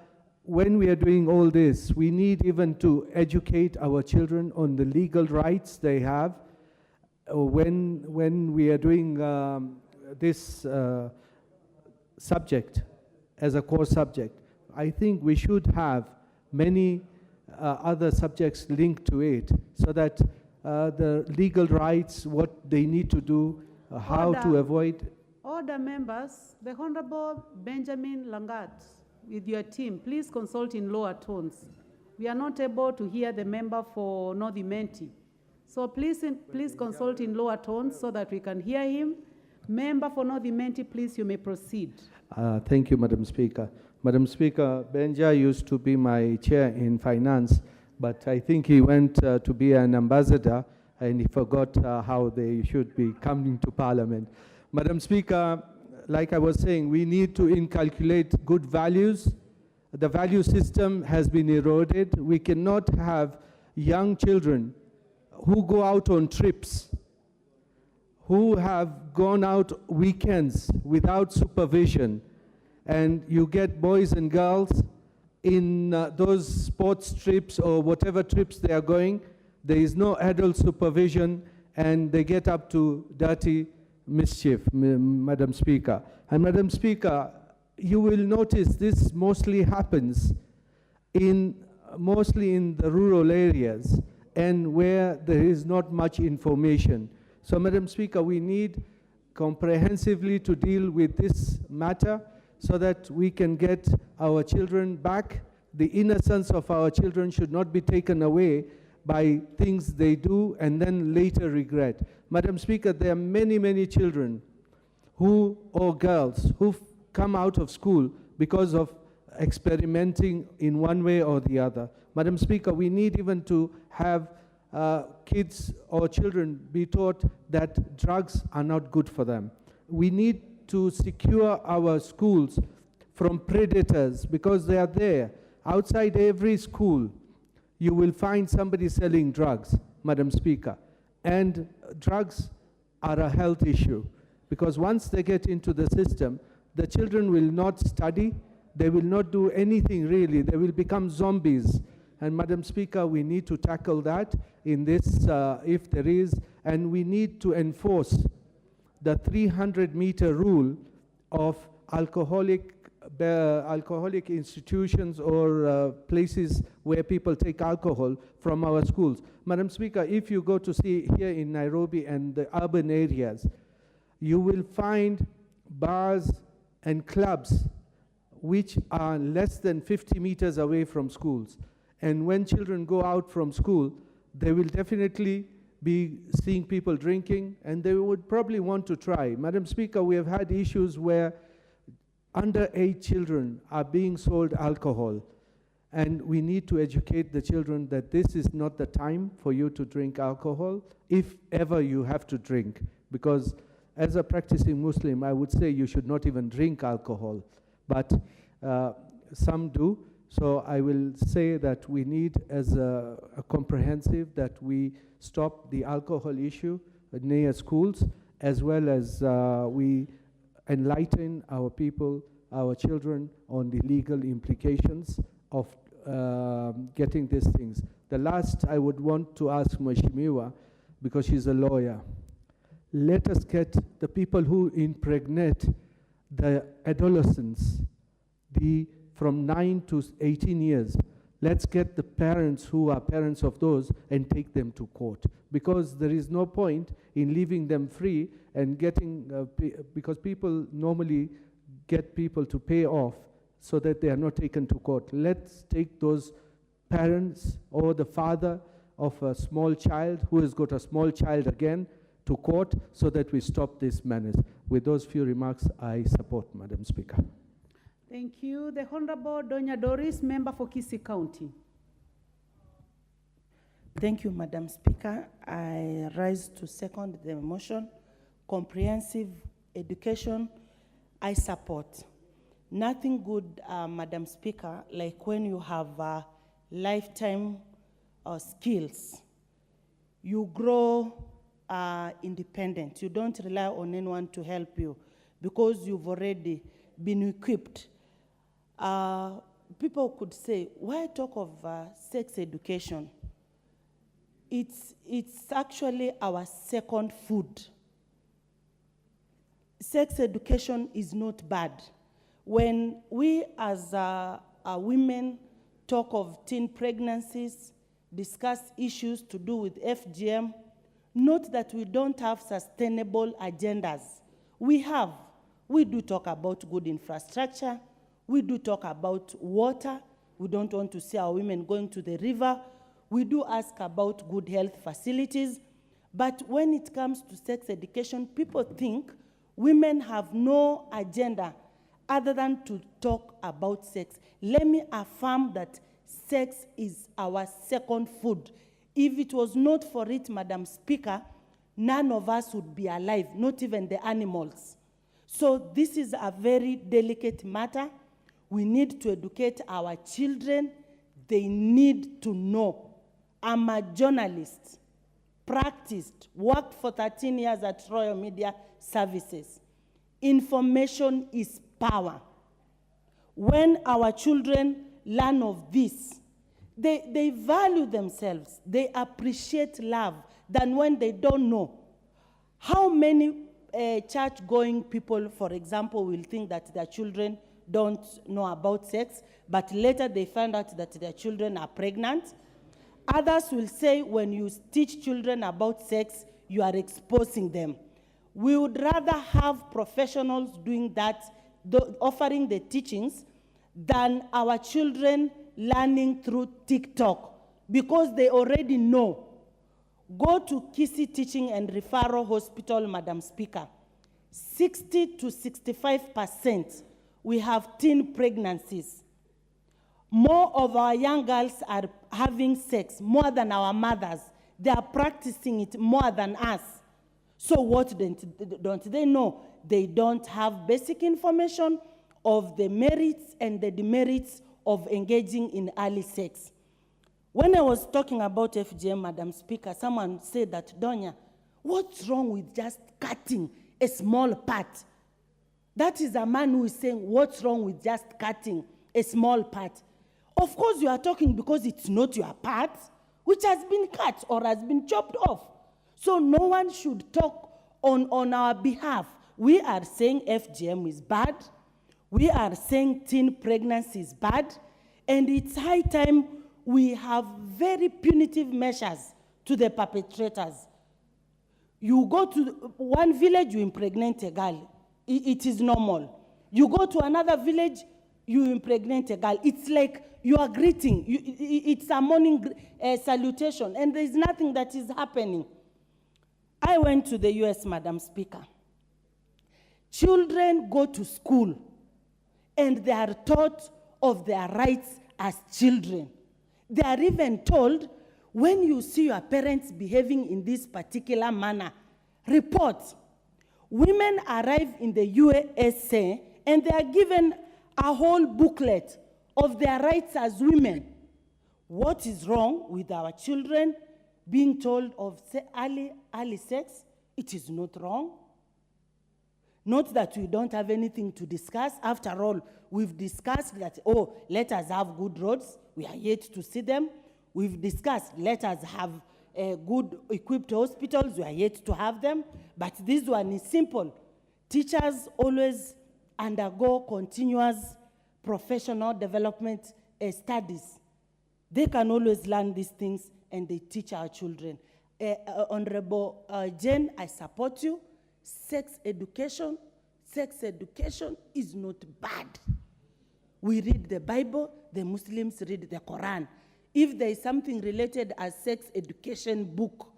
when we are doing all this, we need even to educate our children on the legal rights they have. When we are doing this subject as a core subject, I think we should have many other subjects linked to it, so that the legal rights, what they need to do, how to avoid. Order, members. The Honorable Benjamin Langata, with your team, please consult in lower tones. We are not able to hear the member for North Imenti. So please consult in lower tones so that we can hear him. Member for North Imenti, please, you may proceed. Thank you, Madam Speaker. Madam Speaker, Benja used to be my chair in finance, but I think he went to be an ambassador, and he forgot how they should be coming to Parliament. Madam Speaker, like I was saying, we need to inculcate good values. The value system has been eroded. We cannot have young children who go out on trips, who have gone out weekends without supervision, and you get boys and girls in those sports trips or whatever trips they are going. There is no adult supervision, and they get up to dirty mischief, Madam Speaker. And Madam Speaker, you will notice this mostly happens mostly in the rural areas and where there is not much information. So, Madam Speaker, we need comprehensively to deal with this matter so that we can get our children back. The innocence of our children should not be taken away by things they do and then later regret. Madam Speaker, there are many, many children or girls who've come out of school because of experimenting in one way or the other. Madam Speaker, we need even to have kids or children be taught that drugs are not good for them. We need to secure our schools from predators because they are there. Outside every school, you will find somebody selling drugs, Madam Speaker. And drugs are a health issue because once they get into the system, the children will not study, they will not do anything really, they will become zombies. And Madam Speaker, we need to tackle that in this, if there is, and we need to enforce the 300-meter rule of alcoholic institutions or places where people take alcohol from our schools. Madam Speaker, if you go to see here in Nairobi and the urban areas, you will find bars and clubs which are less than 50 meters away from schools. And when children go out from school, they will definitely be seeing people drinking, and they would probably want to try. Madam Speaker, we have had issues where underage children are being sold alcohol, and we need to educate the children that this is not the time for you to drink alcohol, if ever you have to drink. Because as a practicing Muslim, I would say you should not even drink alcohol, but some do. So I will say that we need, as a comprehensive, that we stop the alcohol issue near schools, as well as we enlighten our people, our children, on the legal implications of getting these things. The last I would want to ask Mheshimiwa, because she's a lawyer, let us get the people who impregnate the adolescents, from 9 to 18 years, let's get the parents who are parents of those and take them to court. Because there is no point in leaving them free and getting, because people normally get people to pay off so that they are not taken to court. Let's take those parents or the father of a small child who has got a small child again to court so that we stop this menace. With those few remarks, I support, Madam Speaker. Thank you. The Honorable Donya Doris, member for Kisii County. Thank you, Madam Speaker. I rise to second the motion. Comprehensive education, I support. Nothing good, Madam Speaker, like when you have lifetime skills. You grow independent. You don't rely on anyone to help you because you've already been equipped. People could say, why talk of sex education? It's actually our second food. Sex education is not bad. When we as women talk of teen pregnancies, discuss issues to do with FGM, note that we don't have sustainable agendas. We have. We do talk about good infrastructure. We do talk about water. We don't want to see our women going to the river. We do ask about good health facilities. But when it comes to sex education, people think women have no agenda other than to talk about sex. Let me affirm that sex is our second food. If it was not for it, Madam Speaker, none of us would be alive, not even the animals. So this is a very delicate matter. We need to educate our children. They need to know. I'm a journalist, practiced, worked for 13 years at Royal Media Services. Information is power. When our children learn of this, they value themselves. They appreciate love than when they don't know. How many church-going people, for example, will think that their children don't know about sex, but later they find out that their children are pregnant. Others will say when you teach children about sex, you are exposing them. We would rather have professionals doing that, offering the teachings, than our children learning through TikTok, because they already know. Go to Kisi Teaching and Referral Hospital, Madam Speaker. 60 to 65%, we have teen pregnancies. More of our young girls are having sex more than our mothers. They are practicing it more than us. So what don't they know? They don't have basic information of the merits and the demerits of engaging in early sex. When I was talking about FGM, Madam Speaker, someone said that, Donya, what's wrong with just cutting a small part? That is a man who is saying, what's wrong with just cutting a small part? Of course, you are talking because it's not your part, which has been cut or has been chopped off. So no one should talk on our behalf. We are saying FGM is bad. We are saying teen pregnancy is bad. And it's high time we have very punitive measures to the perpetrators. You go to one village, you impregnate a girl. It is normal. You go to another village, you impregnate a girl. It's like you are greeting. It's a morning salutation, and there's nothing that is happening. I went to the US, Madam Speaker. Children go to school, and they are taught of their rights as children. They are even told, when you see your parents behaving in this particular manner, report. Women arrive in the USA and they are given a whole booklet of their rights as women. What is wrong with our children being told of early sex? It is not wrong. Not that we don't have anything to discuss. After all, we've discussed that, let us have good roads. We are yet to see them. We've discussed, let us have good equipped hospitals. We are yet to have them. But this one is simple. Teachers always undergo continuous professional development studies. They can always learn these things, and they teach our children. Honorable Jane, I support you. Sex education is not bad. We read the Bible, the Muslims read the Quran. If there is something related as sex education book,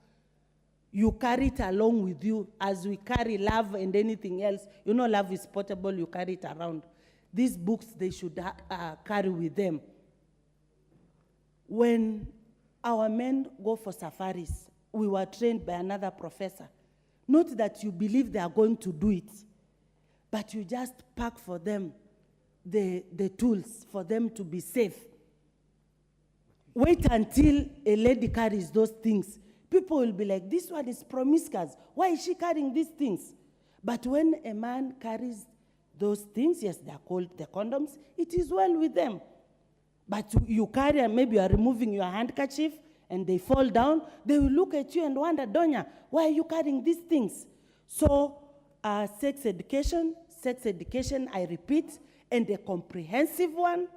you carry it along with you as we carry love and anything else. You know, love is portable, you carry it around. These books, they should carry with them. When our men go for safaris, we were trained by another professor. Not that you believe they are going to do it, but you just pack for them the tools for them to be safe. Wait until a lady carries those things. People will be like, this one is promiscuous. Why is she carrying these things? But when a man carries those things, yes, they are called the condoms, it is well with them. But you carry, and maybe you are removing your handkerchief, and they fall down, they will look at you and wonder, Donya, why are you carrying these things? So sex education, I repeat, and a comprehensive one,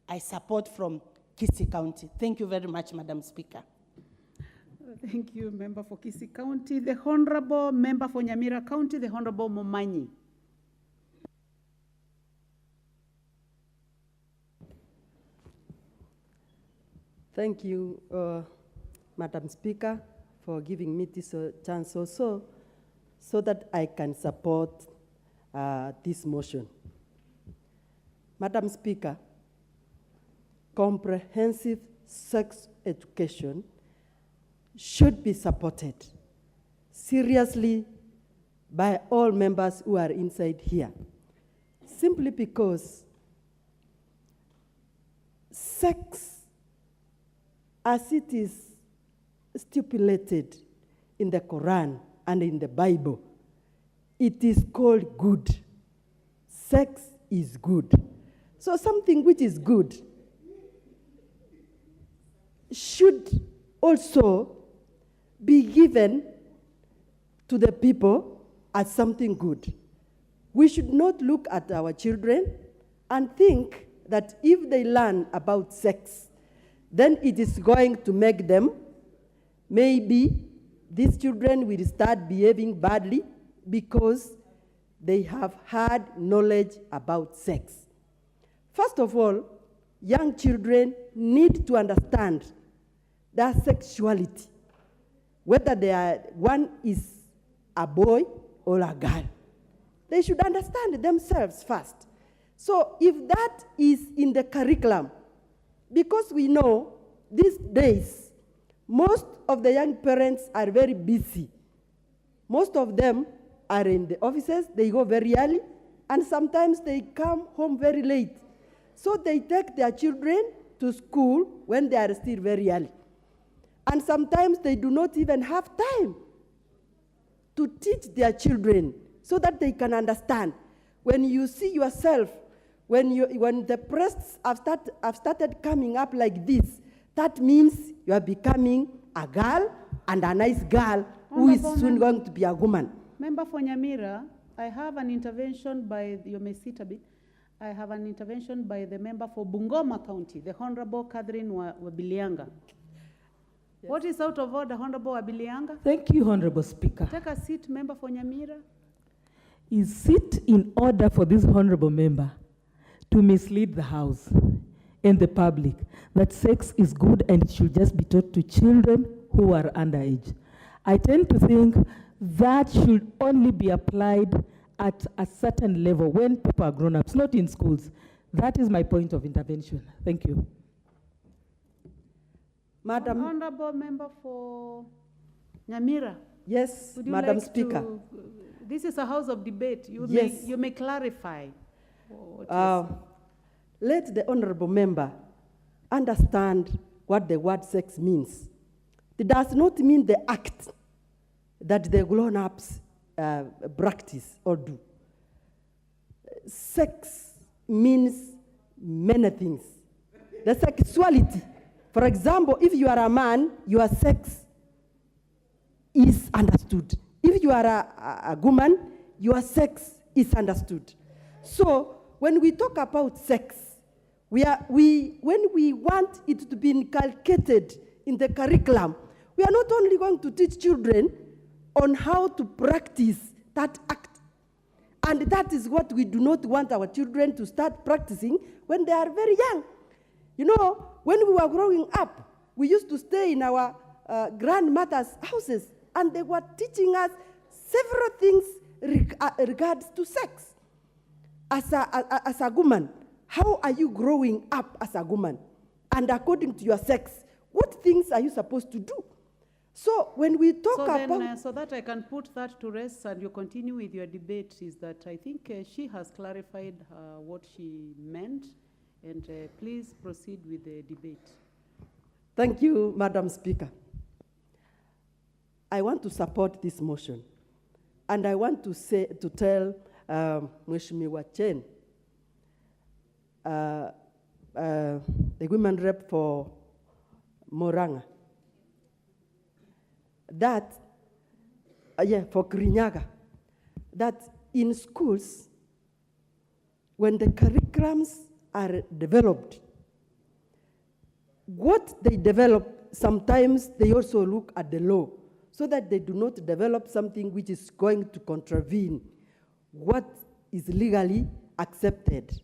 I support from Kisii County. Thank you very much, Madam Speaker. Thank you, Member for Kisii County. The Honorable Member for Nyamira County, the Honorable Momanyi. Thank you, Madam Speaker, for giving me this chance also, so that I can support this motion. Madam Speaker, comprehensive sex education should be supported seriously by all members who are inside here, simply because sex, as it is stipulated in the Quran and in the Bible, it is called good. Sex is good. So something which is good should also be given to the people as something good. We should not look at our children and think that if they learn about sex, then it is going to make them, maybe these children will start behaving badly because they have had knowledge about sex. First of all, young children need to understand their sexuality, whether one is a boy or a girl. They should understand themselves first. So if that is in the curriculum, because we know these days, most of the young parents are very busy. Most of them are in the offices, they go very early, and sometimes they come home very late. So they take their children to school when they are still very early. And sometimes they do not even have time to teach their children so that they can understand. When you see yourself, when the breasts have started coming up like this, that means you are becoming a girl, and a nice girl who is soon going to be a woman. Member for Nyamira, I have an intervention by, you may sit a bit, I have an intervention by the member for Bungoma County, the Honorable Catherine Wabilianga. Yes. What is out of order, Honorable Wabilianga? Thank you, Honorable Speaker. Take a seat, member for Nyamira. Is it in order for this honorable member to mislead the House and the public that sex is good and it should just be taught to children who are underage? I tend to think that should only be applied at a certain level when people are grown-ups, not in schools. That is my point of intervention. Thank you. Madam Honorable member for Nyamira. Yes, Madam Speaker. This is a house of debate. You may clarify. Let the honorable member understand what the word sex means. It does not mean the act that the grown-ups practice or do. Sex means many things. The sexuality. For example, if you are a man, your sex is understood. If you are a woman, your sex is understood. So when we talk about sex, when we want it to be inculcated in the curriculum, we are not only going to teach children on how to practice that act. And that is what we do not want our children to start practicing when they are very young. You know, when we were growing up, we used to stay in our grandmother's houses, and they were teaching us several things regards to sex. As a woman, how are you growing up as a woman? And according to your sex, what things are you supposed to do? So when we talk about... so that I can put that to rest and you continue with your debate, is that I think she has clarified what she meant, and please proceed with the debate. Thank you, Madam Speaker. I want to support this motion, and I want to tell Mheshimiwa Chen, the women rep for Moranga, that, for Kirinyaga, that in schools, when the curriculums are developed, what they develop, sometimes they also look at the law, so that they do not develop something which is going to contravene what is legally accepted,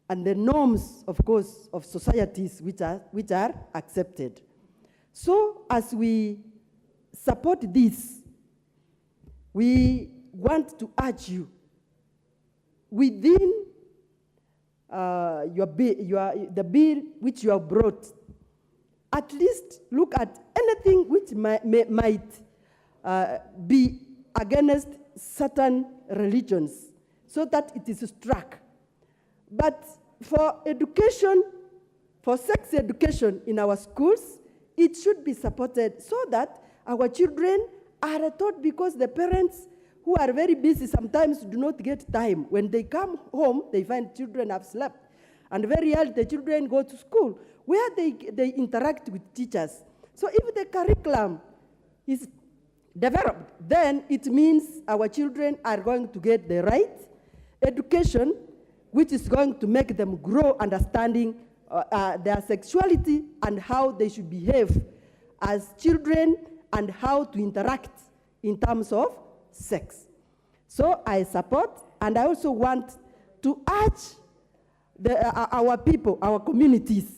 and the norms, of course, of societies which are accepted. So as we support this, we want to urge you, within the bill which you have brought, at least look at anything which might be against certain religions, so that it is struck. But for education, for sex education in our schools, it should be supported so that our children are taught, because the parents who are very busy sometimes do not get time. When they come home, they find children have slept. And very early, the children go to school, where they interact with teachers. So if the curriculum is developed, then it means our children are going to get the right education, which is going to make them grow understanding their sexuality and how they should behave as children and how to interact in terms of sex. So I support, and I also want to urge our people, our communities,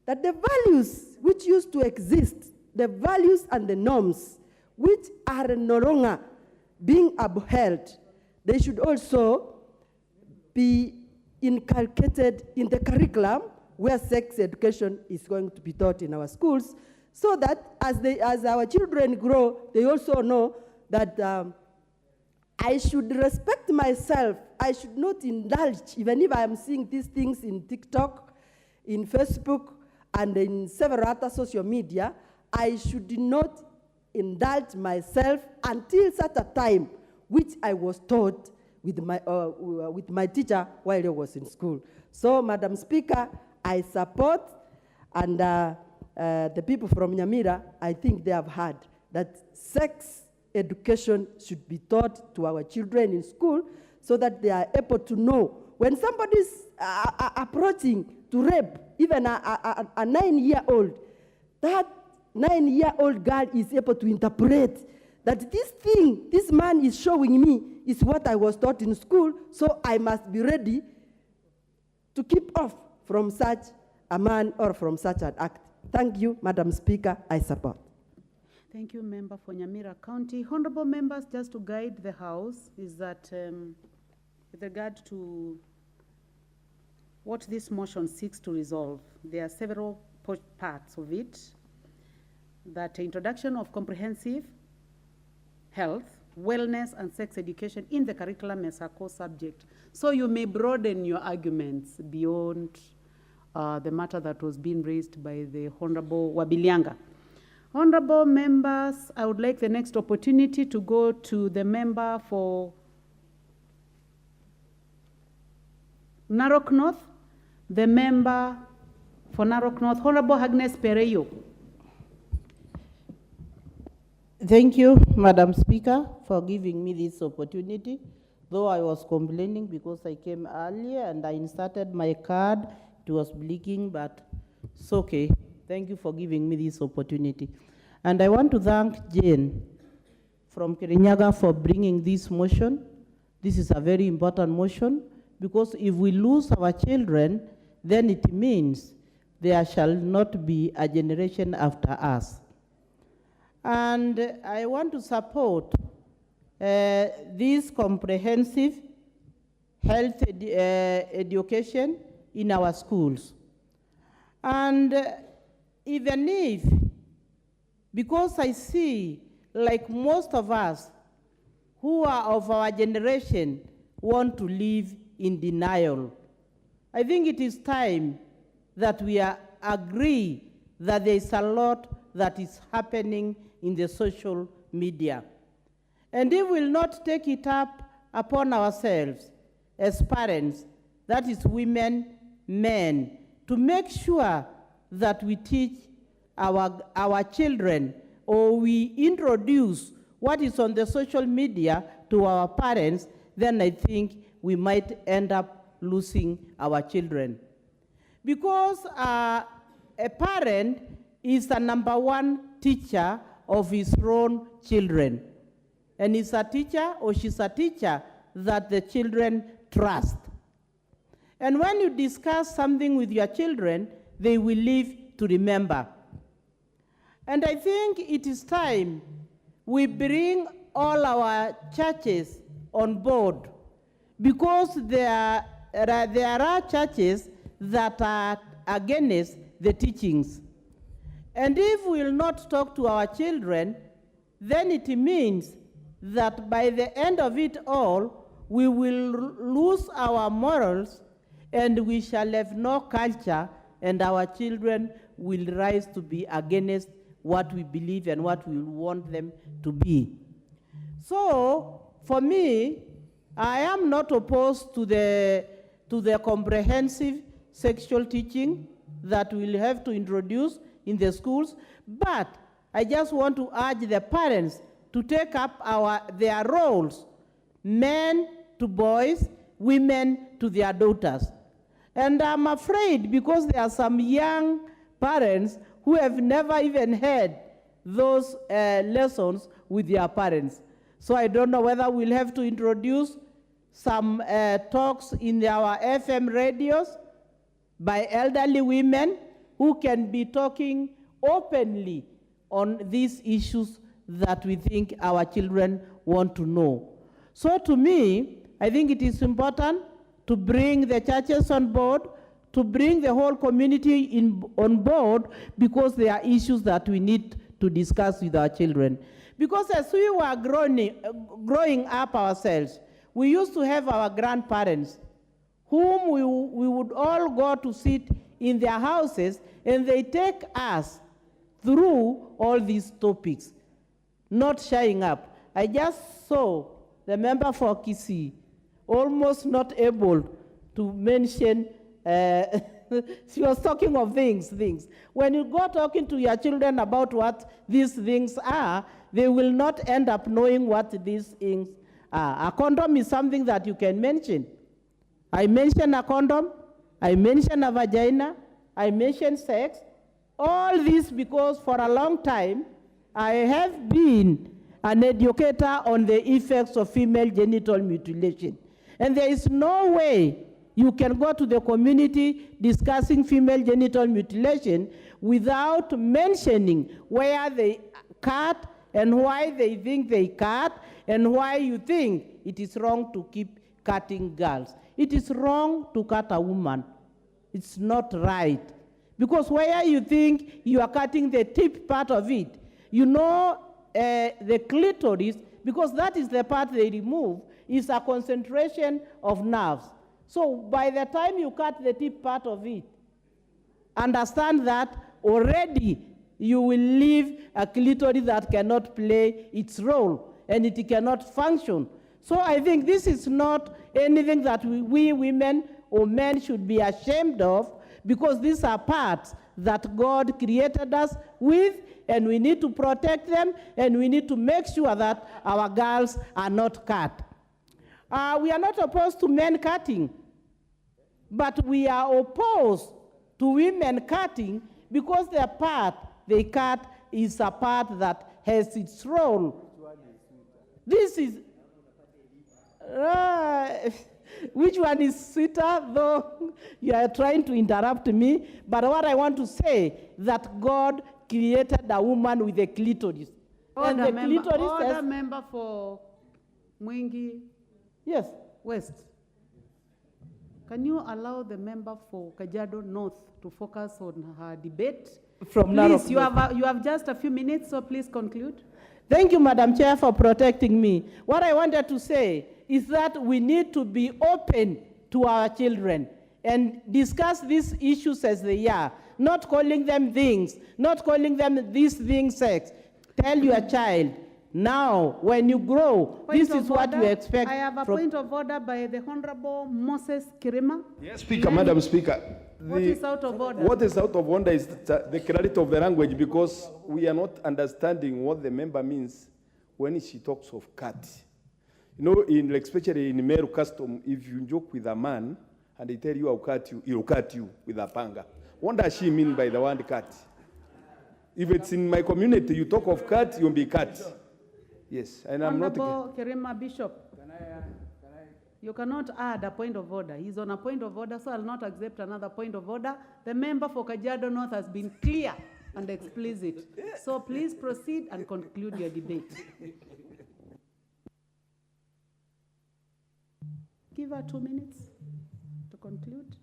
that the values which used to exist, the values and the norms which are no longer being upheld, they should also be inculcated in the curriculum where sex education is going to be taught in our schools, so that as our children grow, they also know that I should respect myself. I should not indulge, even if I am seeing these things in TikTok, in Facebook, and in several other social media, I should not indulge myself until such a time which I was taught with my teacher while I was in school. So, Madam Speaker, I support, and the people from Nyamira, I think they have heard that sex education should be taught to our children in school so that they are able to know when somebody's approaching to rape, even a 9-year-old, that 9-year-old girl is able to interpret that this thing this man is showing me is what I was taught in school, so I must be ready to keep off from such a man or from such an act. Thank you, Madam Speaker. I support. Thank you, Member for Nyamira County. Honorable members, just to guide the House, is that with regard to what this motion seeks to resolve, there are several parts of it. That introduction of comprehensive health, wellness, and sex education in the curriculum as a core subject. So you may broaden your arguments beyond the matter that was being raised by the Honorable Wabilianga. Honorable members, I would like the next opportunity to go to the member for Narok North, the member for Narok North, Honorable Agnes Pereyo. Thank you, Madam Speaker, for giving me this opportunity. Though I was complaining because I came earlier and I inserted my card, it was blinking, but it's okay. Thank you for giving me this opportunity. And I want to thank Jane from Kirinyaga for bringing this motion. This is a very important motion because if we lose our children, then it means there shall not be a generation after us. And I want to support this comprehensive health education in our schools. And even if, because I see, like most of us who are of our generation want to live in denial, I think it is time that we agree that there is a lot that is happening in the social media. And if we will not take it up upon ourselves as parents, that is women, men, to make sure that we teach our children or we introduce what is on the social media to our parents, then I think we might end up losing our children. Because a parent is the #1 teacher of his own children. And he's a teacher or she's a teacher that the children trust. And when you discuss something with your children, they will live to remember. And I think it is time we bring all our churches on board, because there are churches that are against the teachings. And if we will not talk to our children, then it means that by the end of it all, we will lose our morals and we shall have no culture, and our children will rise to be against what we believe and what we want them to be. So, for me, I am not opposed to the comprehensive sexual teaching that we'll have to introduce in the schools, but I just want to urge the parents to take up their roles, men to boys, women to their daughters. And I'm afraid because there are some young parents who have never even had those lessons with their parents. So I don't know whether we'll have to introduce some talks in our FM radios by elderly women who can be talking openly on these issues that we think our children want to know. So to me, I think it is important to bring the churches on board, to bring the whole community on board, because there are issues that we need to discuss with our children. Because as we were growing up ourselves, we used to have our grandparents, whom we would all go to sit in their houses, and they take us through all these topics, not shying up. I just saw the member for Kisii almost not able to mention, she was talking of things. When you go talking to your children about what these things are, they will not end up knowing what these things are. A condom is something that you can mention. I mention a condom, I mention a vagina, I mention sex. All this because for a long time, I have been an educator on the effects of female genital mutilation. And there is no way you can go to the community discussing female genital mutilation without mentioning where they cut and why they think they cut and why you think it is wrong to keep cutting girls. It is wrong to cut a woman. It's not right. Because where you think you are cutting the tip part of it, you know the clitoris, because that is the part they remove, is a concentration of nerves. So by the time you cut the tip part of it, understand that already you will leave a clitoris that cannot play its role and it cannot function. So I think this is not anything that we women or men should be ashamed of, because these are parts that God created us with, and we need to protect them, and we need to make sure that our girls are not cut. We are not opposed to men cutting, but we are opposed to women cutting because the part they cut is a part that has its role. This is, which one is sweeter, though you are trying to interrupt me, but what I want to say, that God created a woman with a clitoris. And the clitoris Order member for Mwingi Yes. West. Can you allow the member for Kajiado North to focus on her debate? From please, you have just a few minutes, so please conclude. Thank you, Madam Chair, for protecting me. What I wanted to say is that we need to be open to our children and discuss these issues as they are, not calling them things, not calling them these things sex. Tell your child, now, when you grow, this is what you expect. I have a point of order by the Honorable Moses Kirima. Yes, Speaker, Madam Speaker. What is out of order? What is out of order is the clarity of the language, because we are not understanding what the member means when she talks of cut. You know, especially in male custom, if you joke with a man and they tell you, I'll cut you, he'll cut you with a panga. What does she mean by the word cut? If it's in my community, you talk of cut, you'll be cut. Yes, and I'm not... Honorable Kirima Bishop, you cannot add a point of order. He's on a point of order, so I'll not accept another point of order. The member for Kajiado North has been clear and explicit. So please proceed and conclude your debate. Give her 2 minutes to conclude.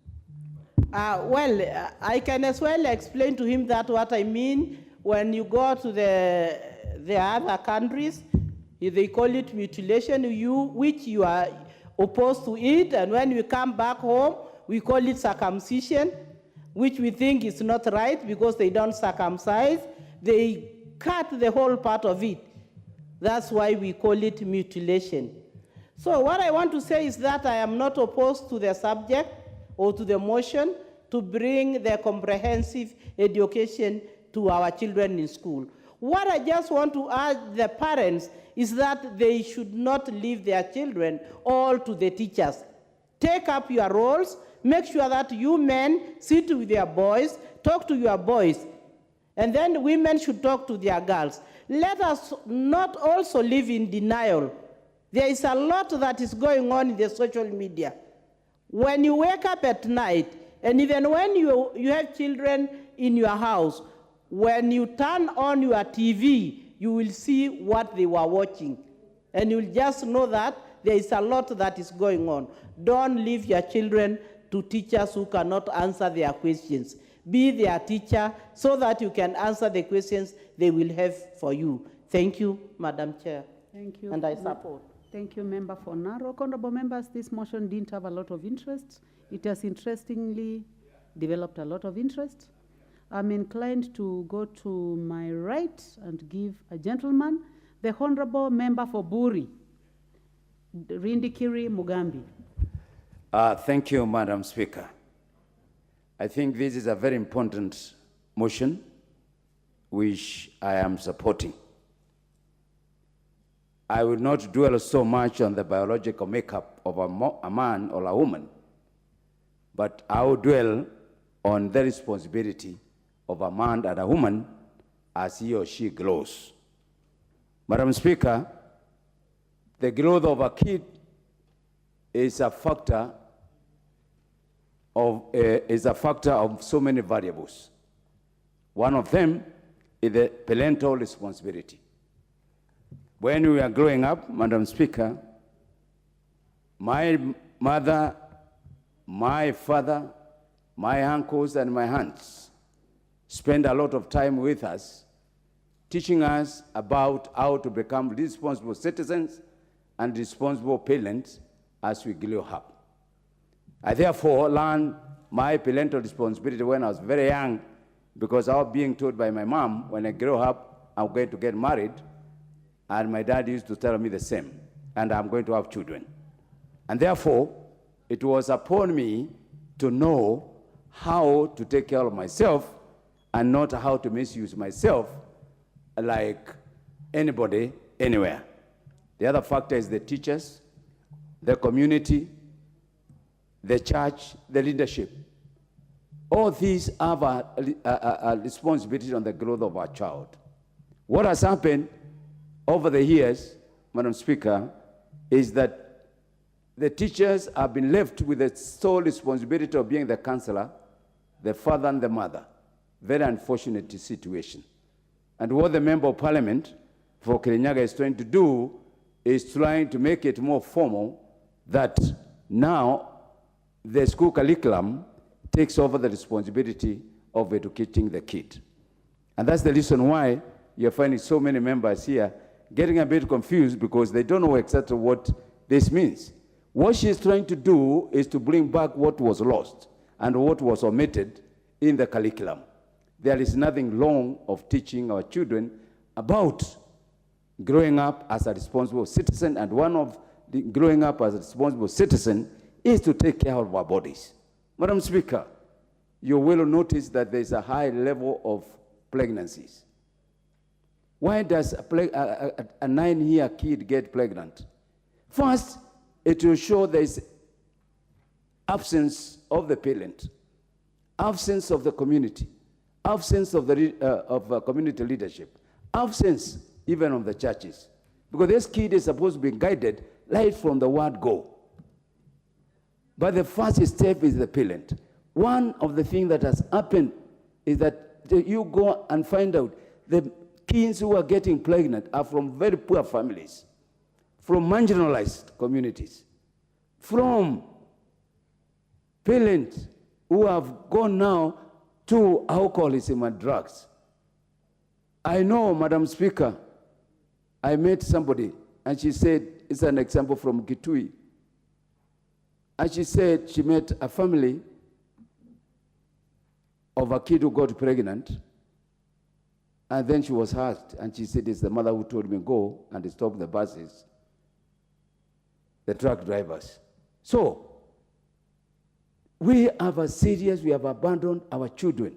I can as well explain to him that what I mean when you go to the other countries, they call it mutilation, which you are opposed to it, and when we come back home, we call it circumcision, which we think is not right because they don't circumcise. They cut the whole part of it. That's why we call it mutilation. So what I want to say is that I am not opposed to the subject or to the motion to bring the comprehensive education to our children in school. What I just want to urge the parents is that they should not leave their children all to the teachers. Take up your roles, make sure that you men sit with your boys, talk to your boys, and then women should talk to their girls. Let us not also live in denial. There is a lot that is going on in the social media. When you wake up at night, and even when you have children in your house, when you turn on your TV, you will see what they were watching. And you'll just know that there is a lot that is going on. Don't leave your children to teachers who cannot answer their questions. Be their teacher so that you can answer the questions they will have for you. Thank you, Madam Chair. Thank you. And I support. Thank you, Member for Narok. Honorable members, this motion didn't have a lot of interest. It has interestingly developed a lot of interest. I'm inclined to go to my right and give a gentleman, the Honorable Member for Buri, Rindikiri Mugambi. Thank you, Madam Speaker. I think this is a very important motion which I am supporting. I will not dwell so much on the biological makeup of a man or a woman, but I will dwell on the responsibility of a man and a woman as he or she grows. Madam Speaker, the growth of a kid is a factor of so many variables. One of them is the parental responsibility. When we are growing up, Madam Speaker, my mother, my father, my uncles, and my aunts spend a lot of time with us, teaching us about how to become responsible citizens and responsible parents as we grow up. I therefore learned my parental responsibility when I was very young, because I was being told by my mom, when I grow up, I'm going to get married, and my dad used to tell me the same, and I'm going to have children. And therefore, it was upon me to know how to take care of myself and not how to misuse myself like anybody, anywhere. The other factor is the teachers, the community, the church, the leadership. All these have a responsibility on the growth of our child. What has happened over the years, Madam Speaker, is that the teachers have been left with the sole responsibility of being the counselor, the father and the mother. Very unfortunate situation. And what the Member of Parliament for Kirinyaga is trying to do is trying to make it more formal, that now the school curriculum takes over the responsibility of educating the kid. And that's the reason why you're finding so many members here getting a bit confused, because they don't know exactly what this means. What she's trying to do is to bring back what was lost and what was omitted in the curriculum. There is nothing wrong of teaching our children about growing up as a responsible citizen, and one of the growing up as a responsible citizen is to take care of our bodies. Madam Speaker, you will notice that there is a high level of pregnancies. Why does a 9-year kid get pregnant? First, it will show there is absence of the parent, absence of the community, absence of the community leadership, absence even of the churches. Because this kid is supposed to be guided right from the word go. But the first step is the parent. One of the things that has happened is that you go and find out the kids who are getting pregnant are from very poor families, from marginalized communities, from parents who have gone now to alcoholism and drugs. I know, Madam Speaker, I met somebody, and she said, it's an example from Kitui, and she said she met a family of a kid who got pregnant, and then she was asked, and she said, it's the mother who told me go and stop the buses, the truck drivers. So, we have abandoned our children.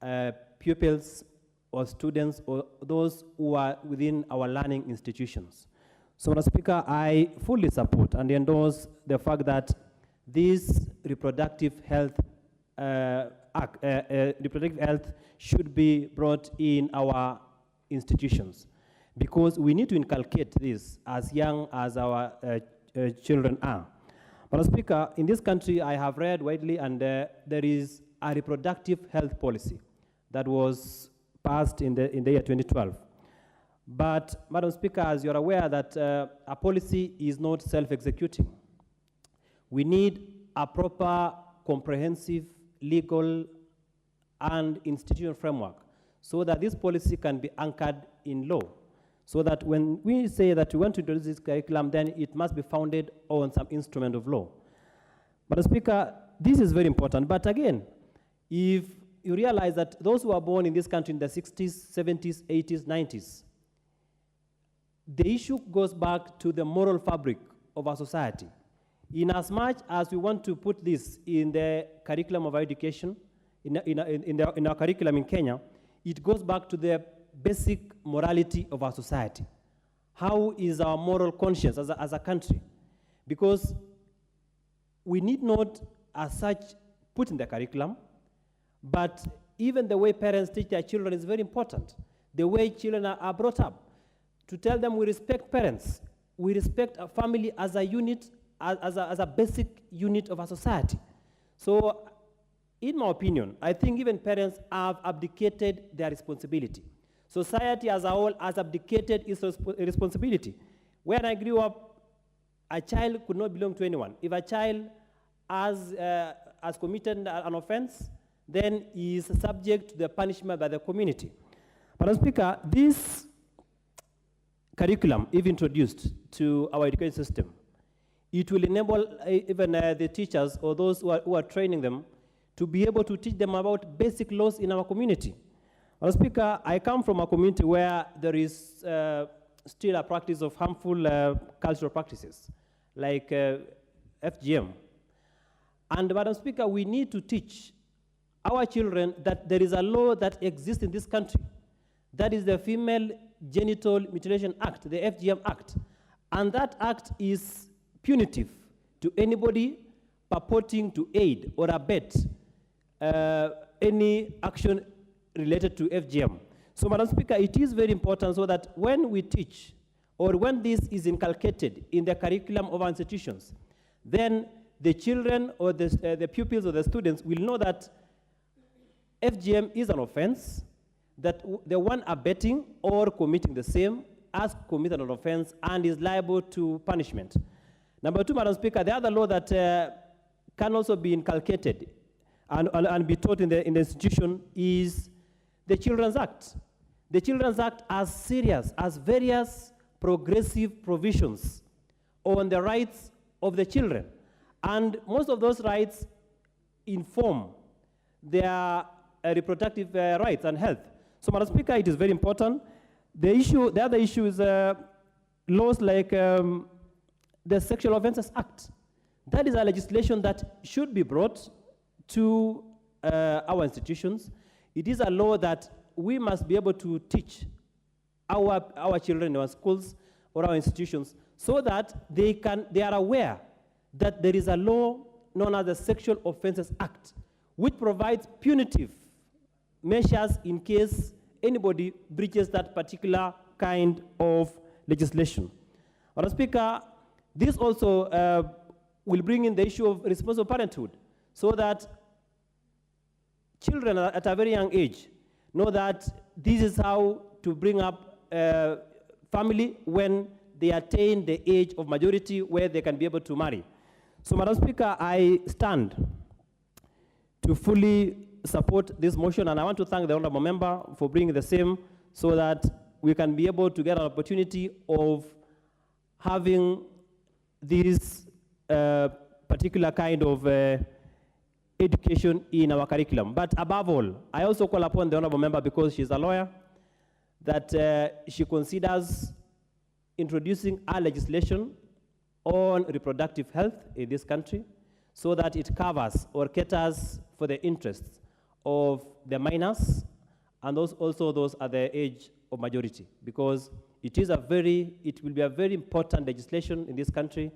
pupils or students or those who are within our learning institutions. So, Madam Speaker, I fully support and endorse the fact that this reproductive health should be brought in our institutions, because we need to inculcate this as young as our children are. Madam Speaker, in this country, I have read widely, and there is a reproductive health policy that was passed in the year 2012. But, Madam Speaker, as you're aware that a policy is not self-executing. We need a proper, comprehensive, legal, and institutional framework so that this policy can be anchored in law. So that when we say that we want to introduce this curriculum, then it must be founded on some instrument of law. Madam Speaker, this is very important. But again, if you realize that those who are born in this country in the 60s, 70s, 80s, 90s, the issue goes back to the moral fabric of our society. In as much as we want to put this in the curriculum of our education, in our curriculum in Kenya, it goes back to the basic morality of our society. How is our moral conscience as a country? Because we need not, as such, put in the curriculum, but even the way parents teach their children is very important. The way children are brought up. To tell them we respect parents, we respect a family as a unit, as a basic unit of our society. So, in my opinion, I think even parents have abdicated their responsibility. Society as a whole has abdicated its responsibility. When I grew up, a child could not belong to anyone. If a child has committed an offense, then he is subject to the punishment by the community. Madam Speaker, this curriculum, if introduced to our education system, it will enable even the teachers or those who are training them to be able to teach them about basic laws in our community. Madam Speaker, I come from a community where there is still a practice of harmful cultural practices, like FGM. And Madam Speaker, we need to teach our children that there is a law that exists in this country. That is the Female Genital Mutilation Act, the FGM Act. And that act is punitive to anybody purporting to aid or abet any action related to FGM. So, Madam Speaker, it is very important so that when we teach, or when this is inculcated in the curriculum of our institutions, then the children or the pupils or the students will know that FGM is an offense, that the one abetting or committing the same has committed an offense and is liable to punishment. Number two, Madam Speaker, the other law that can also be inculcated and be taught in the institution is the Children's Act. The Children's Act has serious, has various progressive provisions on the rights of the children. And most of those rights inform their reproductive rights and health. So, Madam Speaker, it is very important. The other issue is laws like the Sexual Offences Act. That is a legislation that should be brought to our institutions. It is a law that we must be able to teach our children in our schools or our institutions so that they are aware that there is a law known as the Sexual Offences Act, which provides punitive measures in case anybody breaches that particular kind of legislation. Madam Speaker, this also will bring in the issue of responsible parenthood so that children at a very young age know that this is how to bring up a family when they attain the age of majority where they can be able to marry. So, Madam Speaker, I stand to fully support this motion, and I want to thank the honorable member for bringing the same so that we can be able to get an opportunity of having this particular kind of education in our curriculum. But above all, I also call upon the honorable member, because she's a lawyer, that she considers introducing a legislation on reproductive health in this country so that it covers or caters for the interests of the minors and also those at the age of majority, because it will be a very important legislation in this country,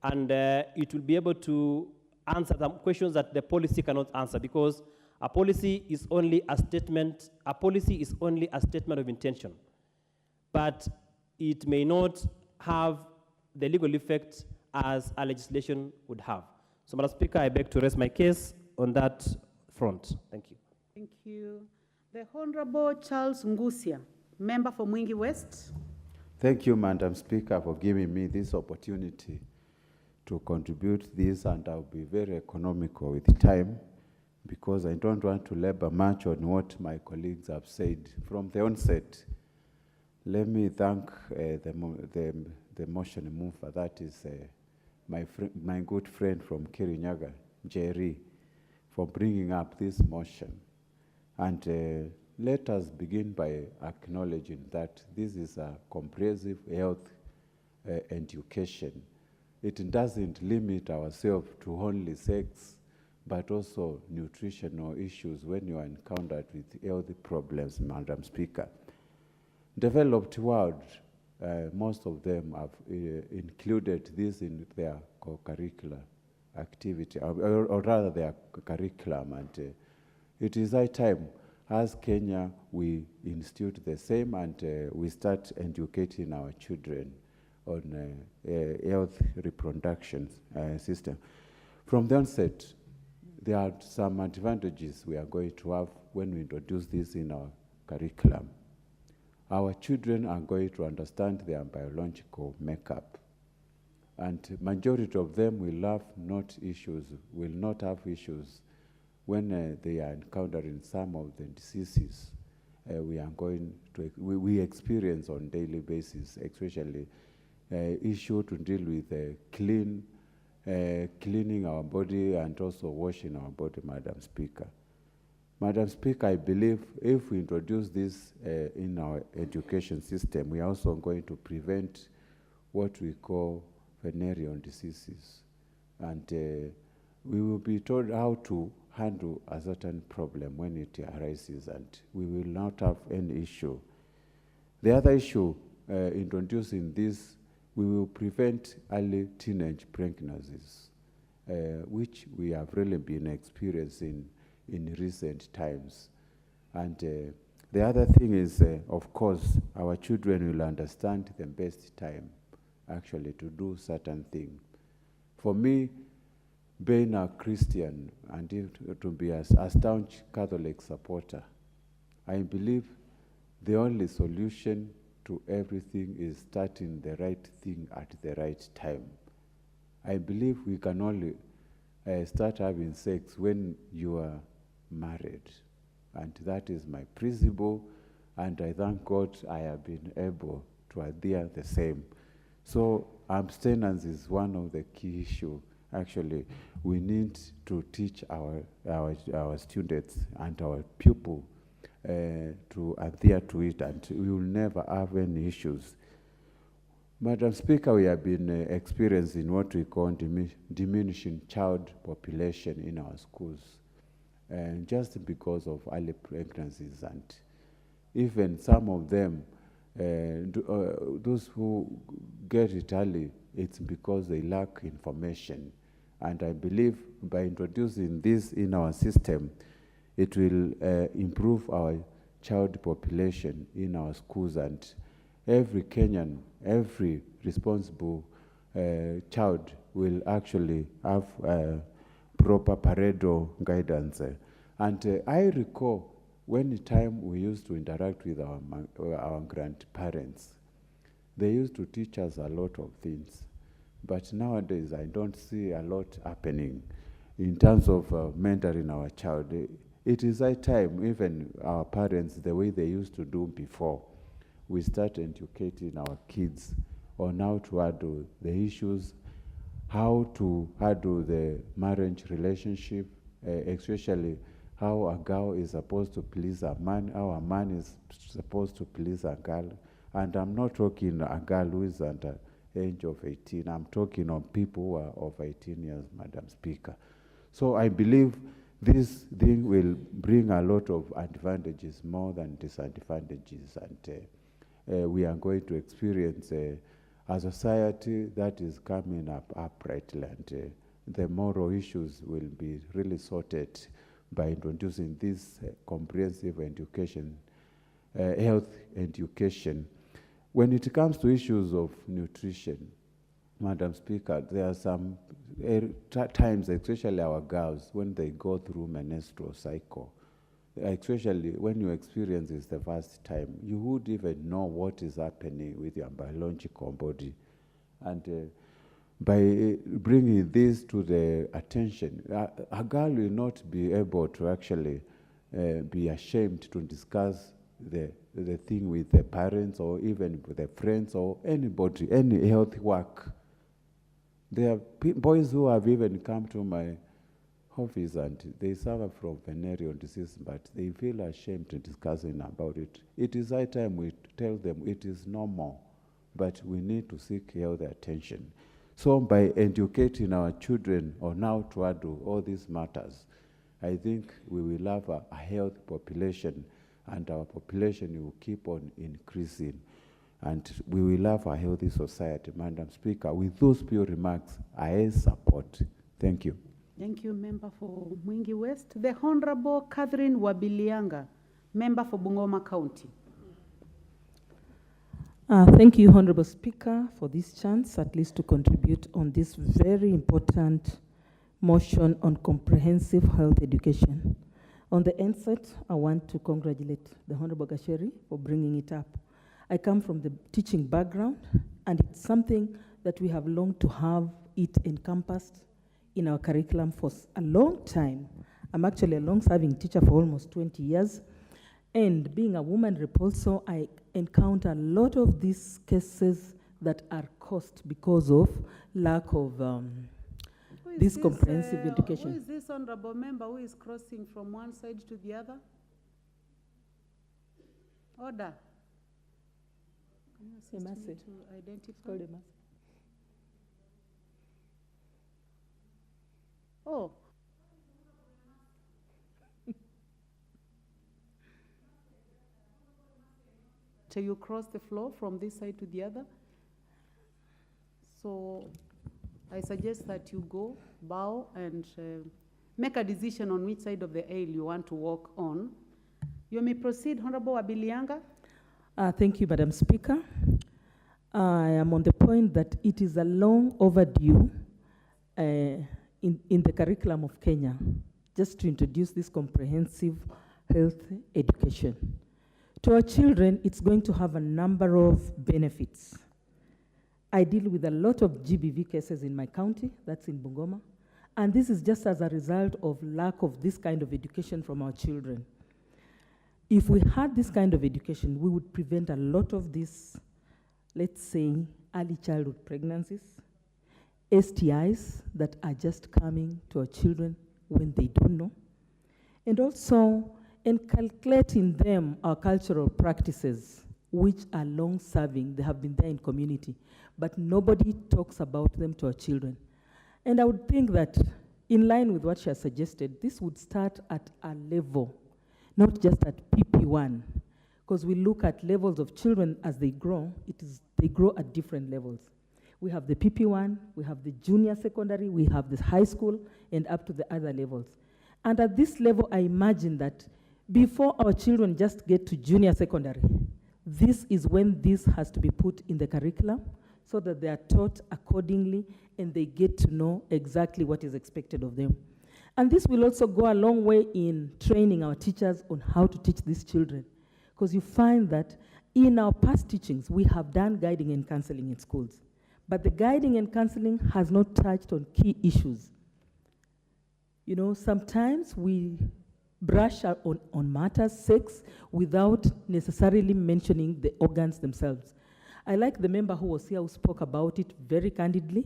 and it will be able to answer some questions that the policy cannot answer, because a policy is only a statement of intention, but it may not have the legal effect as a legislation would have. So, Madam Speaker, I beg to raise my case on that front. Thank you. Thank you. The Honorable Charles Ngusia, member for Mwingi West. Thank you, Madam Speaker, for giving me this opportunity to contribute this, and I'll be very economical with the time because I don't want to labor much on what my colleagues have said from the onset. Let me thank the motion mover, that is my good friend from Kirinyaga, Jerry, for bringing up this motion. And let us begin by acknowledging that this is a comprehensive health education. It doesn't limit ourselves to only sex, but also nutritional issues when you are encountered with health problems, Madam Speaker. Developed world, most of them have included this in their co-curricular activity, or rather their curriculum, and it is high time, as Kenya, we institute the same, and we start educating our children on health reproduction system. From the onset, there are some advantages we are going to have when we introduce this in our curriculum. Our children are going to understand their biological makeup, and majority of them will not have issues when they are encountering some of the diseases we experience on daily basis, especially issue to deal with cleaning our body and also washing our body, Madam Speaker. Madam Speaker, I believe if we introduce this in our education system, we are also going to prevent what we call venereal diseases. And we will be told how to handle a certain problem when it arises, and we will not have any issue. The other issue, introducing this, we will prevent early teenage pregnancies, which we have really been experiencing in recent times. And the other thing is, of course, our children will understand the best time actually to do certain things. For me, being a Christian and to be a staunch Catholic supporter, I believe the only solution to everything is starting the right thing at the right time. I believe we can only start having sex when you are married, and that is my principle, and I thank God I have been able to adhere the same. So abstinence is one of the key issues. Actually, we need to teach our students and our pupils to adhere to it, and we will never have any issues. Madam Speaker, we have been experiencing what we call diminishing child population in our schools, just because of early pregnancies, and even some of them, those who get it early, it's because they lack information. And I believe by introducing this in our system, it will improve our child population in our schools, and every Kenyan, every responsible child will actually have proper parental guidance. And I recall when the time we used to interact with our grandparents, they used to teach us a lot of things. But nowadays, I don't see a lot happening in terms of mentoring our child. It is high time, even our parents, the way they used to do before, we start educating our kids on how to handle the issues, how to handle the marriage relationship, especially how a girl is supposed to please a man, how a man is supposed to please a girl. And I'm not talking a girl who is under age of 18. I'm talking on people who are of 18 years, Madam Speaker. So I believe This thing will bring a lot of advantages more than disadvantages, and we are going to experience a society that is coming up uprightly, and the moral issues will be really sorted by introducing this comprehensive education, health education. When it comes to issues of nutrition, Madam Speaker, there are some times, especially our girls, when they go through menstrual cycle, especially when you experience this the first time, you would even know what is happening with your biological body. And by bringing this to the attention, a girl will not be able to actually be ashamed to discuss the thing with the parents or even with the friends or anybody, any health work. There are boys who have even come to my office and they suffer from venereal disease, but they feel ashamed to discussing about it. It is high time we tell them it is normal, but we need to seek health attention. So by educating our children on how to handle all these matters, I think we will have a healthy population, and our population will keep on increasing. And we will have a healthy society. Madam Speaker, with those few remarks, I support. Thank you. Thank you, Member for Mwingi West. The Honorable Catherine Wabilianga, Member for Bungoma County. Thank you, Honorable Speaker, for this chance, at least to contribute on this very important motion on comprehensive health education. On the onset, I want to congratulate the Honorable Gasheri for bringing it up. I come from the teaching background, and it's something that we have longed to have it encompassed in our curriculum for a long time. I'm actually a long-serving teacher for almost 20 years, and being a woman rep also, I encounter a lot of these cases that are caused because of lack of this comprehensive education. Who is this honorable member who is crossing from one side to the other? Order. Can you assist me to identify? Oh. So you cross the floor from this side to the other. So I suggest that you go, bow, and make a decision on which side of the aisle you want to walk on. You may proceed, Honorable Wabilianga. Thank you, Madam Speaker. I am on the point that it is a long overdue in the curriculum of Kenya, just to introduce this comprehensive health education. To our children, it's going to have a number of benefits. I deal with a lot of GBV cases in my county, that's in Bungoma, and this is just as a result of lack of this kind of education from our children. If we had this kind of education, we would prevent a lot of these, let's say, early childhood pregnancies, STIs that are just coming to our children when they don't know, and also inculcating them our cultural practices, which are long-serving. They have been there in community, but nobody talks about them to our children. And I would think that, in line with what she has suggested, this would start at a level, not just at PP1, because we look at levels of children as they grow, they grow at different levels. We have the PP1, we have the junior secondary, we have the high school, and up to the other levels. And at this level, I imagine that before our children just get to junior secondary, this is when this has to be put in the curriculum so that they are taught accordingly and they get to know exactly what is expected of them. And this will also go a long way in training our teachers on how to teach these children. Because you find that in our past teachings, we have done guiding and counseling in schools. But the guiding and counseling has not touched on key issues. You know, sometimes we brush on matters, sex, without necessarily mentioning the organs themselves. I like the member who was here who spoke about it very candidly.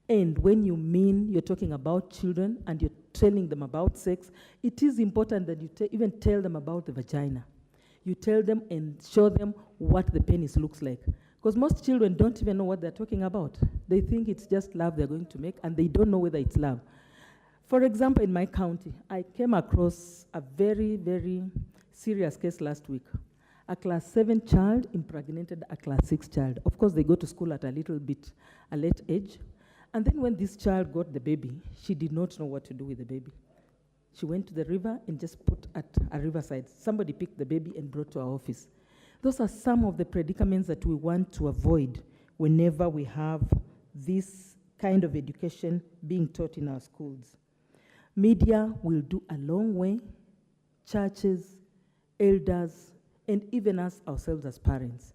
And when you mean you're talking about children and you're telling them about sex, it is important that you even tell them about the vagina. You tell them and show them what the penis looks like. Because most children don't even know what they're talking about. They think it's just love they're going to make, and they don't know whether it's love. For example, in my county, I came across a very, very serious case last week. A class 7 child impregnated a class 6 child. Of course, they go to school at a little bit a late age. And then when this child got the baby, she did not know what to do with the baby. She went to the river and just put at a riverside. Somebody picked the baby and brought to our office. Those are some of the predicaments that we want to avoid whenever we have this kind of education being taught in our schools. Media will do a long way. Churches, elders, and even us ourselves as parents.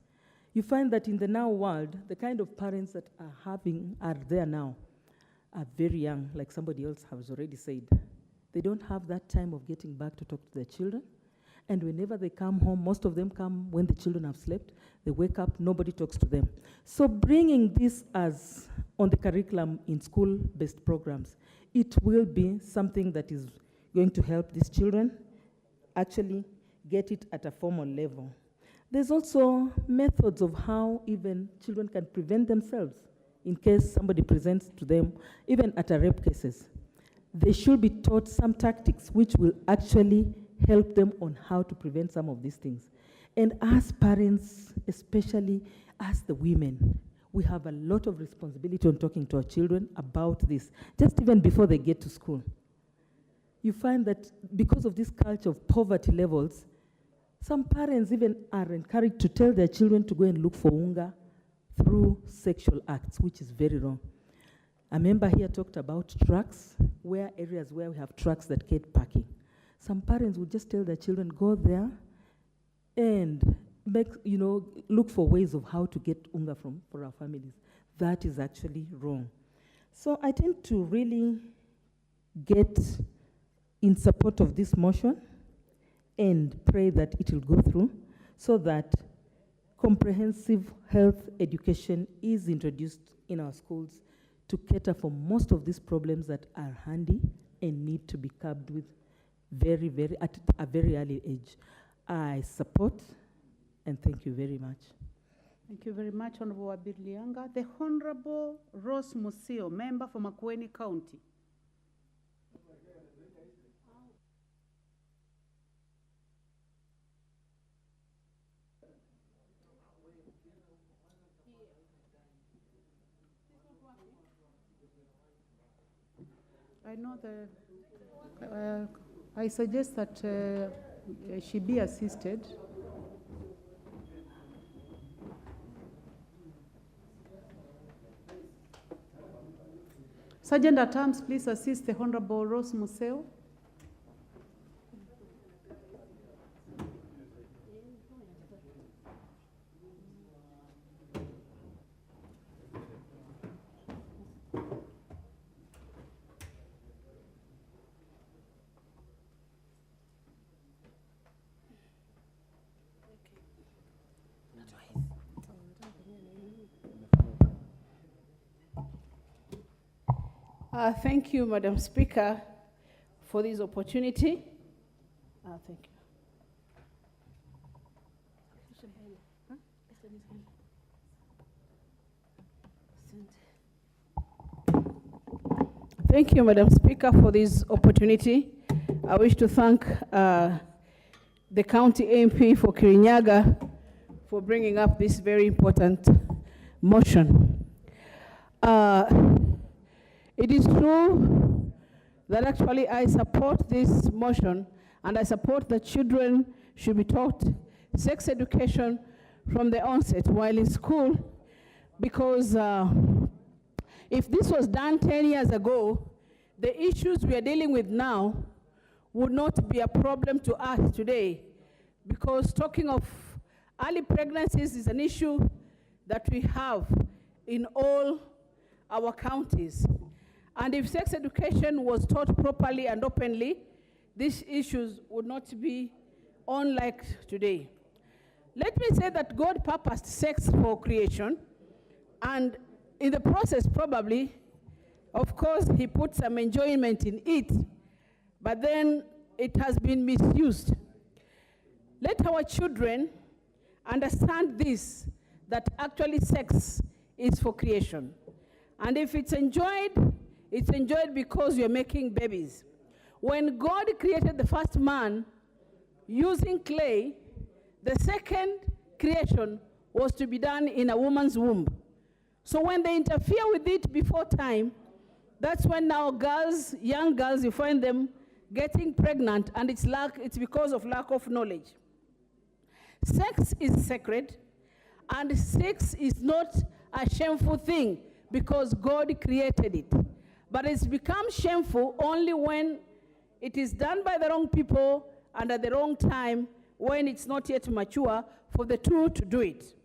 You find that in the now world, the kind of parents that are there now are very young, like somebody else has already said. They don't have that time of getting back to talk to their children. And whenever they come home, most of them come when the children have slept. They wake up, nobody talks to them. So bringing this as on the curriculum in school-based programs, it will be something that is going to help these children actually get it at a formal level. There's also methods of how even children can prevent themselves in case somebody presents to them, even at a rape cases. They should be taught some tactics which will actually help them on how to prevent some of these things. And as parents, especially as the women, we have a lot of responsibility on talking to our children about this, just even before they get to school. You find that because of this culture of poverty levels, some parents even are encouraged to tell their children to go and look for unga through sexual acts, which is very wrong. A member here talked about trucks, areas where we have trucks that get parking. Some parents would just tell their children, go there and look for ways of how to get unga for our families. That is actually wrong. So I tend to really get in support of this motion and pray that it will go through so that comprehensive health education is introduced in our schools to cater for most of these problems that are handy and need to be curbed with at a very early age. I support and thank you very much. Thank you very much, Honorable Wabirlianga. The Honorable Rose Museo, member for Makueni County. I know I suggest that she be assisted. Sergeant at Arms, please assist the Honorable Rose Museo. Thank you, Madam Speaker, for this opportunity. Thank you. Thank you, Madam Speaker, for this opportunity. I wish to thank the county MP for Kirinyaga for bringing up this very important motion. It is true that actually I support this motion and I support that children should be taught sex education from the onset while in school, because if this was done 10 years ago, the issues we are dealing with now would not be a problem to us today, because talking of early pregnancies is an issue that we have in all our counties. And if sex education was taught properly and openly, these issues would not be on like today. Let me say that God purposed sex for creation, and in the process probably, of course, he put some enjoyment in it, but then it has been misused. Let our children understand this, that actually sex is for creation. And if it's enjoyed It's enjoyed because you're making babies. When God created the first man using clay, the second creation was to be done in a woman's womb. So when they interfere with it before time, that's when now girls, young girls, you find them getting pregnant, and it's because of lack of knowledge. Sex is sacred, and sex is not a shameful thing because God created it. But it's become shameful only when it is done by the wrong people and at the wrong time, when it's not yet mature for the two to do it.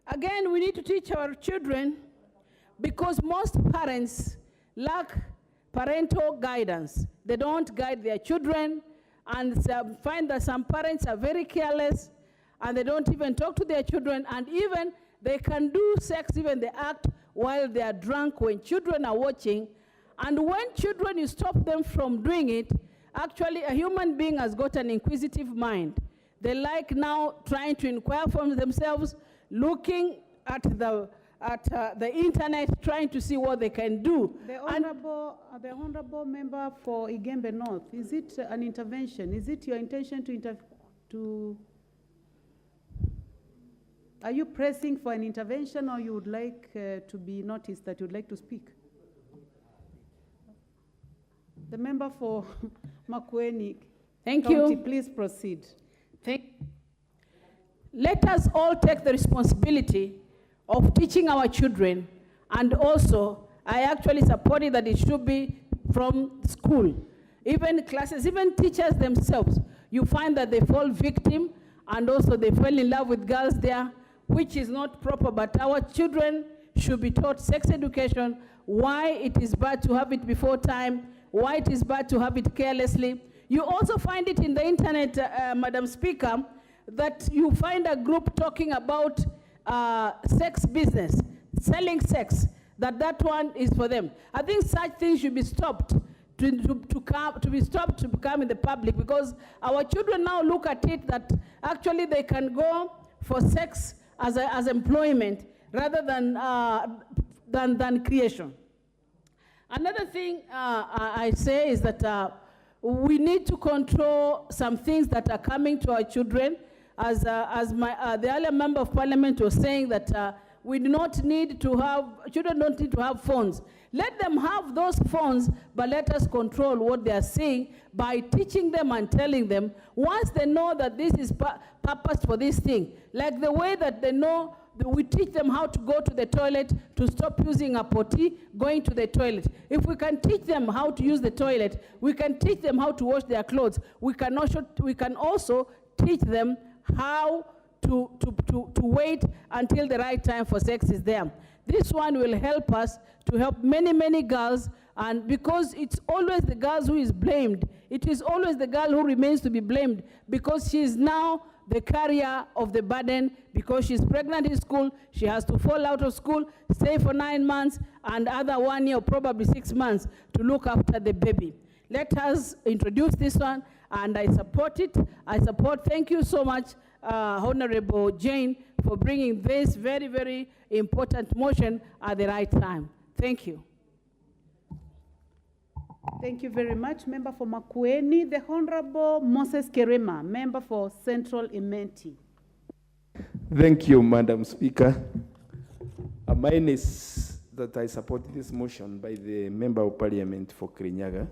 Again, we need to teach our children, because most parents lack parental guidance. They don't guide their children, and find that some parents are very careless, and they don't even talk to their children, and even they can do sex, even they act while they are drunk when children are watching. And when children, you stop them from doing it, actually a human being has got an inquisitive mind. They like now trying to inquire from themselves, looking at the internet, trying to see what they can do. The honorable member for Igembe North, is it an intervention? Is it your intention to are you pressing for an intervention, or you would like to be noticed that you would like to speak? The member for Makueni Thank County, you. please proceed. Let us all take the responsibility of teaching our children, and also I actually supported that it should be from school. Even classes, even teachers themselves, you find that they fall victim, and also they fall in love with girls there, which is not proper. But our children should be taught sex education, why it is bad to have it before time, why it is bad to have it carelessly. You also find it in the internet, Madam Speaker, that you find a group talking about sex business, selling sex, that one is for them. I think such things should be stopped to be stopped to become in the public, because our children now look at it that actually they can go for sex as employment rather than creation. Another thing I say is that we need to control some things that are coming to our children. As the earlier member of parliament was saying, that we do not need to have, children don't need to have phones. Let them have those phones, but let us control what they are seeing by teaching them and telling them. Once they know that this is purpose for this thing, like the way that they know, we teach them how to go to the toilet, to stop using a potty, going to the toilet. If we can teach them how to use the toilet, we can teach them how to wash their clothes. We can also teach them how to wait until the right time for sex is there. This one will help us to help many, many girls, and because it's always the girls who is blamed. It is always the girl who remains to be blamed, because she is now the carrier of the burden. Because she's pregnant in school, she has to fall out of school, stay for 9 months, and other 1 year, probably 6 months, to look after the baby. Let us introduce this one, and I support it. Thank you so much, Honorable Jane, for bringing this very, very important motion at the right time. Thank you. Thank you very much, member for Makueni. The Honorable Moses Kerema, member for Central Imenti. Thank you, Madam Speaker. Mine is that I support this motion by the Member of Parliament for Kirinyaga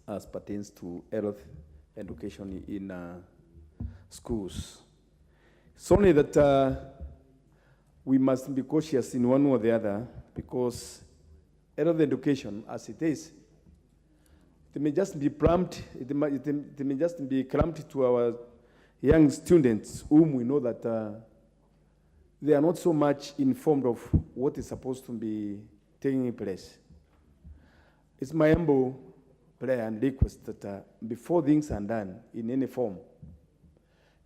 as pertains to health education in schools. It's only that we must be cautious in one or the other, because health education, as it is, it may just be clamped, it may just be clamped to our young students, whom we know that they are not so much informed of what is supposed to be taking place. It's my humble prayer and request that before things are done in any form,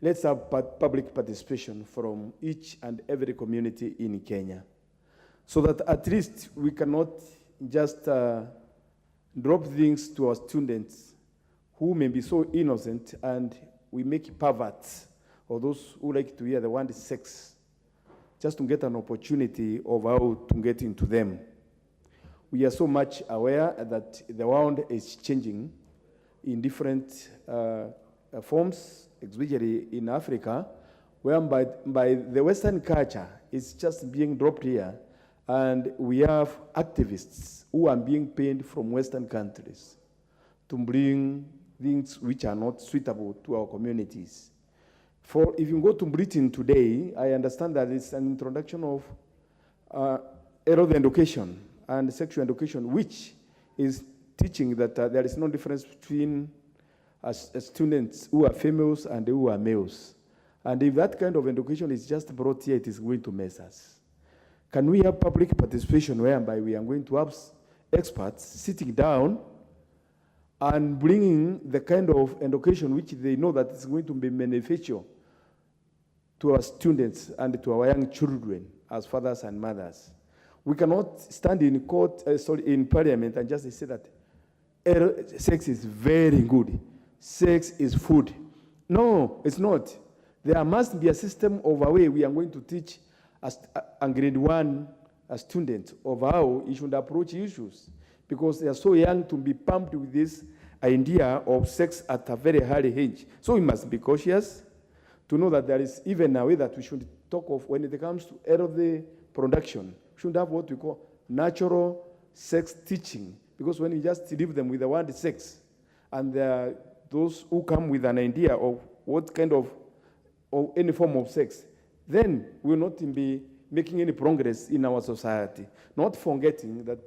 let's have public participation from each and every community in Kenya, so that at least we cannot just drop things to our students who may be so innocent, and we make perverts, or those who like to hear the word sex, just to get an opportunity of how to get into them. we are so much aware that the world is changing in different forms, especially in Africa, whereby by the Western culture is just being dropped here, and we have activists who are being paid from Western countries to bring things which are not suitable to our communities. For if you go to Britain today, I understand that it's an introduction of early education and sexual education, which is teaching that there is no difference between students who are females and who are males. And if that kind of education is just brought here, it is going to mess us. Can we have public participation whereby we are going to have experts sitting down and bringing the kind of education which they know that is going to be beneficial to our students and to our young children as fathers and mothers? We cannot stand in court, in parliament and just say that sex is very good. Sex is food. No, it's not. There must be a system of a way we are going to teach a grade 1 student of how he should approach issues, because they are so young to be pumped with this idea of sex at a very early age. So we must be cautious to know that there is even a way that we should talk of when it comes to early production. We should have what we call natural sex teaching, because when you just leave them with the word sex, and there are those who come with an idea of what kind of any form of sex, then we will not be making any progress in our society. Not forgetting that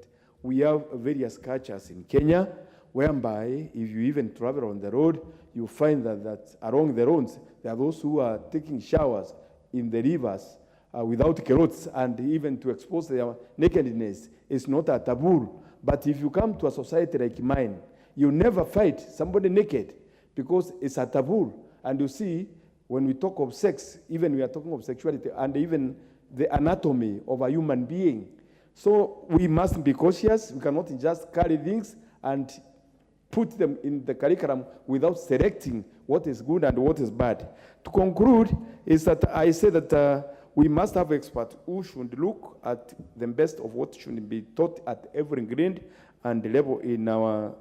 we have various cultures in Kenya, whereby if you even travel on the road, you find that along the roads, there are those who are taking showers in the rivers without clothes, and even to expose their nakedness is not a taboo. But if you come to a society like mine, you never fight somebody naked because it's a taboo. And you see, when we talk of sex, even we are talking of sexuality and even the anatomy of a human being. So we must be cautious. We cannot just carry things and put them in the curriculum without selecting what is good and what is bad. To conclude, is that I say that we must have experts who should look at the best of what should be taught at every grade and level in our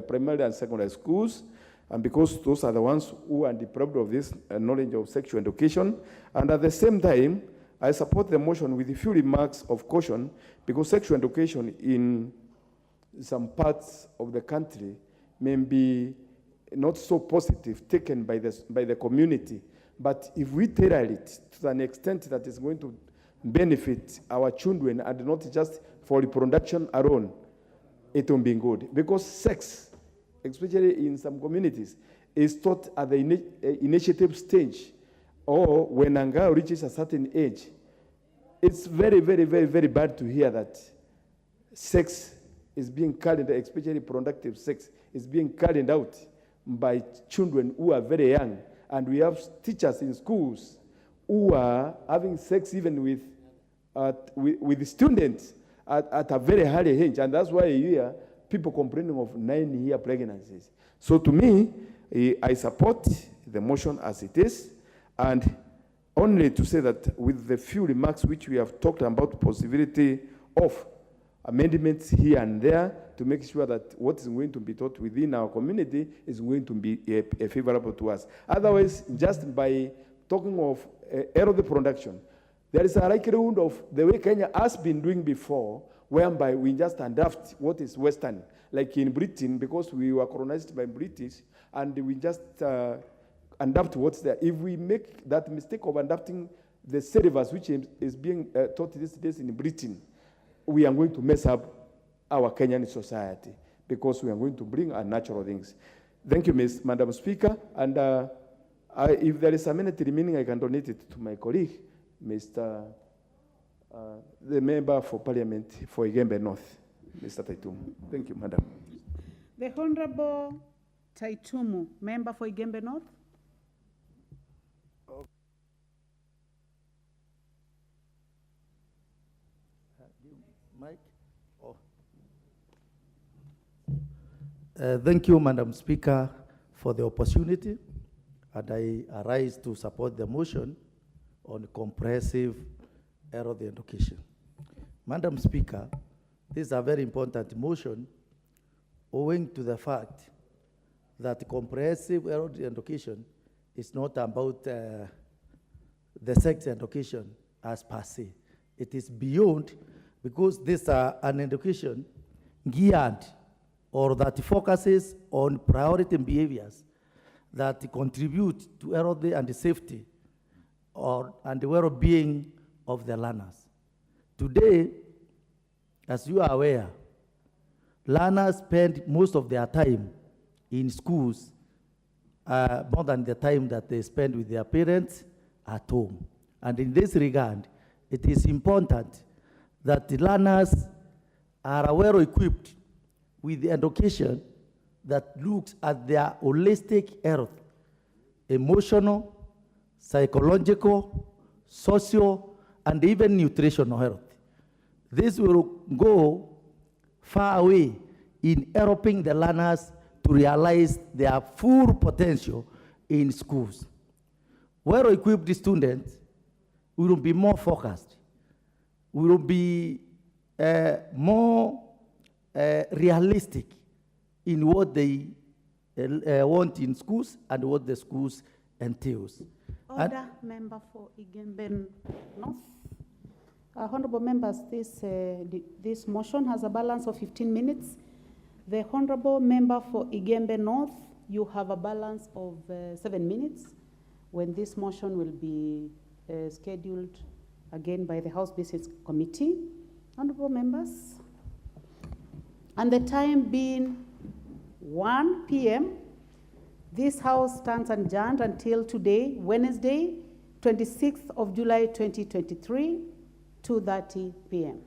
primary and secondary schools. And because those are the ones who are deprived of this knowledge of sexual education. And at the same time, I support the motion with a few remarks of caution, because sexual education in some parts of the country may be not so positive, taken by the community. But if we tailor it to an extent that is going to benefit our children and not just for reproduction alone, it will be good. Because sex, especially in some communities, is taught at the initiative stage, or when a girl reaches a certain age. It's very, very, very, very bad to hear that sex is being carried, especially reproductive sex, is being carried out by children who are very young. And we have teachers in schools who are having sex even with students at a very early age. And that's why you hear people complaining of 9-year pregnancies. So to me, I support the motion as it is, and only to say that with the few remarks which we have talked about, possibility of amendments here and there to make sure that what is going to be taught within our community is going to be favorable to us. Otherwise, just by talking of early production, there is a likelihood of the way Kenya has been doing before, whereby we just adapt what is Western. Like in Britain, because we were colonized by British, and we just adapt what's there. If we make that mistake of adapting the syllabus which is being taught these days in Britain, we are going to mess up our Kenyan society, because we are going to bring our natural things. Thank you, Madam Speaker. And if there is a minute remaining, I can donate it to my colleague, the member for Parliament for Igembe North, Mr. Taitumu. Thank you, Madam. The Honorable Taitumu, member for Igembe North. Mike? Oh. Thank you, Madam Speaker, for the opportunity. And I arise to support the motion on comprehensive early education. Madam Speaker, this is a very important motion owing to the fact that comprehensive early education is not about the sex education as per se. It is beyond, because this is an education geared or that focuses on priority behaviors that contribute to health and the safety and the well-being of the learners. Today, as you are aware, learners spend most of their time in schools more than the time that they spend with their parents at home. And in this regard, it is important that the learners are well equipped with the education that looks at their holistic health, emotional, psychological, social, and even nutritional health. This will go far away in helping the learners to realize their full potential in schools. Well-equipped students will be more focused, will be more realistic in what they want in schools and what the schools entails. Order, member for Igembe North. Honorable members, this motion has a balance of 15 minutes. The honorable member for Igembe North, you have a balance of 7 minutes when this motion will be scheduled again by the House Business Committee. Honorable members, and the time being 1 p.m., this House stands adjourned until today, Wednesday, 26th of July, 2023, 2:30 p.m.